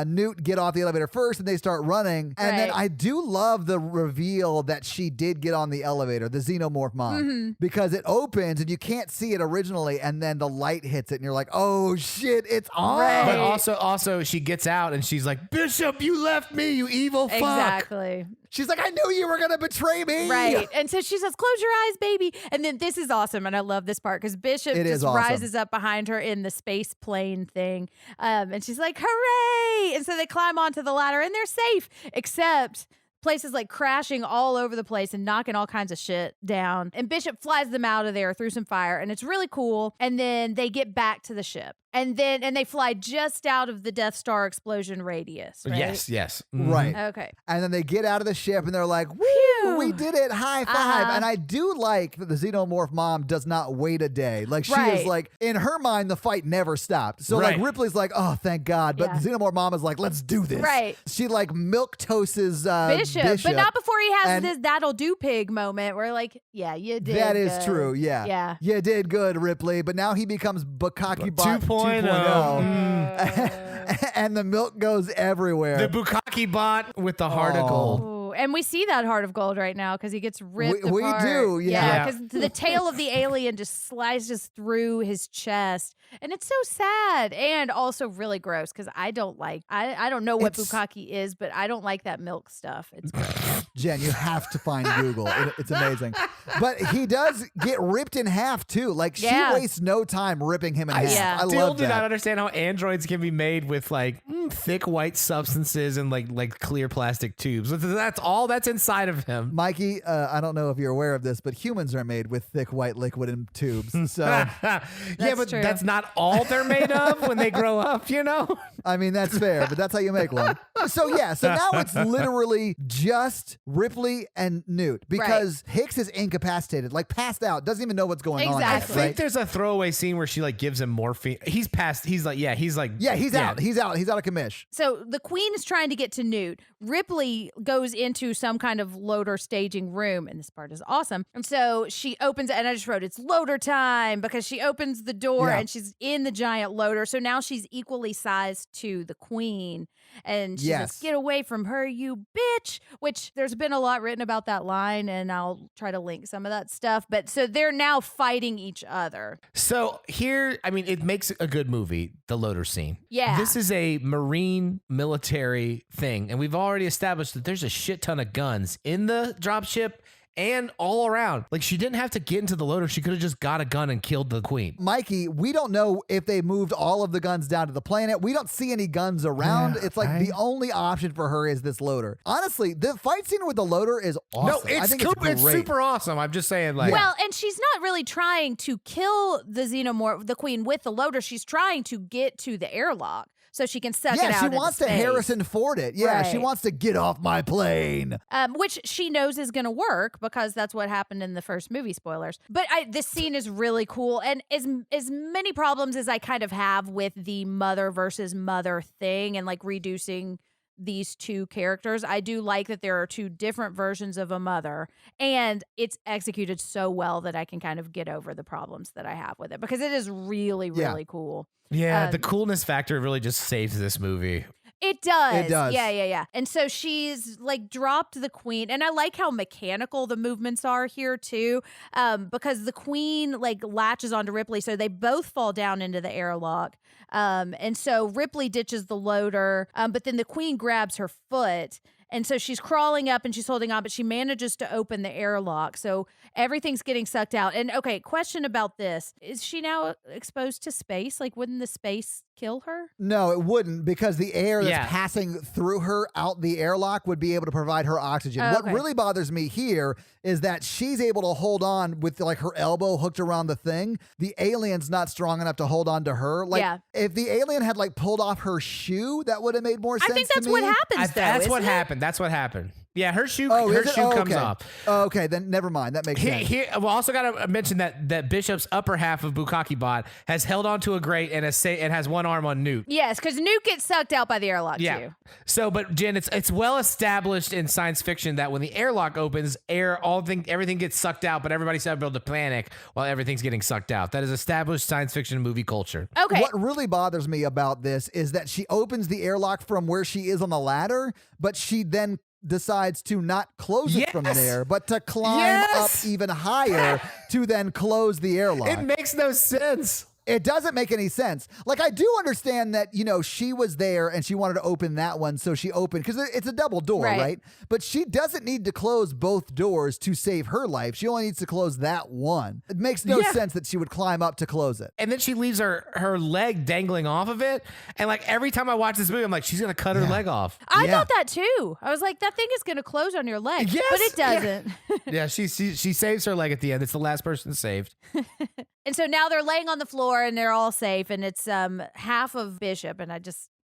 Newt get off the elevator first and they start running. And then Right. I do love the reveal that she did get on the elevator, the xenomorph mom, because it opens and you can't see it originally. And then the light hits it and you're like, oh shit, it's on. Right. But also she gets out and she's like, Bishop, you left me, you evil fuck. Exactly. She's like, I knew you were going to betray me. Right. And so she says, close your eyes, baby. And then this is awesome. And I love this part because Bishop It is just awesome. rises up behind her in the space plane thing. And she's like, hooray. And so they climb onto the ladder and they're safe, except places like crashing all over the place and knocking all kinds of shit down. And Bishop flies them out of there through some fire. And it's really cool. And then they get back to the ship. and they fly just out of the Death Star explosion radius. Right? Yes. Right. Okay. And then they get out of the ship and they're like, woo, we did it. High five. And I do like that the xenomorph mom does not wait a day. Like, she is like, in her mind, the fight never stopped. So like Ripley's like, oh, thank God. But the xenomorph mom is like, let's do this. Right. She like milquetoases Bishop. But not before he has this that'll do pig moment where like, yeah, you did. That good. is true. Yeah. Yeah. You did good, Ripley. But now he becomes Bukkake Bot 2.0. And the milk goes everywhere. The Bukkake Bot with the heart of gold. Ooh, and we see that heart of gold right now because he gets ripped We apart. do, yeah. Because the tail of the alien just slices through his chest. And it's so sad and also really gross because I don't know what bukkake is, but I don't like that milk stuff. It's gross. Jen, you have to find Google. It's amazing. But he does get ripped in half too. Like she wastes no time ripping him in half. Yeah. I Still love do that. not understand how androids can be made with like thick white substances and like clear plastic tubes. That's all that's inside of him. Mikey, I don't know if you're aware of this, but humans are made with thick white liquid in tubes. So Yeah, but true. that's not all they're made of when they grow up, you know? I mean, that's fair, but that's how you make one. So now it's literally just Ripley and Newt because Hicks is incapacitated, like passed out, doesn't even know what's going on. I yet, think right? there's a throwaway scene where she like gives him morphine. He's out. He's out. He's out. He's out of commish. So the queen is trying to get to Newt. Ripley goes into some kind of loader staging room, and this part is awesome. And so she opens it, and I just wrote, it's loader time, because she opens the door and she's in the giant loader. So now she's equally sized to the queen. And she says, get away from her, you bitch, which there's been a lot written about that line, and I'll try to link some of that stuff. But so they're now fighting each other. So here, I mean, it makes a good movie, the loader scene. Yeah. This is a Marine military thing, and we've already established that there's a shit ton of guns in the dropship and all around. Like, she didn't have to get into the loader. She could have just got a gun and killed the queen. Mikey, we don't know if they moved all of the guns down to the planet. We don't see any guns around. It's like the only option for her is this loader. Honestly, the fight scene with the loader is awesome. No, I think it's great. super awesome. I'm just saying, like, Well, and she's not really trying to kill the xenomorph, the queen, with the loader. She's trying to get to the airlock so she can suck it out. Yeah, she wants to Harrison Ford it. Yeah, she wants to get off my plane. Which she knows is going to work because that's what happened in the first movie. Spoilers. But this scene is really cool. And as many problems as I kind of have with the mother versus mother thing and like reducing these two characters, I do like that there are two different versions of a mother, and it's executed so well that I can kind of get over the problems that I have with it because it is really, really cool. Yeah, the coolness factor really just saves this movie. It does. It does. Yeah. And so she's like dropped the queen. And I like how mechanical the movements are here too. Because the queen like latches onto Ripley. So they both fall down into the airlock. And so Ripley ditches the loader. But then the queen grabs her foot. And so she's crawling up and she's holding on, but she manages to open the airlock. So everything's getting sucked out. And okay, question about this. Is she now exposed to space? Like, wouldn't the space kill her? No, it wouldn't, because the air that's passing through her out the airlock would be able to provide her oxygen. What really bothers me here is that she's able to hold on with like her elbow hooked around the thing. The alien's not strong enough to hold on to her. Like if the alien had like pulled off her shoe, that would have made more sense. I think that's what happens. That's what happened. That's what happened. Yeah, her shoe comes off. Oh, okay, then never mind. That makes sense. We also got to mention that Bishop's upper half of Bukkake Bot has held onto a grate and has one arm on Newt. Yes, because Newt gets sucked out by the airlock too. So, but Jen, it's well established in science fiction that when the airlock opens, everything gets sucked out, but everybody's able to panic while everything's getting sucked out. That is established science fiction movie culture. Okay. What really bothers me about this is that she opens the airlock from where she is on the ladder, but she then decides to not close it from there, but to climb up even higher to then close the airlock. It makes no sense. It doesn't make any sense. Like, I do understand that, she was there and she wanted to open that one, so she opened, because it's a double door, right? But she doesn't need to close both doors to save her life. She only needs to close that one. It makes no sense that she would climb up to close it. And then she leaves her leg dangling off of it. And like every time I watch this movie, I'm like, she's going to cut her leg off. I thought that too. I was like, that thing is going to close on your leg. Yes, but it doesn't. Yeah, she saves her leg at the end. It's the last person saved. And so now they're laying on the floor and they're all safe. And it's half of Bishop. And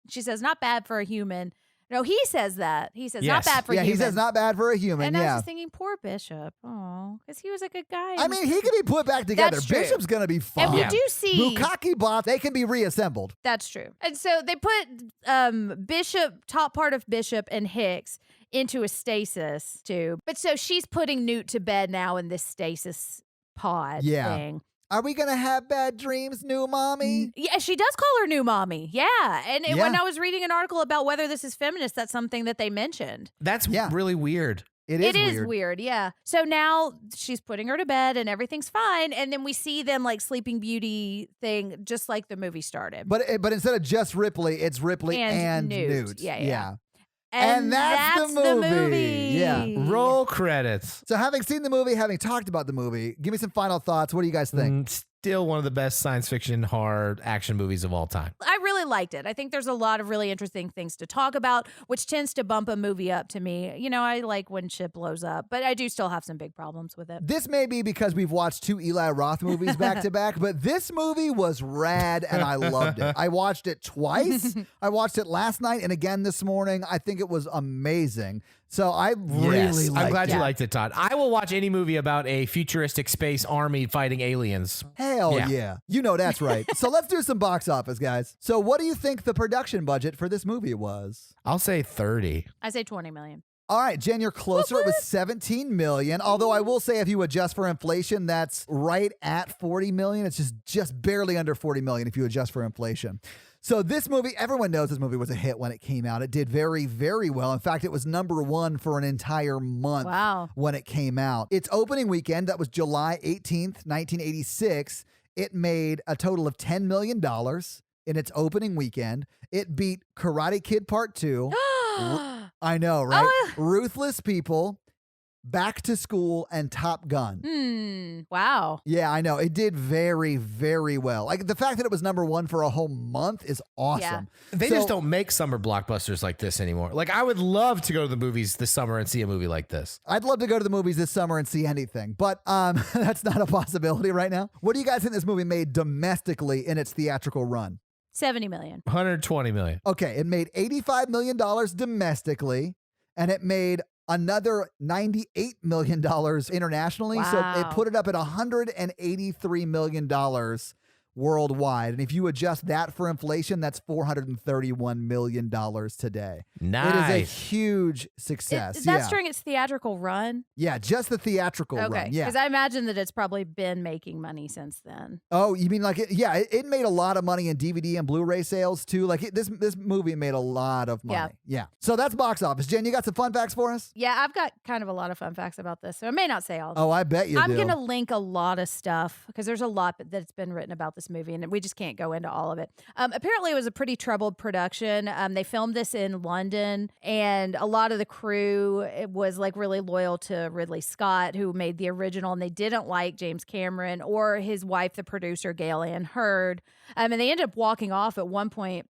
she says, not bad for a human. No, he says that. He says, Yes. not bad for a human. Yeah, he says not bad for a human. And I was yeah. just thinking, poor Bishop. Oh, because he was a good guy. I mean, he can be put back together. That's true. Bishop's going to be fine. And we do see Bukkake bots, they can be reassembled. That's true. And so they put Bishop, top part of Bishop and Hicks into a stasis tube. But so she's putting Newt to bed now in this stasis pod thing. Are we going to have bad dreams, new mommy? Yeah, she does call her new mommy. Yeah. And when I was reading an article about whether this is feminist, that's something that they mentioned. That's really weird. It is weird, yeah. So now she's putting her to bed and everything's fine. And then we see them like Sleeping Beauty thing, just like the movie started. But instead of just Ripley, it's Ripley and Newt. Yeah. And that's the movie. Yeah. Roll credits. So having seen the movie, having talked about the movie, give me some final thoughts. What do you guys think? Still one of the best science fiction horror action movies of all time. I really liked it. I think there's a lot of really interesting things to talk about, which tends to bump a movie up to me. You know, I like when shit blows up, but I do still have some big problems with it. This may be because we've watched 2 Eli Roth movies back to back, but this movie was rad and I loved it. I watched it twice. I watched it last night and again this morning. I think it was amazing. So I really liked it. I'm glad you liked it, Todd. I will watch any movie about a futuristic space army fighting aliens. Hell yeah. You know that's right. So let's do some box office, guys. So what do you think the production budget for this movie was? I'll say 30. I say 20 million. All right, Jen, you're closer. It was 17 million. Although I will say if you adjust for inflation, that's right at 40 million. It's just barely under 40 million if you adjust for inflation. So this movie, everyone knows this movie was a hit when it came out. It did very, very well. In fact, it was #1 for an entire month when it came out. Its opening weekend, that was July 18th, 1986, it made a total of $10 million in its opening weekend. It beat Karate Kid Part 2. I know, right? Ruthless People, Back to School, and Top Gun. Wow. Yeah, I know. It did very, very well. Like the fact that it was #1 for a whole month is awesome. Yeah. They just don't make summer blockbusters like this anymore. Like I would love to go to the movies this summer and see a movie like this. I'd love to go to the movies this summer and see anything, but that's not a possibility right now. What do you guys think this movie made domestically in its theatrical run? 70 million. 120 million. Okay, it made $85 million domestically, and it made another $98 million internationally. Wow. So it put it up at $183 million worldwide. And if you adjust that for inflation, that's $431 million today. Nice. It is a huge success. That's during its theatrical run? Yeah, just the theatrical run. Yeah. Because I imagine that it's probably been making money since then. Oh, you mean like it made a lot of money in DVD and Blu-ray sales too. Like this movie made a lot of money. Yeah. So that's box office. Jen, you got some fun facts for us? Yeah, I've got kind of a lot of fun facts about this, so I may not say all of them. Oh, I bet you do. I'm going to link a lot of stuff because there's a lot that's been written about this movie, and we just can't go into all of it. Apparently, it was a pretty troubled production. They filmed this in London, and a lot of the crew was like really loyal to Ridley Scott, who made the original, and they didn't like James Cameron or his wife, the producer, Gail Ann Hurd. And they ended up walking off at one point.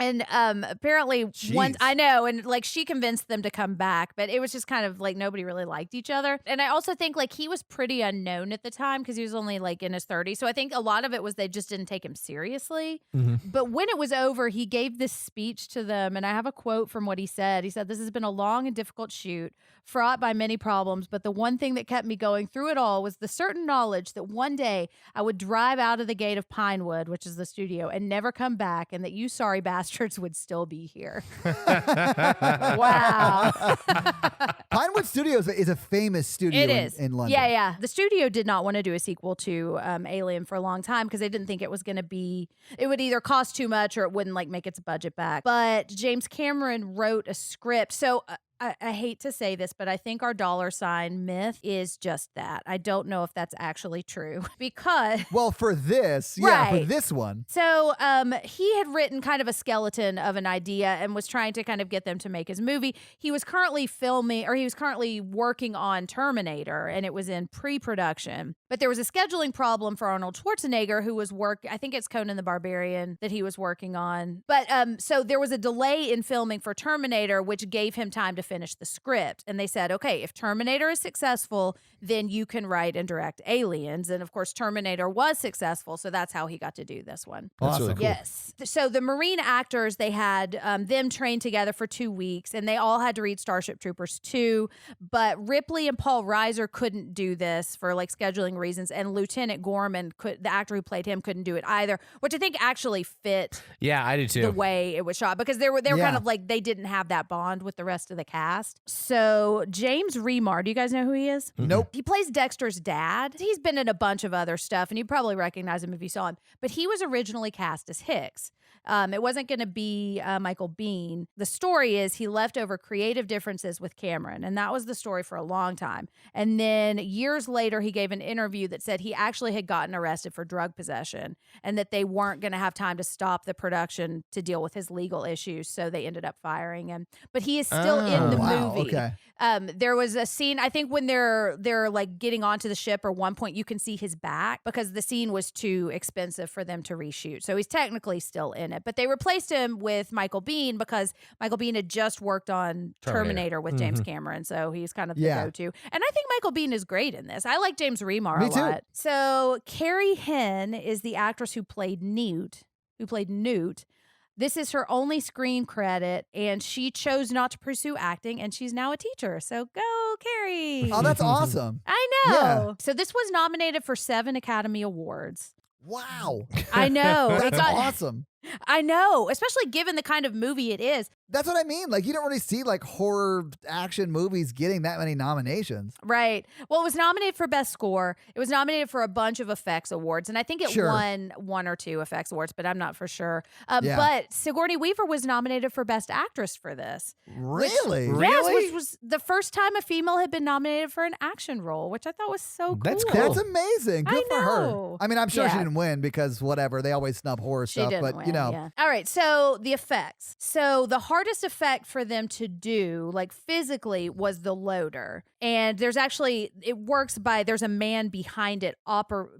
And apparently once I know, and like she convinced them to come back, but it was just kind of like nobody really liked each other. And I also think like he was pretty unknown at the time because he was only like in his 30s. So I think a lot of it was they just didn't take him seriously. But when it was over, he gave this speech to them. And I have a quote from what he said. He said, "This has been a long and difficult shoot, fraught by many problems. But the one thing that kept me going through it all was the certain knowledge that one day I would drive out of the gate of Pinewood, which is the studio, and never come back, and that you sorry bastards would still be here." Wow. Pinewood Studios is a famous studio in London. Yeah. The studio did not want to do a sequel to Alien for a long time because they didn't think it was going to be, it would either cost too much or it wouldn't like make its budget back. But James Cameron wrote a script. So I hate to say this, but I think our $ myth is just that. I don't know if that's actually true because... Well, for this, right. For this one. So he had written kind of a skeleton of an idea and was trying to kind of get them to make his movie. He was currently working on Terminator, and it was in pre-production. But there was a scheduling problem for Arnold Schwarzenegger, who was I think it's Conan the Barbarian that he was working on. But so there was a delay in filming for Terminator, which gave him time to finish the script. And they said, okay, if Terminator is successful, then you can write and direct Aliens. And of course, Terminator was successful, so that's how he got to do this one. That's really cool. Yes. So the Marine actors, they had them trained together for 2 weeks, and they all had to read Starship Troopers 2. But Ripley and Paul Reiser couldn't do this for like scheduling reasons, and Lieutenant Gorman, the actor who played him, couldn't do it either, which I think actually fit. Yeah, I do too. The way it was shot, because they were kind of like, they didn't have that bond with the rest of the cast. So James Remar, do you guys know who he is? Nope. He plays Dexter's dad. He's been in a bunch of other stuff, and you'd probably recognize him if you saw him. But he was originally cast as Hicks. It wasn't going to be Michael Biehn. The story is he left over creative differences with Cameron, and that was the story for a long time. And then years later, he gave an interview that said he actually had gotten arrested for drug possession, and that they weren't going to have time to stop the production to deal with his legal issues, so they ended up firing him. But he is still in the movie. Okay. There was a scene, I think, when they're like getting onto the ship, or one point you can see his back because the scene was too expensive for them to reshoot. So he's technically still in it. But they replaced him with Michael Biehn because Michael Biehn had just worked on Terminator with James Cameron. So he's kind of the go-to. And I think Michael Biehn is great in this. I like James Remar a lot. So Carrie Henn is the actress who played Newt. This is her only screen credit, and she chose not to pursue acting, and she's now a teacher. So go, Carrie. Oh, that's awesome. I know. Yeah. So this was nominated for 7 Academy Awards. Wow. I know. That's awesome. I know, especially given the kind of movie it is. That's what I mean. Like, you don't really see like horror action movies getting that many nominations. Right. Well, it was nominated for Best Score. It was nominated for a bunch of effects awards, and I think it won 1 or 2 effects awards, but I'm not for sure. But Sigourney Weaver was nominated for Best Actress for this. Really? Yes, which was the first time a female had been nominated for an action role, which I thought was so cool. That's cool. That's amazing. Good for her. I mean, I'm sure she Yeah. didn't win because whatever, they always snub horror She stuff, didn't but win, you know. yeah. All right, so the effects. So the hardest effect for them to do, like physically, was the loader. And there's actually, it works by, there's a man behind it,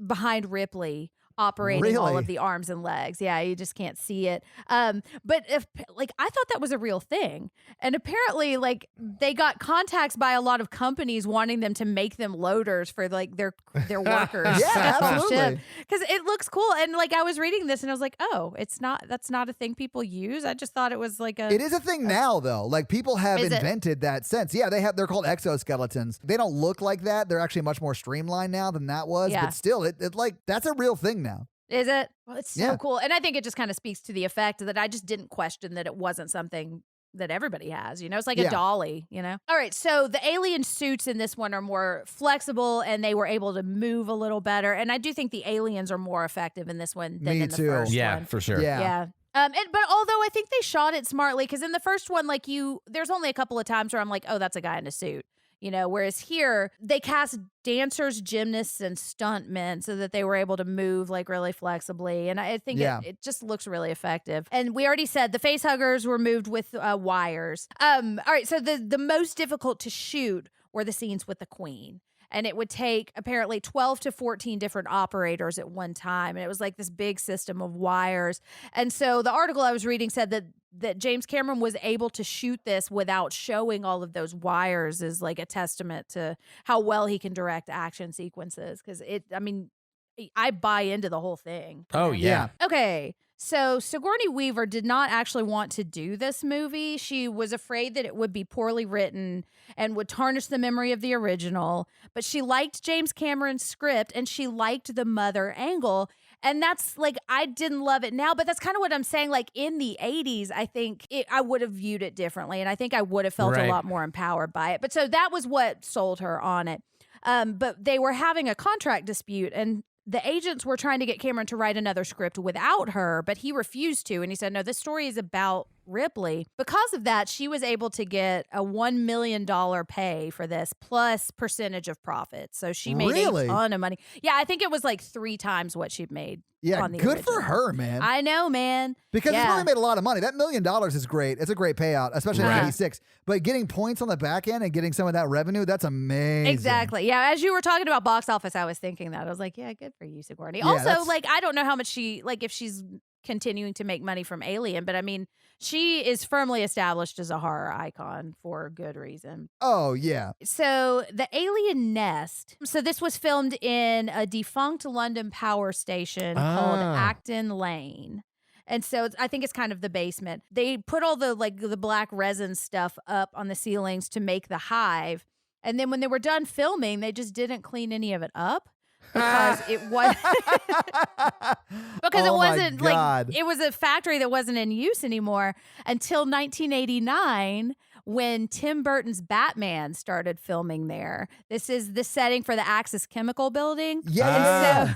behind Ripley, operating all of the arms and legs. Yeah, you just can't see it. But if, like, I thought that was a real thing. And apparently, like, they got contacts by a lot of companies wanting them to make them loaders for like their workers. Yeah, absolutely. Because it looks cool. And like, I was reading this and I was like, oh, that's not a thing people use. I just thought it was like It is a thing now, though. Like, people have invented that sense. Yeah, they're called exoskeletons. They don't look like that. They're actually much more streamlined now than that was. Yeah. But still, it like, that's a real thing now. Is it? Well, it's so Yeah. cool. And I think it just kind of speaks to the effect that I just didn't question that it wasn't something that everybody has, you know? It's like a dolly, you know? All right, so the alien suits in this one are more flexible, and they were able to move a little better. And I do think the aliens are more effective in this one than Me in the too. first Yeah, one. for sure. Yeah. But although I think they shot it smartly, because in the first one, like there's only a couple of times where I'm like, oh, that's a guy in a suit. You know, whereas here they cast dancers, gymnasts, and stuntmen so that they were able to move like really flexibly. And I think it just looks really effective. And we already said the face huggers were moved with wires. All right. So the most difficult to shoot were the scenes with the Queen. And it would take apparently 12 to 14 different operators at one time. And it was like this big system of wires. And so the article I was reading said that James Cameron was able to shoot this without showing all of those wires is like a testament to how well he can direct action sequences. Because I buy into the whole thing. Oh, yeah. Okay. So Sigourney Weaver did not actually want to do this movie. She was afraid that it would be poorly written and would tarnish the memory of the original. But she liked James Cameron's script, and she liked the mother angle. And that's like, I didn't love it now, but that's kind of what I'm saying. Like in the 80s, I think I would have viewed it differently. And I think I would have felt a lot more empowered by it. But so that was what sold her on it. But they were having a contract dispute, and the agents were trying to get Cameron to write another script without her, but he refused to. And he said, no, this story is about Ripley. Because of that, she was able to get a $1 million pay for this plus percentage of profits. So she made a ton of money. Yeah, I think it was like 3 times what she'd made. Yeah, on the good original. for her, man. I know, man. Because this movie made a lot of money. That $1 million is great. It's a great payout, especially in '86. But getting points on the back end and getting some of that revenue, that's amazing. Exactly. Yeah, as you were talking about box office, I was thinking that. I was like, yeah, good for you, Sigourney. Yeah, also, like, I don't know how much if she's continuing to make money from Alien, but I mean, She is firmly established as a horror icon for good reason. Oh, yeah. So the alien nest. So this was filmed in a defunct London power station called Acton Lane. And so I think it's kind of the basement. They put all the black resin stuff up on the ceilings to make the hive. And then when they were done filming, they just didn't clean any of it up. Because it was because it wasn't like it was a factory that wasn't in use anymore until 1989 when Tim Burton's Batman started filming there. This is the setting for the Axis Chemical Building. Yeah.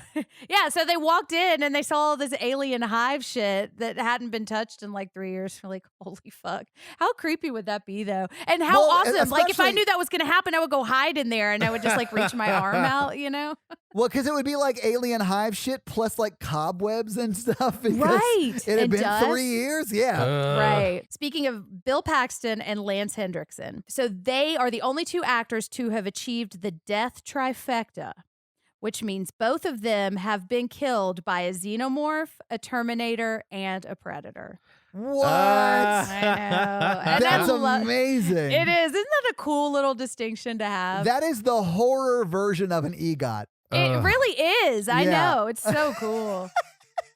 So they walked in and they saw all this alien hive shit that hadn't been touched in like 3 years. They're like, holy fuck. How creepy would that be though? And how awesome. Like if I knew that was going to happen, I would go hide in there and I would just like reach my arm out, you know? Well, because it would be like alien hive shit plus like cobwebs and stuff. Right. It had been 3 years. Yeah. Right. Speaking of Bill Paxton and Lance Hendrickson. So they are the only two actors to have achieved the death trifecta, which means both of them have been killed by a xenomorph, a Terminator, and a Predator. What? I know. And That's amazing. It is. Isn't that a cool little distinction to have? That is the horror version of an EGOT. It really is. I Yeah. know. It's so cool.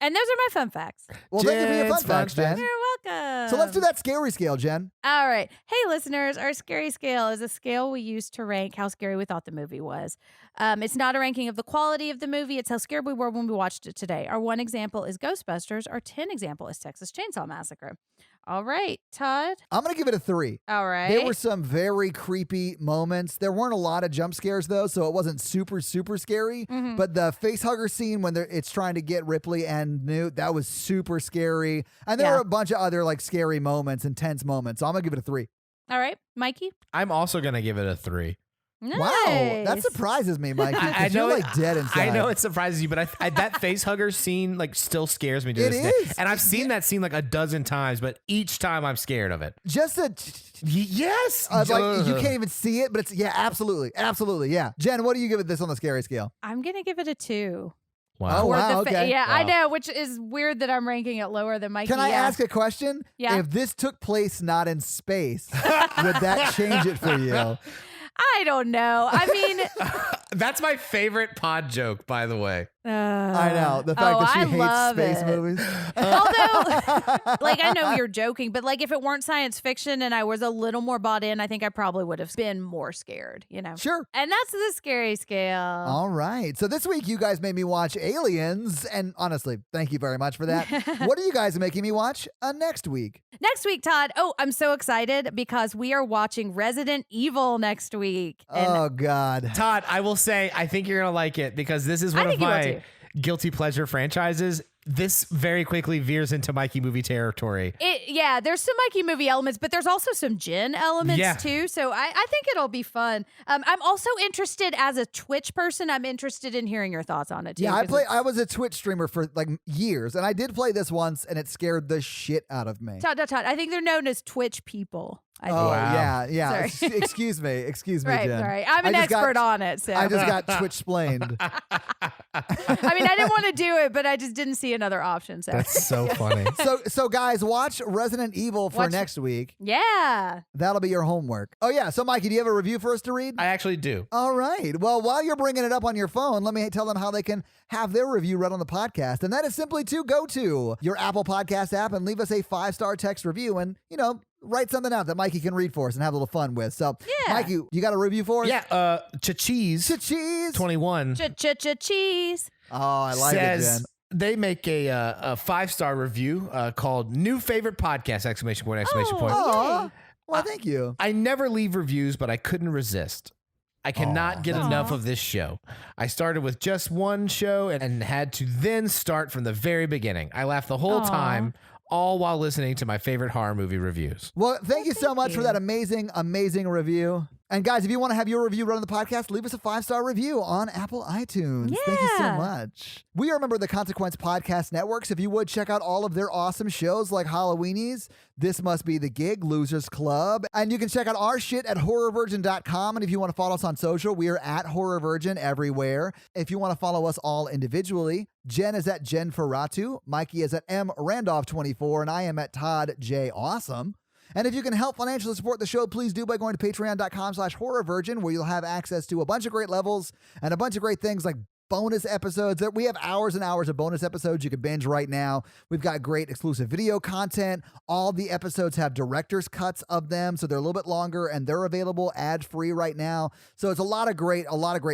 And those are my fun facts. Well, thank you for your fun facts, Jen. You're welcome. So let's do that scary scale, Jen. All right. Hey, listeners, our scary scale is a scale we use to rank how scary we thought the movie was. It's not a ranking of the quality of the movie. It's how scared we were when we watched it today. Our 1 example is Ghostbusters. Our 10 example is Texas Chainsaw Massacre. All right, Todd. I'm going to give it a 3. All right. There were some very creepy moments. There weren't a lot of jump scares, though, so it wasn't super, super scary. Mhm. But the face hugger scene when it's trying to get Ripley and Newt, that was super scary. And there were a bunch of other like scary moments, intense moments. So I'm going to give it a 3. All right, Mikey. I'm also going to give it a 3. Nice. Wow, that surprises me, Mikey. I You're know like dead inside. I know it surprises you, but I that face hugger scene like still scares me to It this day. is. And I've seen that scene like a dozen times, but each time I'm scared of it. Just a Yes. like you can't even see it, but it's absolutely, yeah. Jen, what do you give it this on the scary scale? I'm going to give it a 2. Wow. Oh, Or wow, the okay. Yeah, I Wow. know, which is weird that I'm ranking it lower than Mikey. Can I ask a question? Yeah. If this took place not in space, would that change it for you? I don't know. I mean, That's my favorite pod joke, by the way. I know. The fact that she I hates love space it. movies. Although, like, I know you're joking, but like, if it weren't science fiction and I was a little more bought in, I think I probably would have been more scared, you know? Sure. And that's the scary scale. All right. So this week you guys made me watch Aliens, and honestly, thank you very much for that. What are you guys making me watch next week? Next week, Todd. Oh, I'm so excited because we are watching Resident Evil next week. And Oh God. Todd, I will say, I think you're going to like it because this is one of think you will my guilty pleasure franchises. This very quickly veers into Mikey movie territory. there's some Mikey movie elements, but there's also some Jenn elements Yeah. too. So I think it'll be fun. I'm also interested as a Twitch person. I'm interested in hearing your thoughts on it too. Yeah, 'cause I was a Twitch streamer for like years, and I did play this once, and it scared the shit out of me. Todd. I think they're known as Twitch people. I think. Oh Wow. yeah. Sorry. Excuse me, Right, Jen. sorry. I'm an I just got- expert on it. So I just got Twitch splained. I mean, I didn't want to do it, but I just didn't see another option. So That's so funny. So guys, watch Resident Evil for Watch- next week. yeah. That'll be your homework. Oh yeah. So Mikey, do you have a review for us to read? I actually do. All right. Well, while you're bringing it up on your phone, let me tell them how they can have their review read on the podcast. And that is simply to go to your Apple Podcast app and leave us a 5-star text review and, write something out that Mikey can read for us and have a little fun with. So, Yeah. Mikey, you got a review for us? Yeah, Cha-Cheese Cheese. 21 Cheese. Oh, I like it, Jen. says they make a 5-star review called New Favorite Podcast, exclamation point. Aw. Well, thank you. I never leave reviews, but I couldn't resist. I cannot get enough Aw. of this show. I started with just one show and had to then start from the very beginning. I laughed the whole Aw. time, all while listening to my favorite horror movie reviews. Well, thank you so thank much for you. that amazing, amazing review. And guys, if you want to have your review run on the podcast, leave us a 5-star review on Apple iTunes. Thank you so Yeah. much. We are a member of the Consequence Podcast Network, so if you would check out all of their awesome shows like Halloweenies, This Must Be the Gig, Losers Club, and you can check out our shit at horrorvirgin.com. And if you want to follow us on social, we are at horrorvirgin everywhere. If you want to follow us all individually, Jen is at Jen Ferratu, Mikey is at M Randolph24, and I am at Todd J Awesome. And if you can help financially support the show, please do by going to patreon.com/horrorvirgin, where you'll have access to a bunch of great levels and a bunch of great things like bonus episodes. We have hours and hours of bonus episodes you can binge right now. We've got great exclusive video content. All the episodes have director's cuts of them, so they're a little bit longer and they're available ad-free right now. So it's a lot of great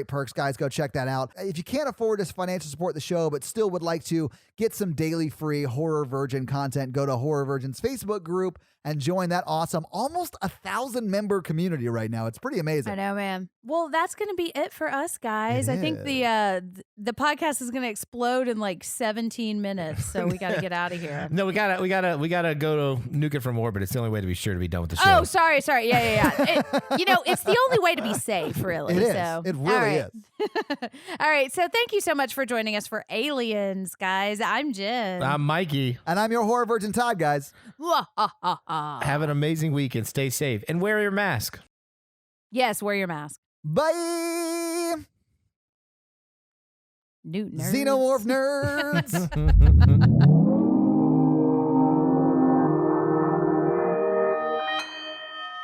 perks, guys. Go check that out. If you can't afford to financially support the show but still would like to get some daily free Horror Virgin content, go to Horror Virgin's Facebook group and join that awesome, almost 1,000 member community right now. It's pretty amazing. I know, man. Well, that's going to be it for us, guys. I think the podcast is going to explode in like 17 minutes, so we got to get out of here. No, we gotta go to nuke it from orbit. It's the only way to be sure to be done with the show. Oh, sorry. Yeah. It's the only way to be safe, really. It is. So, It really is. All right. So thank you so much for joining us for Aliens, guys. I'm Jen. I'm Mikey. And I'm your Horror Virgin Todd, guys. Have an amazing week and stay safe and wear your mask. Yes, wear your mask. Bye. Newt nerds. Xenomorph nerds.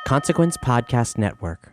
Consequence Podcast Network.